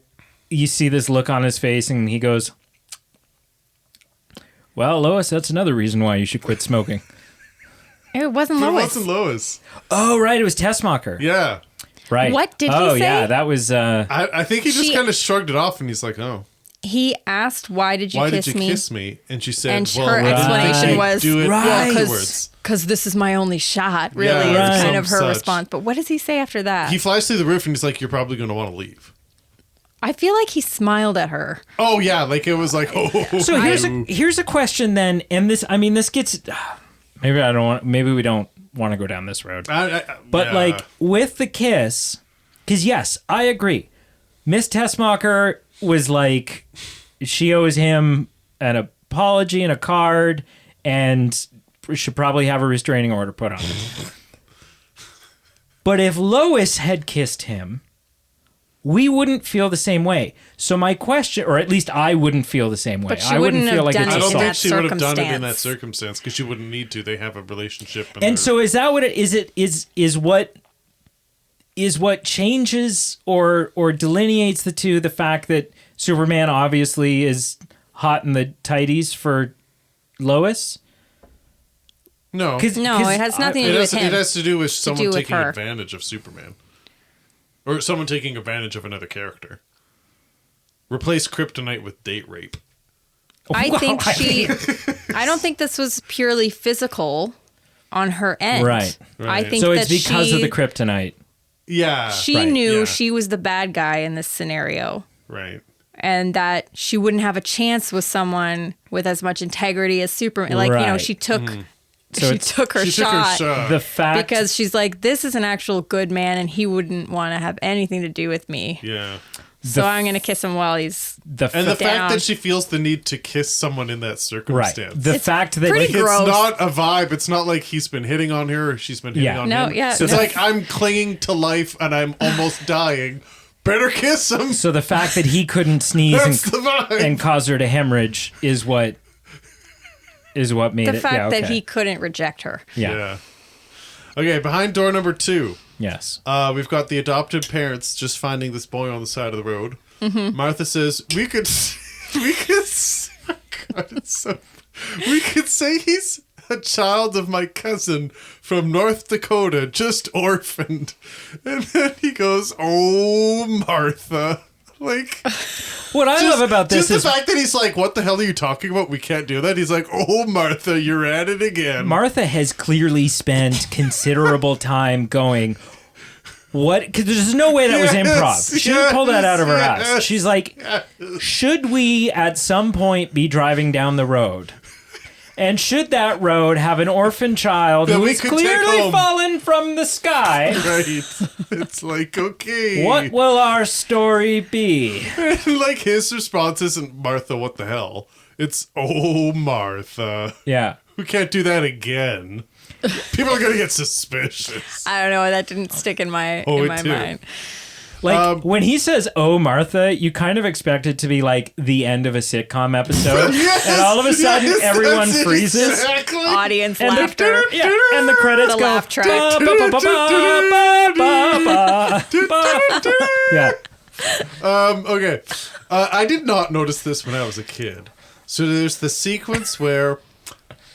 Speaker 1: You see this look on his face, and he goes, "Well, Lois, that's another reason why you should quit smoking."
Speaker 3: It wasn't
Speaker 2: It
Speaker 3: Lois.
Speaker 2: wasn't Lois.
Speaker 1: Oh, right, it was Tessmacher.
Speaker 2: Yeah.
Speaker 1: Right.
Speaker 3: What did he
Speaker 1: Oh,
Speaker 3: say?
Speaker 1: yeah, that was.
Speaker 2: I think he just
Speaker 3: She-
Speaker 2: kind of shrugged it off and he's like, oh,
Speaker 3: He asked, "Why did you
Speaker 2: why
Speaker 3: kiss
Speaker 2: did you
Speaker 3: me?"
Speaker 2: kiss me? And she said,
Speaker 3: And
Speaker 2: well,
Speaker 3: her
Speaker 2: why didn't
Speaker 3: explanation
Speaker 2: you
Speaker 3: was,
Speaker 2: do it
Speaker 1: Right.
Speaker 2: afterwards.
Speaker 3: because this is my only shot. Really,
Speaker 2: Yeah,
Speaker 3: is kind
Speaker 2: some
Speaker 3: of her
Speaker 2: such.
Speaker 3: response. But what does he say after that?
Speaker 2: He flies through the roof and he's like, you're probably going to want to leave.
Speaker 3: I feel like he smiled at her.
Speaker 2: Oh, yeah. Like it was like, oh.
Speaker 1: so here's a question then, and this gets. Maybe I don't want. Maybe we don't want to go down this road. But
Speaker 2: yeah.
Speaker 1: like with the kiss, because yes, I agree. Miss Tessmacher was like, she owes him an apology and a card, and should probably have a restraining order put on her. But if Lois had kissed him, we wouldn't feel the same way. So my question, or at least I wouldn't feel the same way.
Speaker 3: But she
Speaker 1: I wouldn't
Speaker 3: wouldn't
Speaker 1: feel
Speaker 3: have
Speaker 1: like
Speaker 3: done
Speaker 1: it's
Speaker 2: I
Speaker 3: it
Speaker 2: don't
Speaker 3: in
Speaker 1: assault.
Speaker 2: think
Speaker 3: that
Speaker 2: she would have done it in
Speaker 3: circumstance.
Speaker 2: that circumstance because she wouldn't need to. They have a relationship.
Speaker 1: And
Speaker 2: they're-
Speaker 1: so is that what it is what changes or delineates the two, the fact that Superman obviously is hot in the tighties for Lois?
Speaker 2: no.
Speaker 3: No, it has nothing to
Speaker 2: It
Speaker 3: do
Speaker 2: has,
Speaker 3: with him.
Speaker 2: it has to do with someone
Speaker 3: with
Speaker 2: taking
Speaker 3: her.
Speaker 2: advantage of Superman. Or someone taking advantage of another character. Replace kryptonite with date rape.
Speaker 3: I think
Speaker 1: Well,
Speaker 3: I don't think this was purely physical on her end.
Speaker 1: Right.
Speaker 3: I think
Speaker 1: So
Speaker 3: that
Speaker 1: it's because of
Speaker 3: she-
Speaker 1: the kryptonite.
Speaker 2: Yeah.
Speaker 3: She
Speaker 1: Right,
Speaker 3: knew
Speaker 2: yeah.
Speaker 3: she was the bad guy in this scenario.
Speaker 2: Right.
Speaker 3: And that she wouldn't have a chance with someone with as much integrity as Superman. Like,
Speaker 1: Right.
Speaker 3: she took
Speaker 1: So
Speaker 3: she
Speaker 1: it's-
Speaker 3: took her
Speaker 2: She took her
Speaker 3: shot
Speaker 2: shot.
Speaker 1: The fact
Speaker 3: because she's like, this is an actual good man and he wouldn't want to have anything to do with me.
Speaker 2: Yeah.
Speaker 3: So I'm going to kiss him while he's
Speaker 1: the
Speaker 2: And the
Speaker 1: fa-
Speaker 3: Down.
Speaker 2: fact that she feels the need to kiss someone in that
Speaker 1: right.
Speaker 2: circumstance.
Speaker 1: The
Speaker 3: It's
Speaker 1: fact that
Speaker 3: pretty
Speaker 2: It's
Speaker 3: gross.
Speaker 2: not a vibe. It's not like he's been hitting on her or she's been hitting
Speaker 1: Yeah.
Speaker 2: on
Speaker 3: No,
Speaker 2: him.
Speaker 3: yeah,
Speaker 2: So it's
Speaker 3: no.
Speaker 2: like, I'm clinging to life and I'm almost dying. Better kiss him.
Speaker 1: so the fact that he couldn't sneeze
Speaker 2: That's the vibe.
Speaker 1: and cause her to hemorrhage is what made
Speaker 3: the
Speaker 1: it.
Speaker 3: fact
Speaker 1: yeah, okay.
Speaker 3: that he couldn't reject her.
Speaker 1: Yeah.
Speaker 2: Okay, behind door number 2,
Speaker 1: Yes.
Speaker 2: we've got the adopted parents just finding this boy on the side of the road.
Speaker 3: Mm-hmm.
Speaker 2: Martha says, we could God, it's so, we could say he's a child of my cousin from North Dakota, just orphaned. And then he goes, oh, Martha. Like,
Speaker 1: What I love about this
Speaker 2: just
Speaker 1: is
Speaker 2: the fact that he's like, what the hell are you talking about? We can't do that. He's like, oh, Martha, you're at it again.
Speaker 1: Martha has clearly spent considerable time going, what? Because there's no way that was
Speaker 2: Yes,
Speaker 1: improv. She didn't pull that out of her ass.
Speaker 2: yes,
Speaker 1: She's like, should we at some point be driving down the road? And should that road have an orphan child
Speaker 2: That
Speaker 1: who
Speaker 2: we
Speaker 1: is
Speaker 2: could take
Speaker 1: clearly
Speaker 2: home.
Speaker 1: fallen from the sky?
Speaker 2: Right. It's like, okay.
Speaker 1: What will our story be?
Speaker 2: Like, his response isn't, Martha, what the hell? It's, oh, Martha.
Speaker 1: Yeah.
Speaker 2: We can't do that again. People are going to get suspicious.
Speaker 3: I don't know. That didn't stick in my
Speaker 2: Oh,
Speaker 3: in
Speaker 2: it
Speaker 3: my
Speaker 2: too.
Speaker 3: mind.
Speaker 1: Like, when he says, oh, Martha, you kind of expect it to be like the end of a sitcom episode.
Speaker 2: Yes,
Speaker 1: and all of a sudden,
Speaker 2: yes,
Speaker 1: everyone
Speaker 2: that's
Speaker 1: freezes.
Speaker 2: Exactly.
Speaker 3: Audience
Speaker 1: And
Speaker 3: laughter.
Speaker 1: and the credits
Speaker 3: The
Speaker 1: go.
Speaker 3: laugh track.
Speaker 1: ba, ba, ba, ba, ba, ba, ba, ba. Yeah.
Speaker 2: Okay. I did not notice this when I was a kid. So there's the sequence where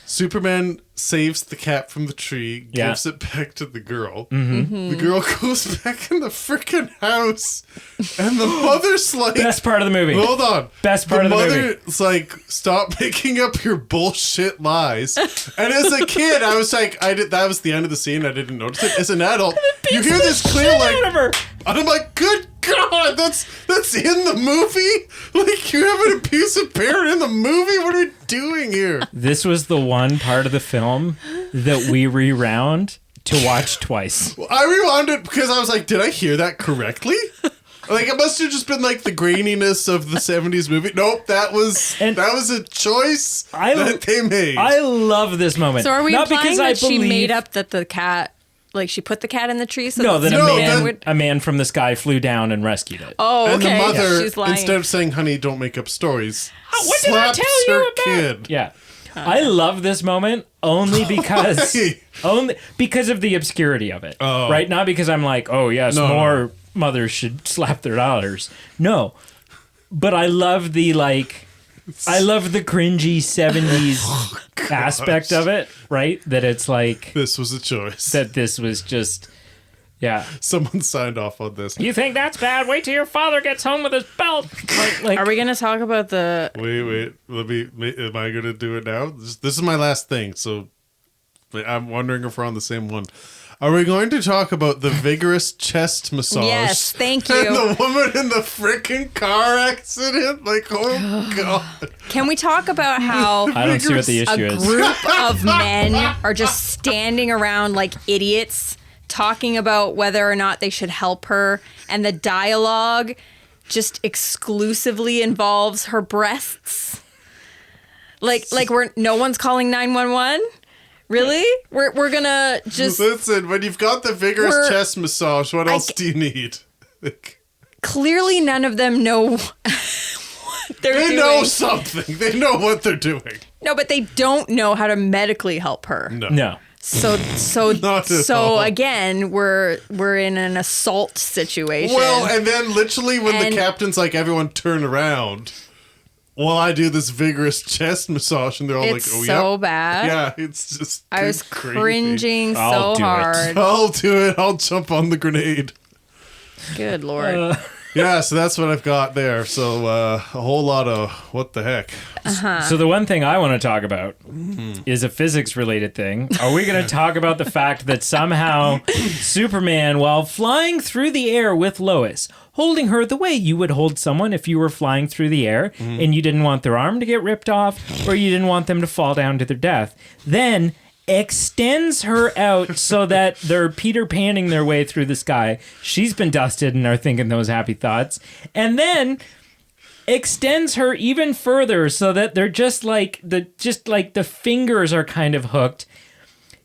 Speaker 2: Superman saves the cat from the tree,
Speaker 1: Yeah.
Speaker 2: gives it back to the girl. The girl goes back in the freaking house, and the mother's like,
Speaker 1: Best part of the movie.
Speaker 2: hold on.
Speaker 1: Best part of the movie.
Speaker 2: mother's like, stop making up your bullshit lies. And as a kid, I was like, that was the end of the scene. I didn't notice it. As an adult, you hear this clear,
Speaker 1: Out of her.
Speaker 2: and I'm like, good God, that's in the movie? Like, you have an abusive parent in the movie? What are we doing here?
Speaker 1: This was the one part of the film that we rewound to watch twice.
Speaker 2: I rewound it because I was like, did I hear that correctly? Like, it must have just been like the graininess of the 70s movie. Nope, that was a choice that they made.
Speaker 1: I love this moment.
Speaker 3: So are we
Speaker 1: Not
Speaker 3: implying
Speaker 1: because I
Speaker 3: that she
Speaker 1: believe-
Speaker 3: made up that the cat, like she put the cat in the tree? So
Speaker 1: No, that
Speaker 2: No,
Speaker 1: a man from the sky flew down and rescued it.
Speaker 3: Oh,
Speaker 2: and
Speaker 3: okay.
Speaker 2: the mother,
Speaker 3: She's lying.
Speaker 2: instead of saying, honey, don't make up stories,
Speaker 1: what did I
Speaker 2: slaps
Speaker 1: tell you
Speaker 2: her
Speaker 1: about?
Speaker 2: kid.
Speaker 1: Yeah. I love this moment only because of the obscurity of it.
Speaker 2: Oh.
Speaker 1: Right? Not because I'm like, oh yes,
Speaker 2: No.
Speaker 1: more mothers should slap their daughters. No. But I love the cringy 70s aspect of it, right? That it's like
Speaker 2: This was a choice.
Speaker 1: that this was just yeah.
Speaker 2: Someone signed off on this.
Speaker 1: You think that's bad? Wait till your father gets home with his belt. Like
Speaker 3: Are we going to talk about the...
Speaker 2: Wait. Am I going to do it now? This is my last thing, so I'm wondering if we're on the same one. Are we going to talk about the vigorous chest massage?
Speaker 3: Yes, thank
Speaker 2: And
Speaker 3: you.
Speaker 2: the woman in the freaking car accident? Like, oh, God.
Speaker 3: Can we talk about how
Speaker 1: I don't see what the issue
Speaker 3: a
Speaker 1: is.
Speaker 3: group of men are just standing around like idiots talking about whether or not they should help her, and the dialogue just exclusively involves her breasts? Like no one's calling 911? Really? We're gonna just...
Speaker 2: Listen, when you've got the vigorous
Speaker 3: We're-
Speaker 2: chest massage, what else do you need? Like,
Speaker 3: Clearly none of them know what they're
Speaker 2: they
Speaker 3: doing.
Speaker 2: know something. They know what they're doing.
Speaker 3: No, but they don't know how to medically help her.
Speaker 1: no.
Speaker 3: So
Speaker 2: Not at all.
Speaker 3: again, we're in an assault situation.
Speaker 2: Well, and then literally when
Speaker 3: And-
Speaker 2: the captain's like, everyone turn around while I do this vigorous chest massage, and they're all
Speaker 3: it's
Speaker 2: like, oh,
Speaker 3: so
Speaker 2: yeah.
Speaker 3: bad.
Speaker 2: Yeah, it's just.
Speaker 3: I was
Speaker 2: good gravy.
Speaker 3: cringing
Speaker 1: I'll
Speaker 3: so
Speaker 1: do it.
Speaker 3: hard.
Speaker 2: I'll do it. I'll jump on the grenade.
Speaker 3: Good Lord.
Speaker 2: Yeah, so that's what I've got there. So a whole lot of what the heck.
Speaker 1: So the one thing I want to talk about is a physics-related thing. Are we going to talk about the fact that somehow Superman, while flying through the air with Lois, holding her the way you would hold someone if you were flying through the air and you didn't want their arm to get ripped off or you didn't want them to fall down to their death, then extends her out so that they're Peter Panning their way through the sky. She's been dusted and are thinking those happy thoughts. And then extends her even further so that they're just like the fingers are kind of hooked.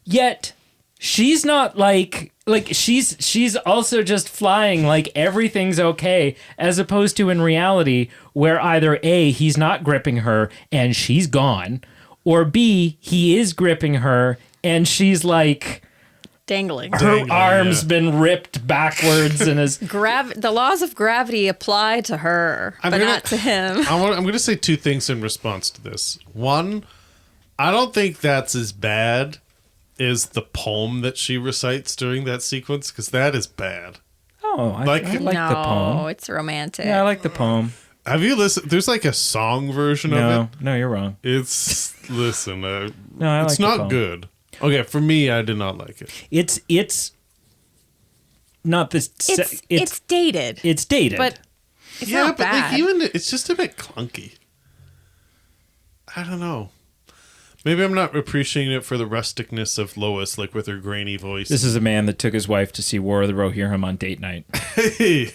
Speaker 1: Yet she's not like she's also just flying like everything's okay, as opposed to in reality where either A, he's not gripping her and she's gone, or B, he is gripping her and she's like
Speaker 3: Dangling.
Speaker 1: her arm's been ripped backwards and is
Speaker 3: The laws of gravity apply to her, but not to him.
Speaker 2: I'm going to say two things in response to this. One, I don't think that's as bad as the poem that she recites during that sequence, because that is bad.
Speaker 1: Oh, I
Speaker 2: Like-
Speaker 1: like
Speaker 3: no,
Speaker 1: the poem.
Speaker 3: it's romantic.
Speaker 1: Yeah, I like the poem.
Speaker 2: Have you listened? There's like a song version of
Speaker 1: No,
Speaker 2: it.
Speaker 1: no, you're wrong.
Speaker 2: It's listen.
Speaker 1: No, I like
Speaker 2: it's
Speaker 1: the
Speaker 2: not
Speaker 1: poem.
Speaker 2: good. Okay, for me, I did not like it.
Speaker 1: It's not this.
Speaker 3: It's dated,
Speaker 1: It's dated,
Speaker 3: but it's
Speaker 2: Yeah,
Speaker 3: not
Speaker 2: but
Speaker 3: bad.
Speaker 2: like even it's just a bit clunky. I don't know. Maybe I'm not appreciating it for the rusticness of Lois, like with her grainy voice.
Speaker 1: this is a man that took his wife to see War of the Rohirrim on date night.
Speaker 2: Hey,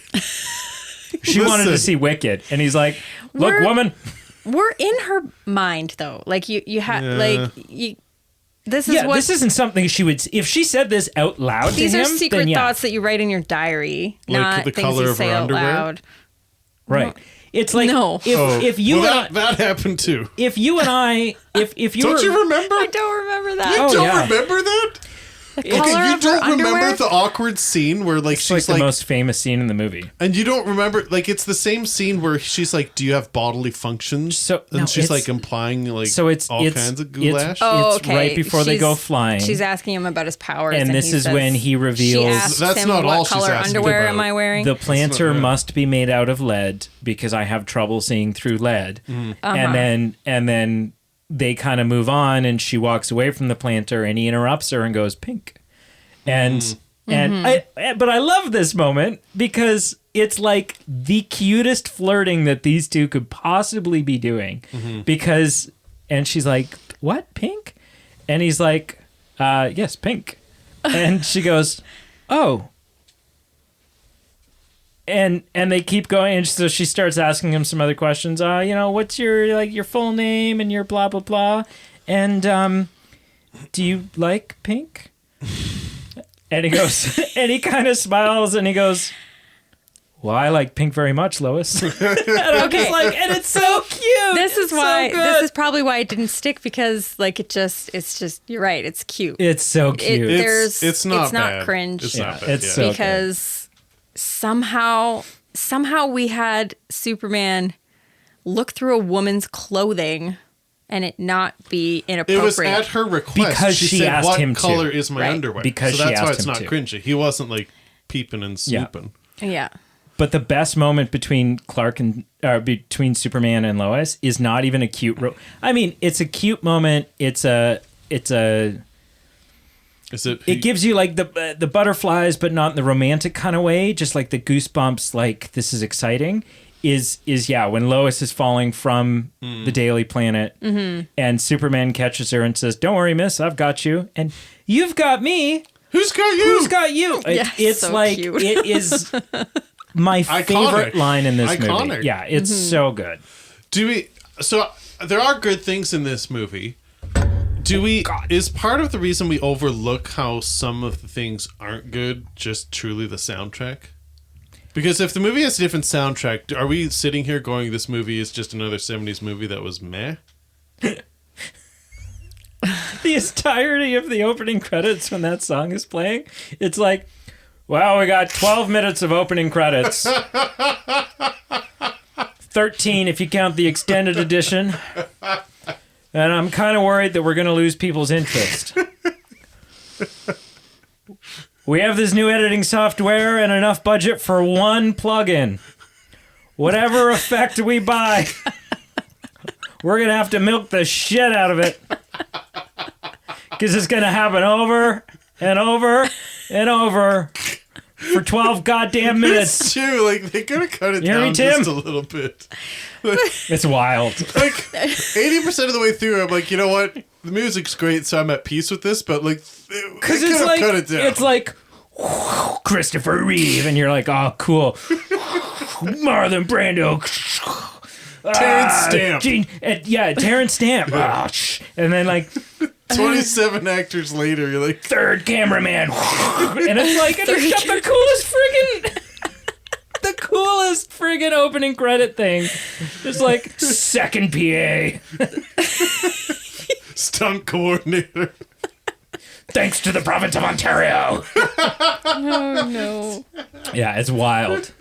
Speaker 1: She wanted to
Speaker 2: Listen.
Speaker 1: see Wicked, and he's like, "Look,
Speaker 3: We're-
Speaker 1: woman."
Speaker 3: We're in her mind though. Like you have
Speaker 2: Yeah.
Speaker 3: like you. This is
Speaker 1: Yeah,
Speaker 3: what
Speaker 1: this isn't something she would. If she said this out loud
Speaker 3: these
Speaker 1: to
Speaker 3: are
Speaker 1: him,
Speaker 3: secret
Speaker 1: then yeah,
Speaker 3: thoughts that you write in your diary,
Speaker 2: Like
Speaker 3: not
Speaker 2: the
Speaker 3: things
Speaker 2: color
Speaker 3: you
Speaker 2: of
Speaker 3: say
Speaker 2: her
Speaker 3: out
Speaker 2: underwear?
Speaker 3: loud.
Speaker 1: right. It's like
Speaker 3: No.
Speaker 1: if you
Speaker 2: well,
Speaker 1: and
Speaker 2: that happened too.
Speaker 1: if you and I if you
Speaker 2: Don't
Speaker 1: were,
Speaker 2: you remember?
Speaker 3: I don't remember that.
Speaker 1: Oh,
Speaker 2: don't
Speaker 1: yeah.
Speaker 2: remember that?
Speaker 3: The
Speaker 2: Okay,
Speaker 3: color
Speaker 2: you
Speaker 3: of her
Speaker 2: don't remember
Speaker 3: underwear?
Speaker 2: the awkward scene where like
Speaker 1: it's
Speaker 2: she's
Speaker 1: like
Speaker 2: like,
Speaker 1: the most famous scene in the movie.
Speaker 2: and you don't remember like it's the same scene where she's like, "Do you have bodily functions?"
Speaker 1: So-
Speaker 2: and
Speaker 1: no,
Speaker 2: she's
Speaker 1: it's-
Speaker 2: like implying like
Speaker 1: So it's
Speaker 2: all kinds of goulash.
Speaker 3: Oh,
Speaker 1: It's right before they go flying.
Speaker 3: She's asking him about his powers,
Speaker 1: And this
Speaker 3: he
Speaker 1: is
Speaker 3: says-
Speaker 1: when he reveals-
Speaker 3: She asks
Speaker 2: That's
Speaker 3: him,
Speaker 2: not all
Speaker 3: what
Speaker 2: she's
Speaker 3: color
Speaker 2: asking
Speaker 3: underwear
Speaker 2: about.
Speaker 3: am I wearing?
Speaker 1: The planter
Speaker 2: not-
Speaker 1: must be made out of lead because I have trouble seeing through lead. And then they kind of move on, and she walks away from the planter, and he interrupts her and goes pink. And but I love this moment because it's like the cutest flirting that these two could possibly be doing. Because and she's like, "What, pink?" And he's like, "Yes, pink." And she goes, "Oh." And they keep going, and so she starts asking him some other questions. What's your full name and your blah blah blah, and do you like pink? And he goes, and he kind of smiles, and he goes, "Well, I like pink very much, Lois." And I'm just like, and it's so cute.
Speaker 3: This is
Speaker 1: It's
Speaker 3: why.
Speaker 1: so
Speaker 3: This
Speaker 1: good.
Speaker 3: is probably why it didn't stick because, like, it's just. You're right. It's cute.
Speaker 1: It's so cute.
Speaker 2: It's not bad.
Speaker 3: cringe.
Speaker 2: It's
Speaker 1: Yeah,
Speaker 2: not bad.
Speaker 1: it's
Speaker 2: yeah.
Speaker 1: so good.
Speaker 3: Because somehow we had Superman look through a woman's clothing and it not be
Speaker 2: It
Speaker 3: inappropriate.
Speaker 2: was at her request.
Speaker 1: Because she
Speaker 2: said,
Speaker 1: asked
Speaker 2: "What
Speaker 1: him to."
Speaker 2: color is my
Speaker 3: Right.
Speaker 2: underwear?"
Speaker 1: Because
Speaker 2: so
Speaker 1: she
Speaker 2: that's why
Speaker 1: asked
Speaker 2: it's
Speaker 1: him
Speaker 2: not
Speaker 1: to.
Speaker 2: cringy. He wasn't like peeping and
Speaker 1: Yeah.
Speaker 2: snooping.
Speaker 3: Yeah.
Speaker 1: But the best moment between between Superman and Lois is not even a cute. I mean, it's a cute moment. It's a.
Speaker 2: Is it?
Speaker 1: It gives you like the butterflies, but not in the romantic kind of way. Just like the goosebumps. Like this is exciting. Is when Lois is falling from the Daily Planet, and Superman catches her and says, "Don't worry, miss, I've got you, and you've got me.
Speaker 2: Who's got you?
Speaker 1: Who's got you?"
Speaker 3: Yeah,
Speaker 1: It's
Speaker 3: so
Speaker 1: like
Speaker 3: cute.
Speaker 1: it is my
Speaker 2: Iconic.
Speaker 1: favorite line in this
Speaker 2: Iconic.
Speaker 1: movie. Yeah, it's so good.
Speaker 2: Do we? So there are good things in this movie. Do we? Is part of the reason we overlook how some of the things aren't good just truly the soundtrack? Because if the movie has a different soundtrack, are we sitting here going, "This movie is just another '70s movie that was meh"?
Speaker 1: The entirety of the opening credits when that song is playing, it's like, well, we got 12 minutes of opening credits. 13 if you count the extended edition. And I'm kind of worried that we're going to lose people's interest. We have this new editing software and enough budget for one plugin. whatever effect we buy, we're going to have to milk the shit out of it. Because it's going to happen over and over and over for 12 goddamn minutes.
Speaker 2: It's true. Like, they could have cut it
Speaker 1: You hear me,
Speaker 2: down
Speaker 1: Tim?
Speaker 2: just a little bit.
Speaker 1: It's wild.
Speaker 2: Like, 80% of the way through, I'm like, you know what? The music's great, so I'm at peace with this, but, like, they could have cut it down.
Speaker 1: It's like Christopher Reeve, and you're like, oh, cool. Marlon Brando.
Speaker 2: Terrence Stamp.
Speaker 1: Terrence Stamp. And then, like,
Speaker 2: 27 actors later, you're like,
Speaker 1: third cameraman. And it's like, and it's got the coolest friggin' opening credit thing. It's like, second PA.
Speaker 2: stunt coordinator.
Speaker 1: Thanks to the province of Ontario.
Speaker 3: Oh, no.
Speaker 1: Yeah, it's wild.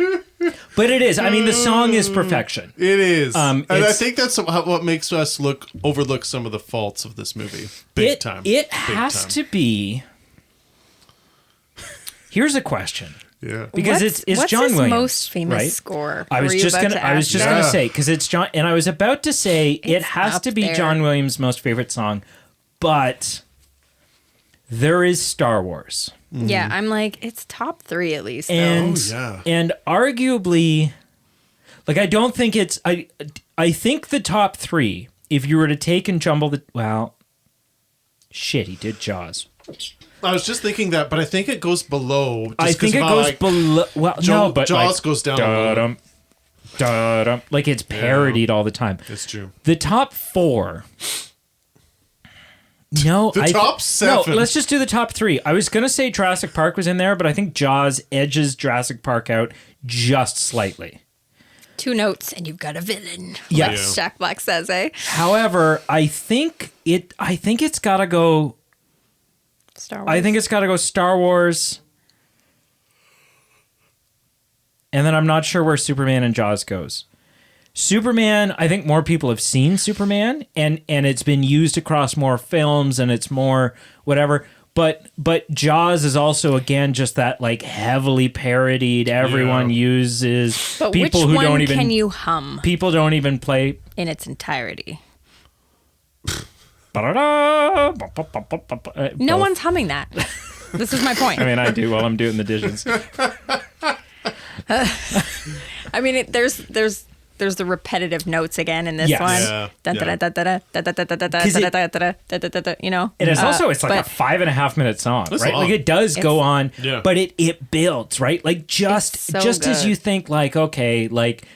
Speaker 1: But it is. I mean, the song is perfection.
Speaker 2: It is. And I
Speaker 1: it's-
Speaker 2: think that's what makes us overlook some of the faults of this movie. Big time.
Speaker 1: It has to be. Here's a question.
Speaker 2: Yeah.
Speaker 1: Because it's
Speaker 3: what's
Speaker 1: John
Speaker 3: his
Speaker 1: Williams,
Speaker 3: most famous
Speaker 1: right?
Speaker 3: score?
Speaker 1: I was
Speaker 3: Were you
Speaker 1: just
Speaker 3: about
Speaker 1: gonna
Speaker 3: to
Speaker 1: I was
Speaker 3: ask
Speaker 1: just
Speaker 3: that?
Speaker 1: gonna
Speaker 2: Yeah.
Speaker 1: say, because it's John, and I was about to say it
Speaker 3: It's
Speaker 1: has to
Speaker 3: up
Speaker 1: be
Speaker 3: there.
Speaker 1: John Williams' most favorite song, but there is Star Wars.
Speaker 3: Yeah, I'm like, it's top 3 at least.
Speaker 1: And
Speaker 2: yeah.
Speaker 1: and arguably, like, I don't think it's I think the top 3, if you were to take and jumble shit, he did Jaws.
Speaker 2: I was just thinking that, but I think it goes below. Just
Speaker 1: I think
Speaker 2: 'cause
Speaker 1: it
Speaker 2: of
Speaker 1: goes
Speaker 2: how, like,
Speaker 1: below. Well, no, but
Speaker 2: Jaws
Speaker 1: like,
Speaker 2: goes down a little.
Speaker 1: da-dum, da-dum. Like, it's parodied all the time.
Speaker 2: It's true.
Speaker 1: The top 4. No,
Speaker 2: The top 7.
Speaker 1: No, let's just do the top 3. I was gonna say Jurassic Park was in there, but I think Jaws edges Jurassic Park out just slightly.
Speaker 3: 2 notes and you've got a villain.
Speaker 1: Yeah.
Speaker 3: Like Jack Black says, eh?
Speaker 1: However, I think it's gotta go.
Speaker 3: Star Wars.
Speaker 1: I think it's gotta go Star Wars. And then I'm not sure where Superman and Jaws goes. Superman, I think more people have seen Superman, and it's been used across more films, and it's more whatever. But Jaws is also, again, just that, like, heavily parodied. Everyone uses
Speaker 3: But
Speaker 1: people
Speaker 3: which
Speaker 1: who
Speaker 3: one
Speaker 1: don't even
Speaker 3: can you hum
Speaker 1: people don't even play.
Speaker 3: in its entirety? No one's humming that. This is my point.
Speaker 1: I mean, I do while I'm doing the dishes.
Speaker 3: I mean, there's the repetitive notes again in this
Speaker 1: Yes.
Speaker 3: one.
Speaker 2: Yeah.
Speaker 3: You know,
Speaker 1: And it's also it's like
Speaker 3: but
Speaker 1: a 5.5-minute song,
Speaker 2: That's
Speaker 1: right?
Speaker 2: long.
Speaker 1: Like, it does go on,
Speaker 2: Yeah.
Speaker 1: but it builds, right? Like, just
Speaker 3: It's so
Speaker 1: as
Speaker 3: good.
Speaker 1: you think, like, okay, like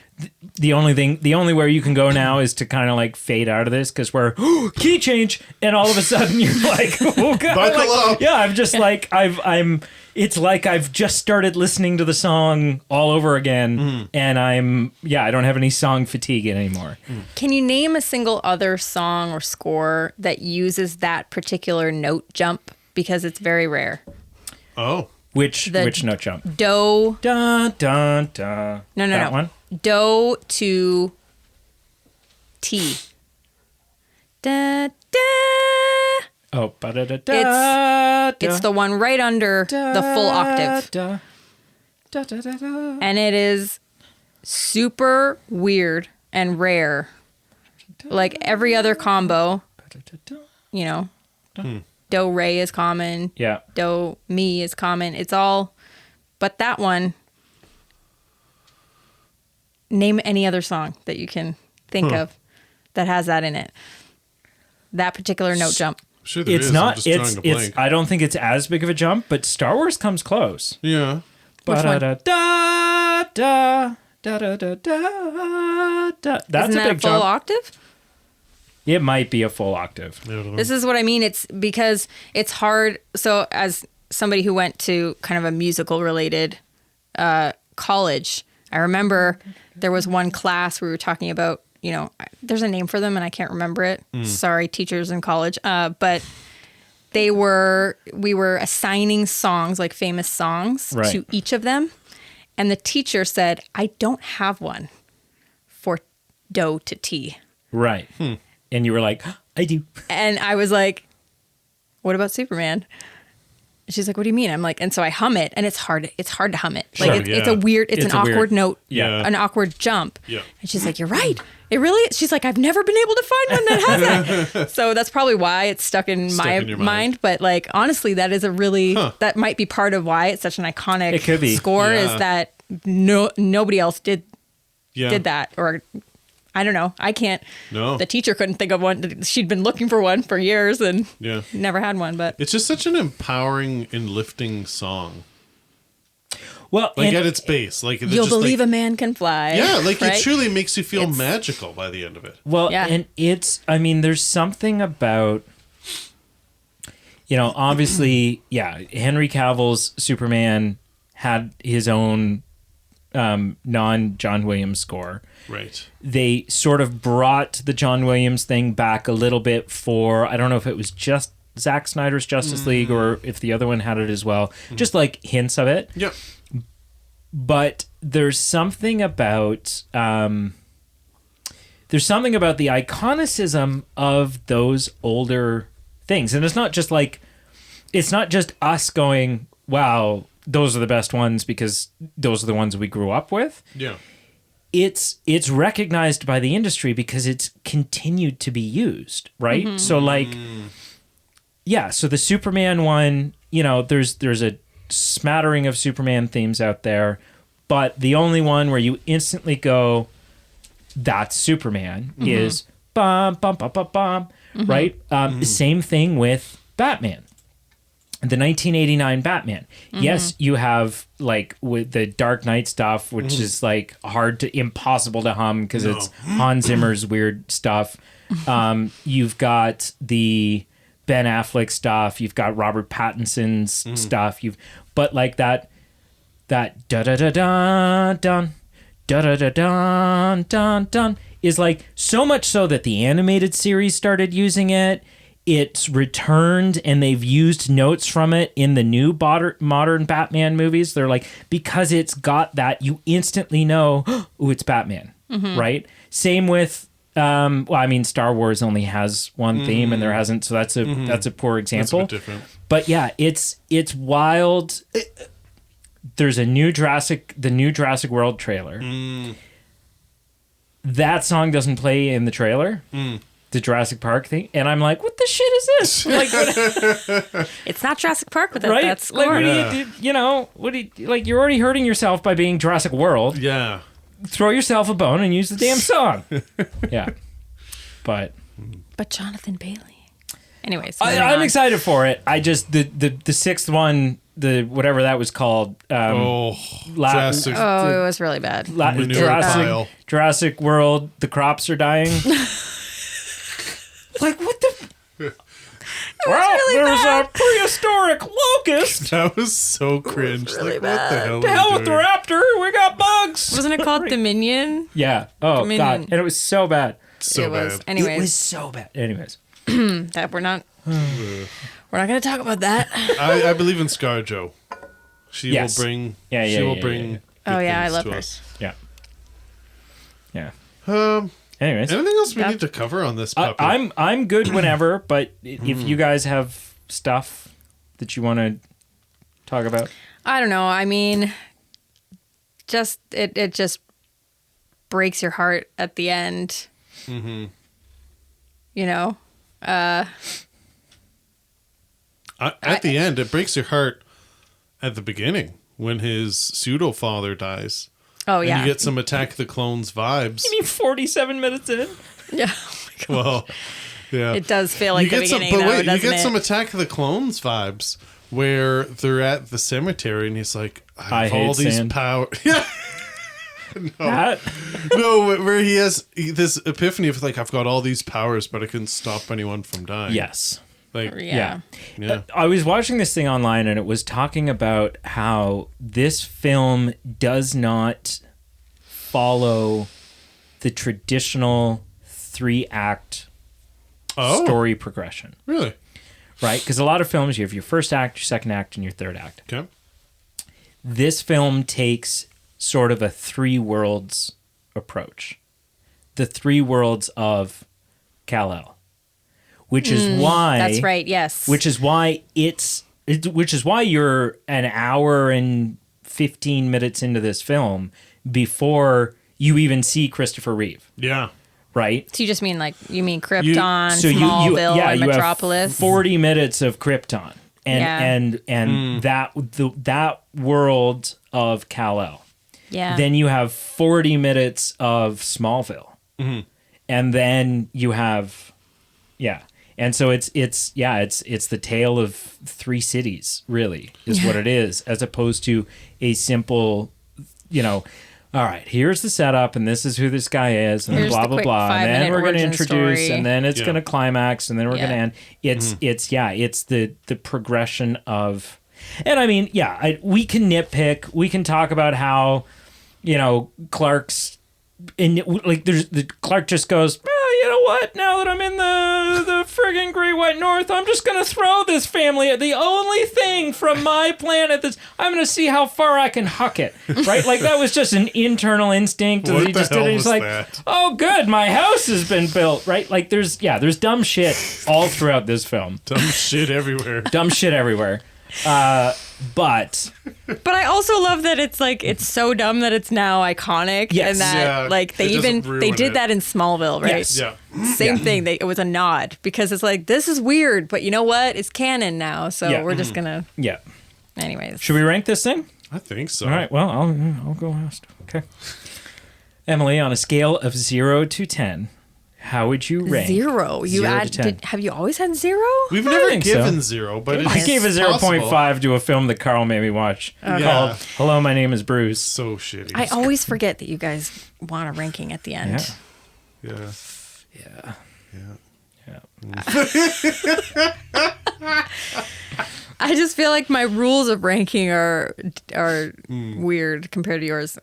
Speaker 1: the only where you can go now is to kind of like fade out of this because we're key change, and all of a sudden you're like, oh god,
Speaker 2: Buckle
Speaker 1: like,
Speaker 2: up.
Speaker 1: yeah, I'm just like it's like I've just started listening to the song all over again, and I don't have any song fatigue anymore.
Speaker 3: can you name a single other song or score that uses that particular note jump? Because it's very rare.
Speaker 2: Oh.
Speaker 1: Which note jump?
Speaker 3: Do,
Speaker 1: Dun dun dun.
Speaker 3: no,
Speaker 1: That one?
Speaker 3: do to T. Da, da.
Speaker 1: Oh, ba-da-da-da.
Speaker 3: It's the one right under the full octave. And it is super weird and rare. Like every other combo, you know, do re is common,
Speaker 1: Yeah.
Speaker 3: do mi is common. It's all, but that one. Name any other song that you can think of that has that in it. That particular note jump.
Speaker 2: Sure there
Speaker 1: It's
Speaker 2: is.
Speaker 1: not.
Speaker 2: I'm just
Speaker 1: It's.
Speaker 2: drawing a blank.
Speaker 1: I don't think it's as big of a jump, but Star Wars comes close.
Speaker 2: Yeah.
Speaker 3: Which one?
Speaker 1: Ba-da-da-da, da-da-da-da-da. That's
Speaker 3: Isn't
Speaker 1: a
Speaker 3: that
Speaker 1: big
Speaker 3: full
Speaker 1: jump.
Speaker 3: octave?
Speaker 1: It might be a full octave.
Speaker 2: I don't know.
Speaker 3: This is what I mean. It's because it's hard. So as somebody who went to kind of a musical related college, I remember there was one class we were talking about, you know, there's a name for them and I can't remember it. Sorry, teachers in college. But we were assigning songs, like famous songs,
Speaker 1: Right.
Speaker 3: to each of them. And the teacher said, I don't have one for do to T.
Speaker 1: Right. And you were like, I do.
Speaker 3: And I was like, what about Superman? She's like, what do you mean? I'm like, and so I hum it, and it's hard to hum it.
Speaker 2: Sure,
Speaker 3: Like it's a weird, it's an
Speaker 1: a weird-
Speaker 3: awkward note,
Speaker 2: Yeah.
Speaker 3: an awkward jump.
Speaker 2: Yeah.
Speaker 3: And she's like, you're right. It really is. She's like, I've never been able to find one that has that. So that's probably why it's stuck in my
Speaker 2: in your mind.
Speaker 3: mind. But like, honestly, that is a really, that might be part of why it's such an iconic
Speaker 1: It could be.
Speaker 3: score
Speaker 2: Yeah.
Speaker 3: is that nobody else did
Speaker 2: Yeah.
Speaker 3: that. Or I don't know. I can't.
Speaker 2: No.
Speaker 3: The teacher couldn't think of one. She'd been looking for one for years and
Speaker 2: Yeah.
Speaker 3: never had one. But
Speaker 2: It's just such an empowering and lifting song.
Speaker 1: Well,
Speaker 2: Like
Speaker 1: and
Speaker 2: at its base. Like it's
Speaker 3: you'll
Speaker 2: just
Speaker 3: believe
Speaker 2: like,
Speaker 3: a man can fly.
Speaker 2: Yeah, like
Speaker 3: right?
Speaker 2: it truly makes you feel
Speaker 3: It's-
Speaker 2: magical by the end of it.
Speaker 1: Well,
Speaker 3: Yeah.
Speaker 1: and it's, I mean, there's something about, obviously, yeah, Henry Cavill's Superman had his own non-John Williams score.
Speaker 2: Right.
Speaker 1: They sort of brought the John Williams thing back a little bit for, I don't know if it was just Zack Snyder's Justice League or if the other one had it as well, just like hints of it.
Speaker 2: Yep.
Speaker 1: But there's something about the iconicism of those older things, and it's not just us going, wow, those are the best ones because those are the ones we grew up with.
Speaker 2: Yeah.
Speaker 1: It's recognized by the industry because it's continued to be used, right? So so the Superman one, there's a smattering of Superman themes out there, but the only one where you instantly go, that's Superman is bum bum bum bum bum, right? Same thing with Batman. The 1989 Batman. Yes, you have like with the Dark Knight stuff, which is like impossible to hum because it's Hans Zimmer's weird stuff. You've got the Ben Affleck stuff. You've got Robert Pattinson's stuff. But like that da da da da dun da da da dun dun dun is like so much so that the animated series started using it. It's returned and they've used notes from it in the new modern Batman movies. They're like, because it's got that, you instantly know, oh, it's Batman, right? Same with, Star Wars only has one theme and there hasn't, so that's a poor example.
Speaker 2: That's a bit different.
Speaker 1: But yeah, it's wild. There's the new Jurassic World trailer. That song doesn't play in the trailer. The Jurassic Park thing, and I'm like, what the shit is this? Like,
Speaker 3: It's not Jurassic Park with
Speaker 1: right?
Speaker 3: that score.
Speaker 1: Like, what do you like? You're already hurting yourself by being Jurassic World.
Speaker 2: Yeah.
Speaker 1: Throw yourself a bone and use the damn song. Yeah, but
Speaker 3: Jonathan Bailey. Anyways,
Speaker 1: I'm excited for it. I just the sixth one, the whatever that was called.
Speaker 2: Jurassic.
Speaker 3: Oh, it was really bad.
Speaker 2: Manure pile.
Speaker 1: Jurassic World. The crops are dying. Like, what the? Well,
Speaker 3: really
Speaker 1: there's
Speaker 3: bad.
Speaker 1: a prehistoric locust.
Speaker 2: That was so cringe.
Speaker 3: really
Speaker 2: Like,
Speaker 3: bad.
Speaker 2: what the hell?
Speaker 1: The
Speaker 2: are
Speaker 1: hell
Speaker 2: we
Speaker 1: with the
Speaker 2: doing?
Speaker 1: raptor. We got bugs.
Speaker 3: Wasn't it called Dominion?
Speaker 1: Yeah. Oh,
Speaker 3: Dominion.
Speaker 1: God. And it was so bad.
Speaker 2: So
Speaker 3: It was.
Speaker 2: bad.
Speaker 3: Anyways,
Speaker 1: It was so bad. Anyways.
Speaker 3: that we're not going to talk about that.
Speaker 2: I believe in ScarJo. She
Speaker 1: Yes.
Speaker 2: will bring.
Speaker 1: Yeah,
Speaker 2: She
Speaker 1: yeah,
Speaker 2: will
Speaker 1: yeah,
Speaker 2: bring.
Speaker 1: yeah,
Speaker 2: good
Speaker 3: Oh, yeah, I
Speaker 2: things
Speaker 3: love
Speaker 2: to
Speaker 3: her.
Speaker 2: us.
Speaker 1: Yeah. Yeah.
Speaker 2: Um.
Speaker 1: Anyways.
Speaker 2: Anything else we
Speaker 3: Yep.
Speaker 2: need to cover on this puppy?
Speaker 1: I'm good whenever, but if you guys have stuff that you want to talk about.
Speaker 3: I don't know. I mean, just it just breaks your heart at the end. You know,
Speaker 2: At the end, it breaks your heart. At the beginning, when his pseudo father dies,
Speaker 3: oh
Speaker 2: and
Speaker 3: yeah,
Speaker 2: you get some Attack the Clones vibes.
Speaker 1: You mean 47 minutes in?
Speaker 3: yeah.
Speaker 2: Well, yeah,
Speaker 3: It does feel like
Speaker 2: you
Speaker 3: the
Speaker 2: get some,
Speaker 3: beginning,
Speaker 2: but
Speaker 3: though,
Speaker 2: wait, you
Speaker 3: doesn't
Speaker 2: get
Speaker 3: it?
Speaker 2: some Attack the Clones vibes where they're at the cemetery, and he's like, "I have
Speaker 1: I
Speaker 2: all
Speaker 1: hate
Speaker 2: these
Speaker 1: sand."
Speaker 2: power." Yeah.
Speaker 1: That?
Speaker 2: No, where he has this epiphany of like, I've got all these powers, but I couldn't stop anyone from dying.
Speaker 1: Yes.
Speaker 2: Like,
Speaker 3: Yeah.
Speaker 2: yeah.
Speaker 1: I was watching this thing online and it was talking about how this film does not follow the traditional 3-act
Speaker 2: Oh,
Speaker 1: story progression,
Speaker 2: really?
Speaker 1: right? Because a lot of films, you have your first act, your second act, and your third act.
Speaker 2: Okay.
Speaker 1: This film takes sort of a 3 worlds approach. The 3 worlds of Kal-El. Which is why
Speaker 3: That's right. Yes.
Speaker 1: Which is why it's which is why you're an hour and 15 minutes into this film before you even see Christopher Reeve,
Speaker 2: Yeah.
Speaker 1: right?
Speaker 3: So you mean Krypton,
Speaker 1: So
Speaker 3: Smallville, and
Speaker 1: you
Speaker 3: Metropolis?
Speaker 1: have 40 minutes of Krypton and that world of Kal-El.
Speaker 3: Yeah.
Speaker 1: Then you have 40 minutes of Smallville. And then you have and so it's the tale of three cities, really, is what it is, as opposed to a simple, all right, here's the setup, and this is who this guy is, and
Speaker 3: Here's
Speaker 1: blah,
Speaker 3: the
Speaker 1: blah,
Speaker 3: quick
Speaker 1: blah. And then
Speaker 3: 5-minute
Speaker 1: we're going to
Speaker 3: origin
Speaker 1: introduce,
Speaker 3: story.
Speaker 1: and then it's going to climax, and then we're going to end. It's the progression of, and I mean, we can nitpick. We can talk about how, Clark's, Clark just goes, well, you know what? Now that I'm in the friggin' Great White North, I'm just gonna throw this family at the only thing from my planet that's I'm gonna see how far I can huck it. Right? Like that was just an internal instinct.
Speaker 2: What
Speaker 1: He
Speaker 2: the
Speaker 1: just
Speaker 2: hell
Speaker 1: did it. He's
Speaker 2: was
Speaker 1: like,
Speaker 2: that?
Speaker 1: oh, good, my house has been built. Right? Like there's dumb shit all throughout this film.
Speaker 2: Dumb shit everywhere.
Speaker 1: Dumb shit everywhere. But
Speaker 3: I also love that it's so dumb that it's now iconic,
Speaker 1: Yes.
Speaker 3: and that
Speaker 2: Yeah,
Speaker 3: they
Speaker 2: it doesn't ruin
Speaker 3: did
Speaker 2: it.
Speaker 3: that in Smallville, right?
Speaker 1: Yes.
Speaker 2: Yeah.
Speaker 3: Same thing. It was a nod because it's like this is weird, but you know what? It's canon now, so
Speaker 1: Yeah.
Speaker 3: we're just gonna.
Speaker 1: yeah.
Speaker 3: Anyways,
Speaker 1: Should we rank this thing?
Speaker 2: I think so.
Speaker 1: All right. Well, I'll go last. Okay. Emily, on a scale of 0 to 10, how would you rank?
Speaker 3: 0. You
Speaker 1: 0
Speaker 3: add?
Speaker 1: to 10.
Speaker 3: Have you always had 0?
Speaker 2: We've
Speaker 1: I
Speaker 2: never
Speaker 1: think
Speaker 2: given
Speaker 1: so.
Speaker 2: 0, but
Speaker 1: I
Speaker 2: it's
Speaker 1: gave a
Speaker 2: possible.
Speaker 1: 0.5 to a film that Carl made me watch called
Speaker 2: Yeah.
Speaker 1: Hello, My Name is Bruce.
Speaker 2: So shitty.
Speaker 3: I always forget that you guys want a ranking at the end.
Speaker 1: Yeah.
Speaker 2: Yeah.
Speaker 1: Yeah.
Speaker 3: I just feel like my rules of ranking are weird compared to yours.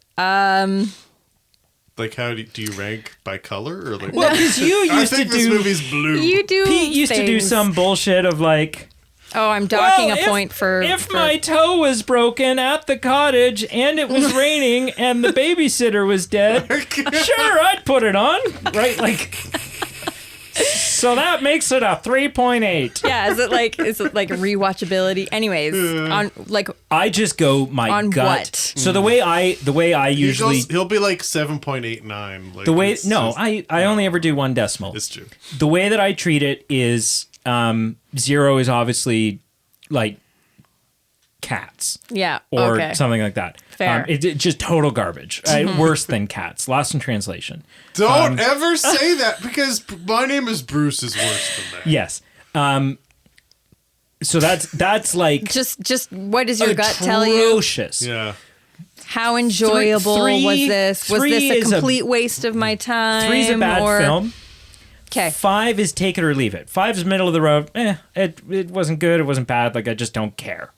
Speaker 2: Like, how do you rank by color or like?
Speaker 1: Well, because you
Speaker 2: I
Speaker 1: used to
Speaker 2: think this
Speaker 1: do.
Speaker 2: movie's blue.
Speaker 3: You do.
Speaker 1: Pete used to do
Speaker 3: things.
Speaker 1: some bullshit of like.
Speaker 3: Oh, I'm docking
Speaker 1: well,
Speaker 3: a point for.
Speaker 1: If my toe was broken at the cottage and it was raining and the babysitter was dead, sure, I'd put it on. Right? Like. So that makes it a 3.8.
Speaker 3: Yeah, is it like rewatchability? Anyways, on like
Speaker 1: I just go my
Speaker 3: On
Speaker 1: gut.
Speaker 3: what?
Speaker 1: So the way I usually
Speaker 2: he'll be like 7.89. Like
Speaker 1: the way
Speaker 2: it's
Speaker 1: no,
Speaker 2: just-
Speaker 1: I only ever do one decimal.
Speaker 2: It's true.
Speaker 1: The way that I treat it is 0 is obviously like Cats
Speaker 3: yeah,
Speaker 1: or
Speaker 3: okay.
Speaker 1: something like that.
Speaker 3: Fair.
Speaker 1: It's just total garbage. Worse than Cats. Lost in translation.
Speaker 2: Don't ever say that because My Name is Bruce is worse than that.
Speaker 1: Yes. So that's like
Speaker 3: Just what does your gut tell you?
Speaker 1: atrocious.
Speaker 2: Yeah.
Speaker 3: How enjoyable
Speaker 1: Three-
Speaker 3: was this? Was
Speaker 1: three
Speaker 3: this
Speaker 1: is
Speaker 3: a
Speaker 1: a-
Speaker 3: complete waste of my time?
Speaker 1: 3's a bad
Speaker 3: or...
Speaker 1: film.
Speaker 3: Okay.
Speaker 1: 5 is take it or leave it. 5 is middle of the road. It wasn't good. It wasn't bad. Like I just don't care.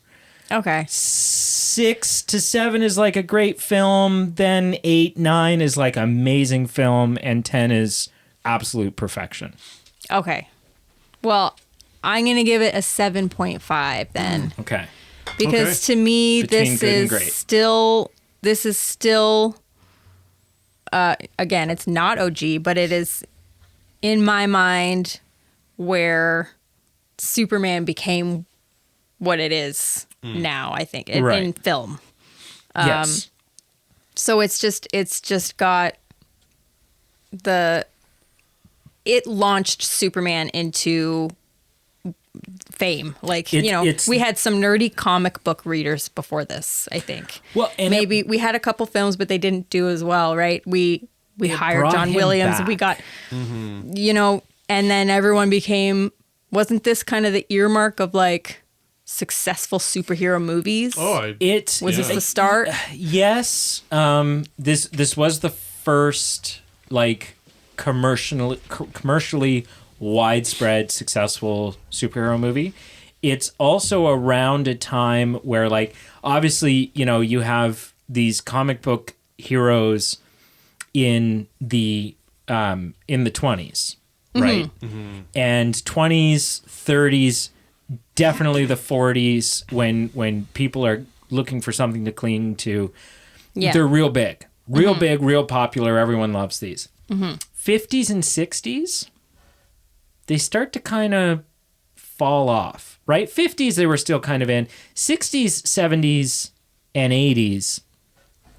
Speaker 3: Okay.
Speaker 1: 6 to 7 is like a great film. Then 8, 9 is like amazing film, and 10 is absolute perfection.
Speaker 3: Okay. Well, I'm gonna give it a 7.5 then,
Speaker 1: Okay.
Speaker 3: because
Speaker 2: Okay.
Speaker 3: to me
Speaker 1: Between
Speaker 3: this
Speaker 1: good and
Speaker 3: is
Speaker 1: great.
Speaker 3: still again, it's not OG, but it is in my mind where Superman became what it is now, I think, in
Speaker 1: Right.
Speaker 3: film.
Speaker 1: Yes.
Speaker 3: So it's just got it launched Superman into fame. Like,
Speaker 1: It's-
Speaker 3: we had some nerdy comic book readers before this, I think.
Speaker 1: Well, and
Speaker 3: maybe we had a couple films, but they didn't do as well, right? We hired
Speaker 1: brought
Speaker 3: John
Speaker 1: him
Speaker 3: Williams. We
Speaker 1: back.
Speaker 3: got, and then everyone became, wasn't this kind of the earmark of like successful superhero movies?
Speaker 2: Oh,
Speaker 1: It
Speaker 3: Was this the start?
Speaker 1: Yes. This was the first like commercially widespread successful superhero movie. It's also around a time where like obviously, you have these comic book heroes in the 20s, right? And 20s, 30s, definitely the 40s when people are looking for something to cling to.
Speaker 3: Yeah.
Speaker 1: They're real big, real popular. Everyone loves these. 50s and 60s, they start to kind of fall off, right? 50s, they were still kind of in. 60s, 70s, and 80s,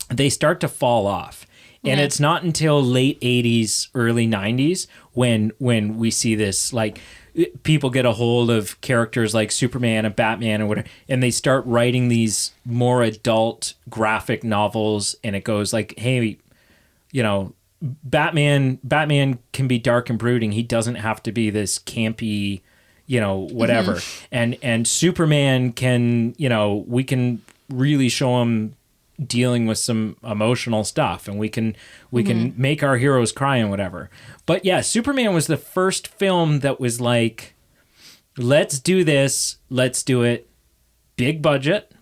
Speaker 1: they start to fall off. And it's not until late 80s, early 90s when we see this, like, people get a hold of characters like Superman and Batman and whatever, and they start writing these more adult graphic novels, and it goes like, hey, you know, Batman can be dark and brooding. He doesn't have to be this campy, you know, whatever. And Superman can, you know, we can really show him dealing with some emotional stuff, and we can make our heroes cry and whatever. But yeah, Superman was the first film that was like, let's do this, let's do it big budget,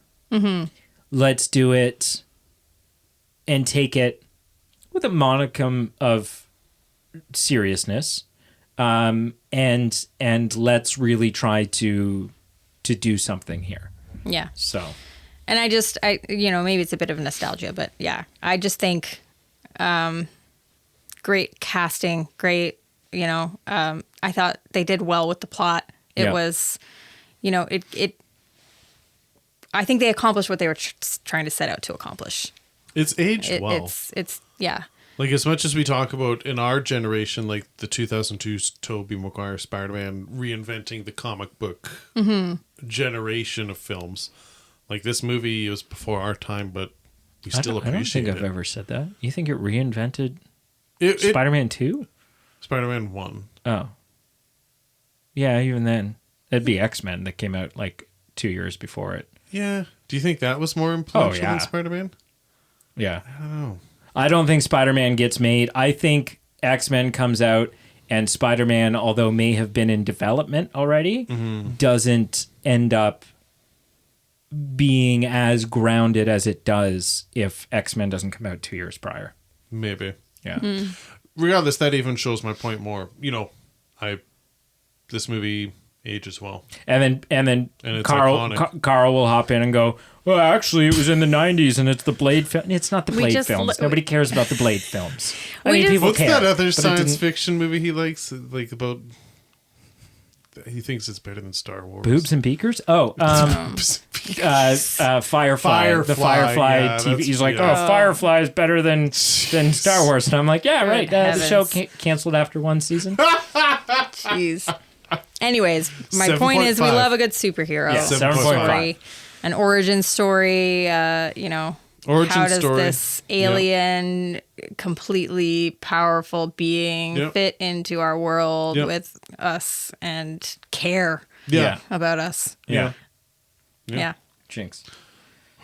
Speaker 1: let's do it and take it with a modicum of seriousness, and let's really try to do something here.
Speaker 3: Yeah.
Speaker 1: So,
Speaker 3: and I you know, maybe it's a bit of nostalgia, but yeah, I just think, great casting, great, you know, I thought they did well with the plot. It was, you know, I think they accomplished what they were trying to set out to accomplish.
Speaker 2: It's aged well.
Speaker 3: It's yeah.
Speaker 2: Like, as much as we talk about in our generation, like the 2002 Tobey Maguire Spider-Man reinventing the comic book generation of films, like this movie was before our time, but we still appreciate it. I don't think
Speaker 1: I've ever said that. You think it reinvented Spider-Man 2?
Speaker 2: Spider-Man 1.
Speaker 1: Oh. Yeah, even then. It'd be X-Men that came out like 2 years before it.
Speaker 2: Yeah. Do you think that was more influential than Spider-Man?
Speaker 1: Yeah.
Speaker 2: I don't know.
Speaker 1: I don't think Spider-Man gets made. I think X-Men comes out and Spider-Man, although may have been in development already, doesn't end up being as grounded as it does if X-Men doesn't come out 2 years prior.
Speaker 2: Maybe.
Speaker 1: Yeah.
Speaker 2: Regardless, that even shows my point more. You know, this movie ages well.
Speaker 1: And then
Speaker 2: it's
Speaker 1: Carl will hop in and go, well, actually, it was in the 90s and it's the Blade film. It's not the Blade films. Nobody cares about the Blade films. People
Speaker 2: What's
Speaker 1: care.
Speaker 2: that other science fiction movie he likes? Like about... He thinks it's better than Star Wars.
Speaker 1: Boobs and Beakers? Oh, Firefly. The Firefly TV. He's like, Firefly is better than Star Wars. And I'm like, yeah, right. The show canceled after one season.
Speaker 3: Jeez. Anyways, my point is we love a good superhero.
Speaker 1: Yeah, 7.5.
Speaker 3: An origin story, you know. How does this alien, completely powerful being fit into our world with us and care about us?
Speaker 1: Yeah. Jinx.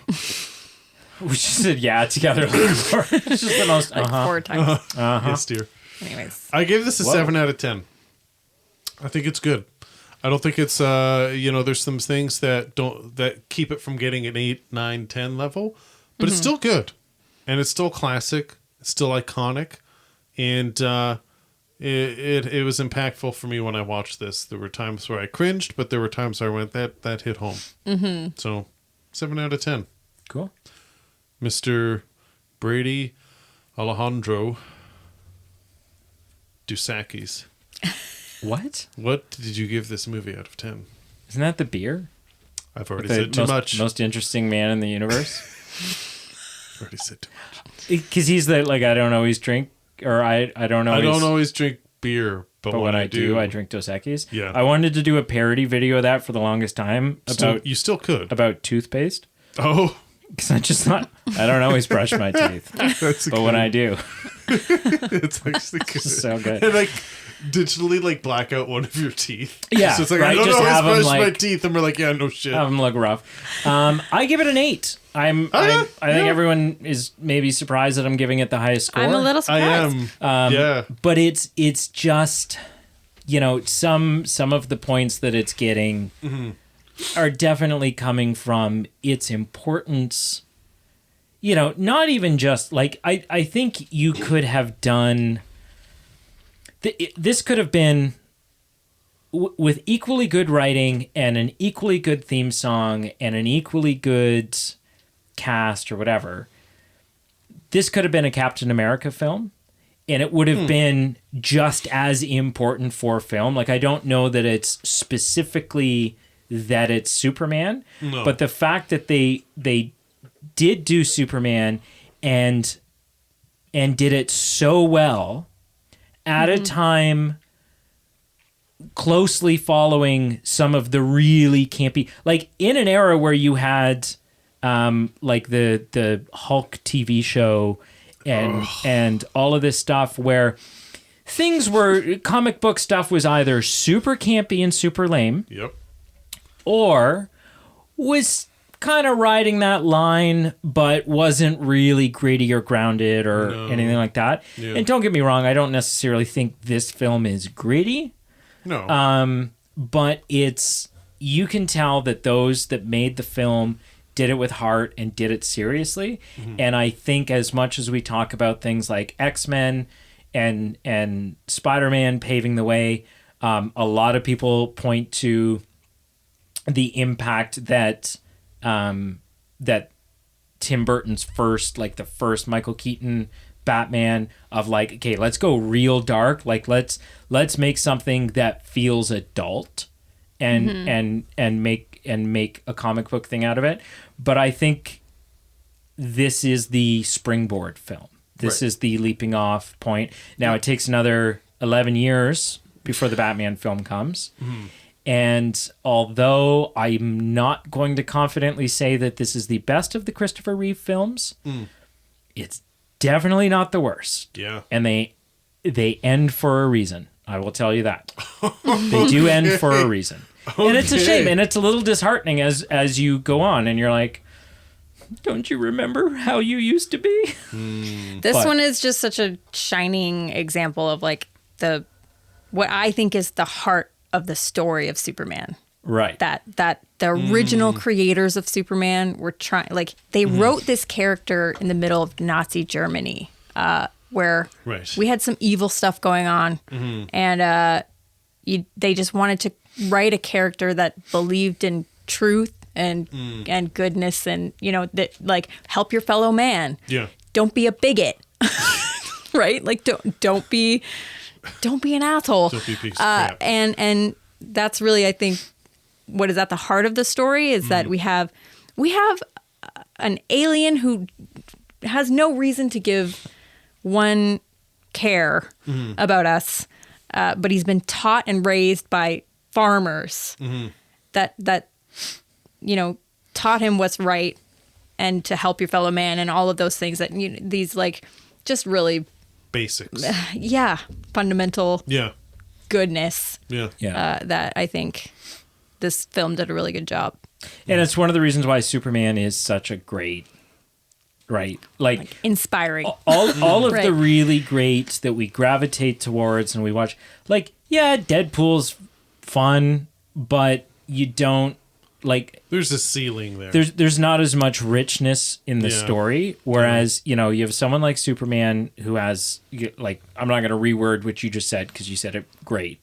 Speaker 1: We just said together. It's just the most...
Speaker 3: 4 times.
Speaker 2: Yes, dear.
Speaker 3: Anyways.
Speaker 2: I gave this a 7 out of 10. I think it's good. I don't think it's, there's some things that keep it from getting an 8, 9, 10 level. But it's still good, and it's still classic. It's still iconic, and it was impactful for me when I watched this. There were times where I cringed, but there were times where I went, that hit home. So 7 out of 10.
Speaker 1: Cool.
Speaker 2: Mr. Brady Alejandro Dusakis.
Speaker 1: What?
Speaker 2: What did you give this movie out of 10?
Speaker 1: Isn't that the beer?
Speaker 2: I've already said too much.
Speaker 1: Most interesting man in the universe.
Speaker 2: I've already said too much.
Speaker 1: Because he's the, like, I don't always drink, or I don't always...
Speaker 2: I don't always drink beer, but when I do,
Speaker 1: I drink Dos Equis.
Speaker 2: Yeah.
Speaker 1: I wanted to do a parody video of that for the longest time.
Speaker 2: You still could.
Speaker 1: About toothpaste.
Speaker 2: Oh.
Speaker 1: Because I don't always brush my teeth. But when I do.
Speaker 2: It's actually good.
Speaker 1: So good.
Speaker 2: And like digitally black out one of your teeth.
Speaker 1: Yeah.
Speaker 2: So it's like,
Speaker 1: right?
Speaker 2: I don't
Speaker 1: just
Speaker 2: always brush my teeth. And we're like, yeah, no shit.
Speaker 1: Have them look rough. I give it an 8. I think everyone is maybe surprised that I'm giving it the highest score.
Speaker 3: I'm a little surprised.
Speaker 2: I am.
Speaker 1: But it's just, some of the points that it's getting are definitely coming from its importance. Not even just I think you could have done this could have been with equally good writing and an equally good theme song and an equally good cast or whatever. This could have been a Captain America film, and it would have been just as important for film. Like, I don't know that it's specifically that it's Superman, but the fact that they did do Superman and did it so well at a time closely following some of the really campy, like in an era where you had like the Hulk TV show and all of this stuff where comic book stuff was either super campy and super lame, or was kind of riding that line but wasn't really gritty or grounded or anything like that. And don't get me wrong, I don't necessarily think this film is gritty. But you can tell that those that made the film did it with heart and did it seriously. And I think as much as we talk about things like X-Men and Spider-Man paving the way, a lot of people point to the impact that that Tim Burton's the first Michael Keaton Batman of like, okay, let's go real dark. Like let's make something that feels adult and make a comic book thing out of it. But I think this is the springboard film. This is the leaping off point. Now it takes another 11 years before the Batman film comes. And although I'm not going to confidently say that this is the best of the Christopher Reeve films, it's definitely not the worst. Yeah. And they end for a reason. I will tell you that. They do end for a reason. And it's a shame, and it's a little disheartening as you go on and you're like, don't you remember how you used to be?
Speaker 3: This one is just such a shining example of like what I think is the heart of the story of Superman.
Speaker 1: Right.
Speaker 3: That the original creators of Superman were trying, like they wrote this character in the middle of Nazi Germany, where we had some evil stuff going on, and they just wanted to write a character that believed in truth and goodness, and that like help your fellow man. Yeah. Don't be a bigot. Right? Like don't be an asshole. Don't be a piece of crap. And that's really, I think, what is at the heart of the story is that we have an alien who has no reason to give one care about us, but he's been taught and raised by farmers that taught him what's right and to help your fellow man and all of those things that these like just really
Speaker 2: basics,
Speaker 3: fundamental goodness that I think this film did a really good job.
Speaker 1: And it's one of the reasons why Superman is such a great, like
Speaker 3: inspiring.
Speaker 1: All of the really great that we gravitate towards and we watch. Like, yeah, Deadpool's fun, but you don't like.
Speaker 2: There's a ceiling there.
Speaker 1: There's not as much richness in the story. Whereas you have someone like Superman who has like, I'm not going to reword what you just said because you said it great,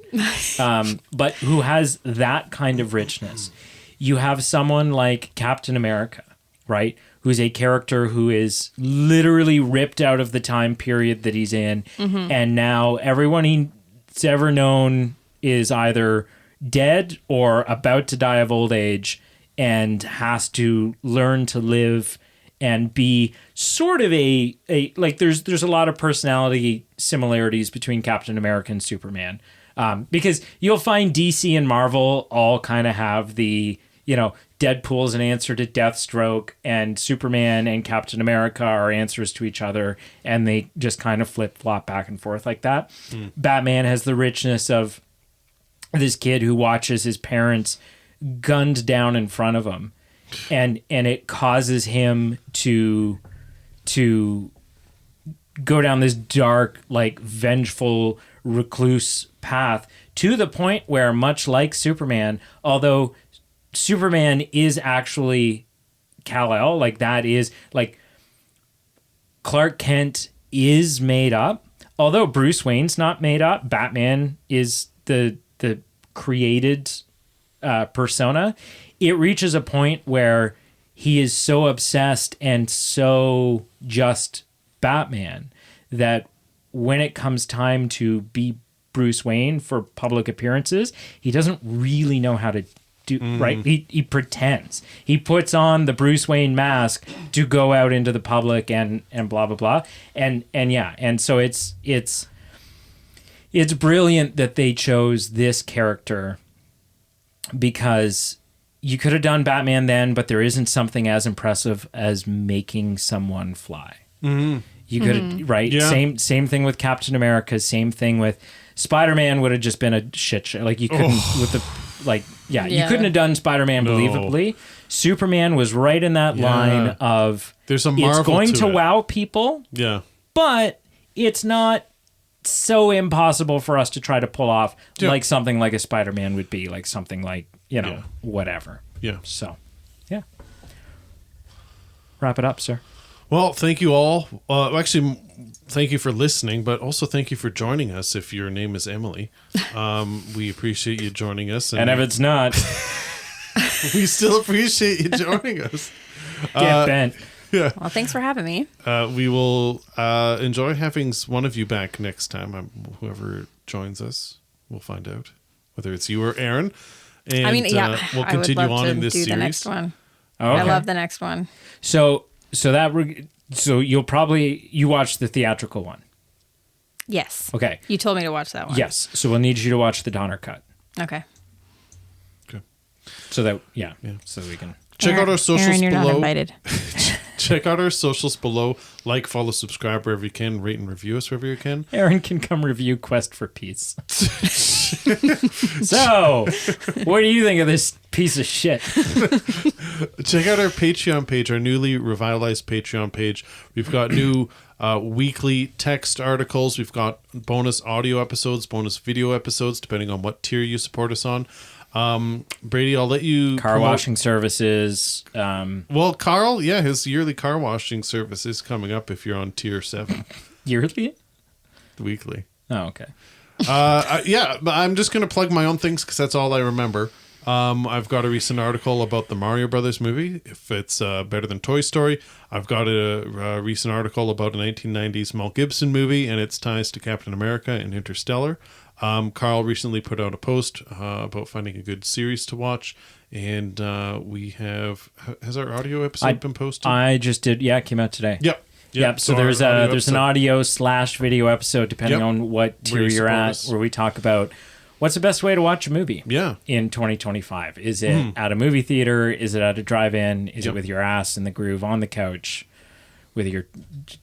Speaker 1: but who has that kind of richness. You have someone like Captain America, right? Who's a character who is literally ripped out of the time period that he's in. And now everyone he's ever known is either dead or about to die of old age and has to learn to live and be sort of a like there's a lot of personality similarities between Captain America and Superman. Because you'll find DC and Marvel all kind of have the, Deadpool's an answer to Deathstroke, and Superman and Captain America are answers to each other, and they just kind of flip-flop back and forth like that. Batman has the richness of this kid who watches his parents gunned down in front of him, and it causes him to go down this dark, like, vengeful, recluse path to the point where, much like Superman, although Superman is actually Kal-El, like that is like Clark Kent is made up, although Bruce Wayne's not made up. Batman is the created persona. It reaches a point where he is so obsessed and so just Batman that when it comes time to be Bruce Wayne for public appearances, he doesn't really know how to do right. He pretends. He puts on the Bruce Wayne mask to go out into the public and blah blah blah. And yeah, and so it's brilliant that they chose this character, because you could have done Batman then, but there isn't something as impressive as making someone fly. You could have, right?
Speaker 2: Yeah.
Speaker 1: Same thing with Captain America. Same thing with Spider-Man. Would have just been a shit show. Like you couldn't with the you couldn't have done Spider-Man believably. Superman was right in that line of
Speaker 2: there's a marvel
Speaker 1: it's going to
Speaker 2: it.
Speaker 1: wow people,
Speaker 2: Yeah.
Speaker 1: but it's not so impossible for us to try to pull off like something like a Spider-Man would be, like something like whatever.
Speaker 2: Yeah.
Speaker 1: So, yeah. Wrap it up, sir.
Speaker 2: Well, thank you all. Actually, thank you for listening, but also thank you for joining us. If your name is Emily, we appreciate you joining us.
Speaker 1: And if it's not,
Speaker 2: we still appreciate you joining us.
Speaker 1: get bent.
Speaker 2: Yeah.
Speaker 3: Well, thanks for having me.
Speaker 2: We will enjoy having one of you back next time. Whoever joins us, we'll find out whether it's you or Aaron. And,
Speaker 3: I mean, yeah,
Speaker 2: we'll
Speaker 3: I would
Speaker 2: continue
Speaker 3: love
Speaker 2: on
Speaker 3: to
Speaker 2: in this
Speaker 3: do
Speaker 2: series.
Speaker 3: the next one.
Speaker 1: Oh, okay.
Speaker 3: I love the next one.
Speaker 1: So you'll probably you watch the theatrical one.
Speaker 3: Yes.
Speaker 1: Okay.
Speaker 3: You told me to watch that one.
Speaker 1: Yes. So we'll need you to watch the Donner cut.
Speaker 3: Okay.
Speaker 2: Okay.
Speaker 1: So that so we can
Speaker 2: Check out our socials
Speaker 3: Aaron, you're
Speaker 2: below.
Speaker 3: not invited.
Speaker 2: Check out our socials below. Like, follow, subscribe wherever you can. Rate and review us wherever you can.
Speaker 1: Aaron can come review Quest for Peace. So, what do you think of this piece of shit?
Speaker 2: Check out our Patreon page, our newly revitalized Patreon page. We've got new weekly text articles. We've got bonus audio episodes, bonus video episodes, depending on what tier you support us on. Brady, I'll let you
Speaker 1: Car
Speaker 2: promote-
Speaker 1: washing services.
Speaker 2: Well, Carl, his yearly car washing service is coming up if you're on tier 7
Speaker 1: Yearly?
Speaker 2: weekly.
Speaker 1: Oh, okay.
Speaker 2: But I'm just going to plug my own things because that's all I remember. I've got a recent article about the Mario Brothers movie, if it's better than Toy Story. I've got a recent article about a 1990s Mel Gibson movie and its ties to Captain America and Interstellar. Carl recently put out a post about finding a good series to watch, and we have... Has our audio episode been posted?
Speaker 1: I just did. Yeah, it came out today.
Speaker 2: Yep.
Speaker 1: So there's an audio/video episode, depending on what tier you're at, where we talk about what's the best way to watch a movie.
Speaker 2: Yeah.
Speaker 1: In 2025, is it at a movie theater? Is it at a drive-in? Is it with your ass in the groove on the couch, with your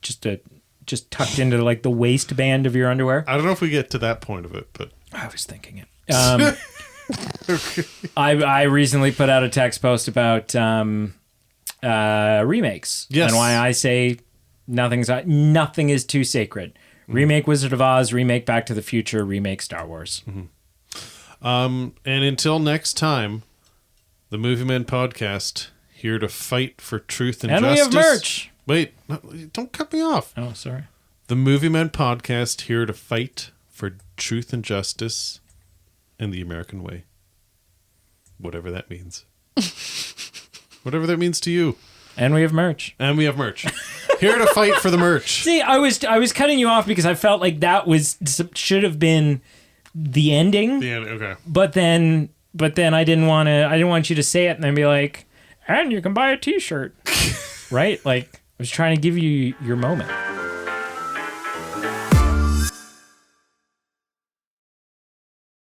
Speaker 1: just tucked into like the waistband of your underwear?
Speaker 2: I don't know if we get to that point of it, but
Speaker 1: I was thinking it. I recently put out a text post about remakes.
Speaker 2: Yes.
Speaker 1: And why I say nothing is too sacred. Remake Wizard of Oz, remake Back to the Future, remake Star Wars.
Speaker 2: And until next time, the Movie Men Podcast, here to fight for truth and justice.
Speaker 1: And we have merch.
Speaker 2: Wait, no, don't cut me off.
Speaker 1: Oh, sorry.
Speaker 2: The Movie Men Podcast, here to fight for truth and justice and the American way. Whatever that means. Whatever that means to you.
Speaker 1: And we have merch.
Speaker 2: And we have merch. Here to fight for the merch.
Speaker 1: See, I was cutting you off because I felt like that should have been the ending.
Speaker 2: The end, okay.
Speaker 1: But then I didn't want you to say it and then be like, and you can buy a t-shirt. Right? Like, I was trying to give you your moment.